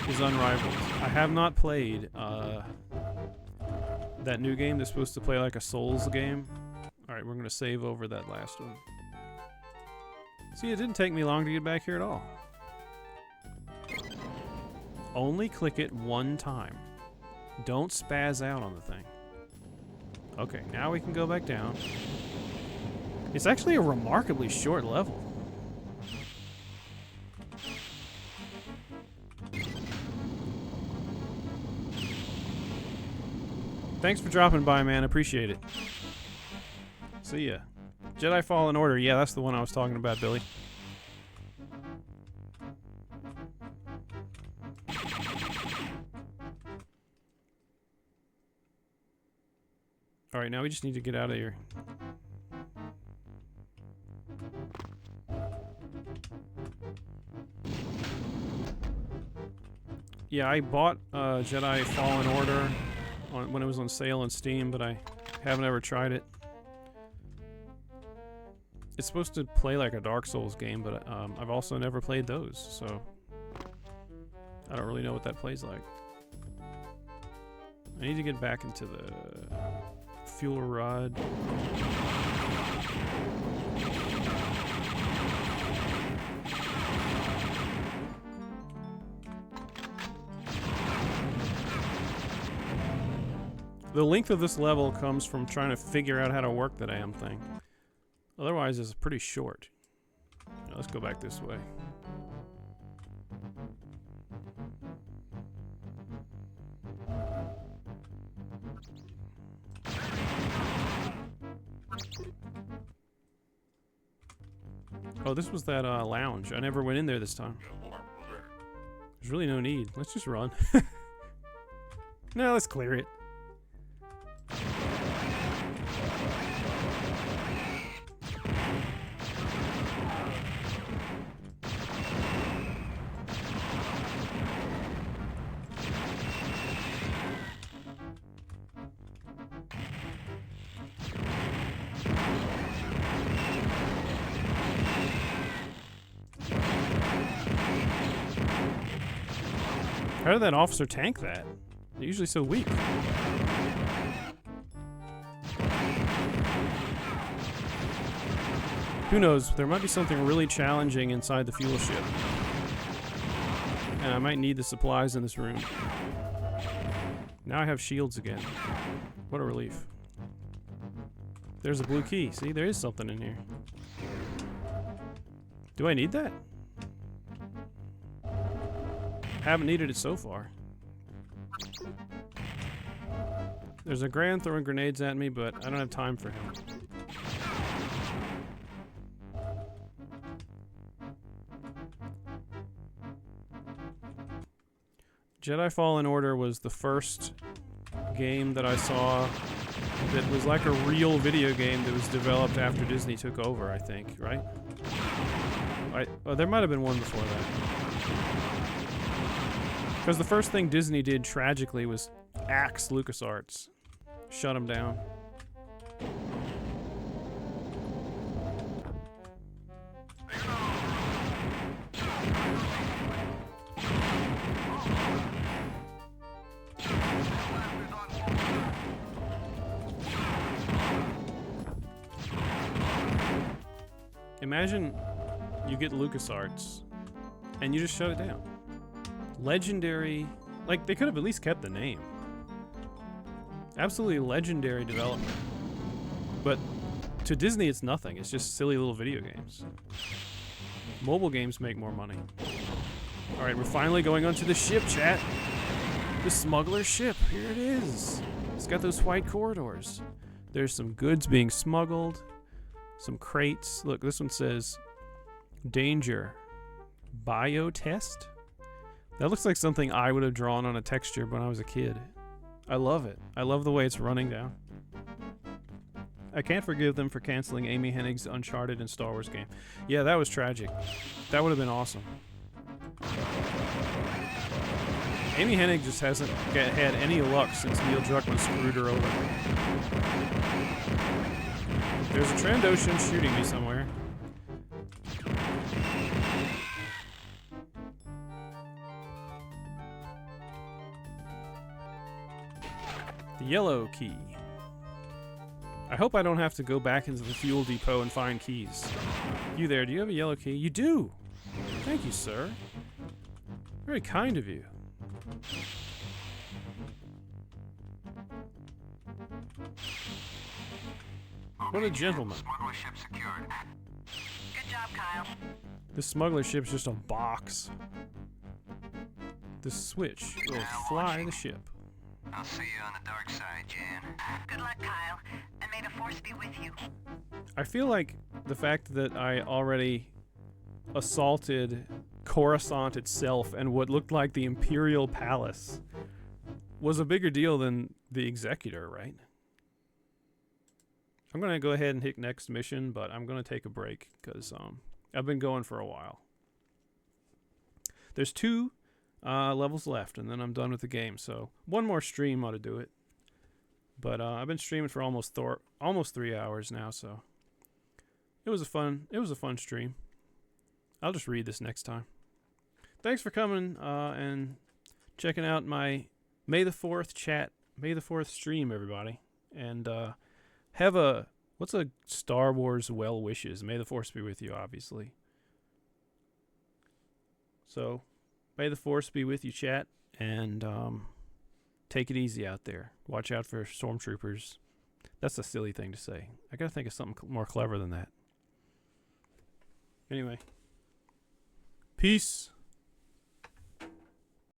is unrivaled. I have not played that new game that's supposed to play like a Souls game. Alright, we're going to save over that last one. See, it didn't take me long to get back here at all. Only click it one time. Don't spaz out on the thing. Okay, now we can go back down. It's actually a remarkably short level. Thanks for dropping by, man. Appreciate it. See ya. Jedi Fallen Order. Yeah, that's the one I was talking about, Billy. Alright, now we just need to get out of here. Yeah, I bought Jedi Fallen Order when it was on sale on Steam, but I Haven't ever tried it. It's supposed to play like a Dark Souls game, but I've also never played those, so I don't really know what that plays like. I need to get back into the fuel rod. The length of this level comes from trying to figure out how to work the damn thing. Otherwise, it's pretty short. Now, let's go back this way. Oh, this was that lounge. I never went in there this time. There's really no need. Let's just run. No, let's clear it. How did that officer tank that? They're usually so weak. Who knows? There might be something really challenging inside the fuel ship. And I might need the supplies in this room. Now I have shields again. What a relief. There's a blue key. See, there is something in here. Do I need that? Haven't needed it so far. There's a Grand throwing grenades at me, but I don't have time for him. Jedi Fallen Order was the first game that I saw that was like a real video game that was developed after Disney took over, I think, right? Oh, there might have been one before that. Because the first thing Disney did tragically was axe LucasArts. Shut them down. Imagine you get LucasArts and you just shut it down. Legendary, like they could have at least kept the name. Absolutely legendary development. But to Disney it's nothing, it's just silly little video games. Mobile games make more money. Alright, we're finally going onto the ship, chat. The smuggler ship, here it is. It's got those white corridors. There's some goods being smuggled. Some crates. Look, this one says danger. Biotest? That looks like something I would have drawn on a texture when I was a kid. I love it. I love the way it's running down. I can't forgive them for canceling Amy Hennig's Uncharted and Star Wars game. Yeah, that was tragic. That would have been awesome. Amy Hennig just hasn't had any luck since Neil Druckmann screwed her over. There's a Trandoshan shooting me somewhere. The yellow key. I hope I don't have to go back into the fuel depot and find keys. You there, do you have a yellow key? You do! Thank you, sir. Very kind of you. What a gentleman. Smuggler ship secured. Good job, Kyle. This smuggler ship's just a box. The switch will fly the ship. I'll see you on the dark side, Jan. Good luck, Kyle, and may the Force be with you. I feel like the fact that I already assaulted Coruscant itself and what looked like the Imperial Palace was a bigger deal than the Executor, right? I'm going to go ahead and hit next mission, but I'm going to take a break because I've been going for a while. There's 2 levels left, and then I'm done with the game, so one more stream ought to do it. But I've been streaming for almost 3 hours now, so it was a fun stream. I'll just read this next time. Thanks for coming and checking out my May the 4th chat, May the 4th stream, everybody. And what's a Star Wars well wishes? May the Force be with you, obviously. So, may the Force be with you, chat, and take it easy out there. Watch out for stormtroopers. That's a silly thing to say. I gotta think of something more clever than that. Anyway. Peace.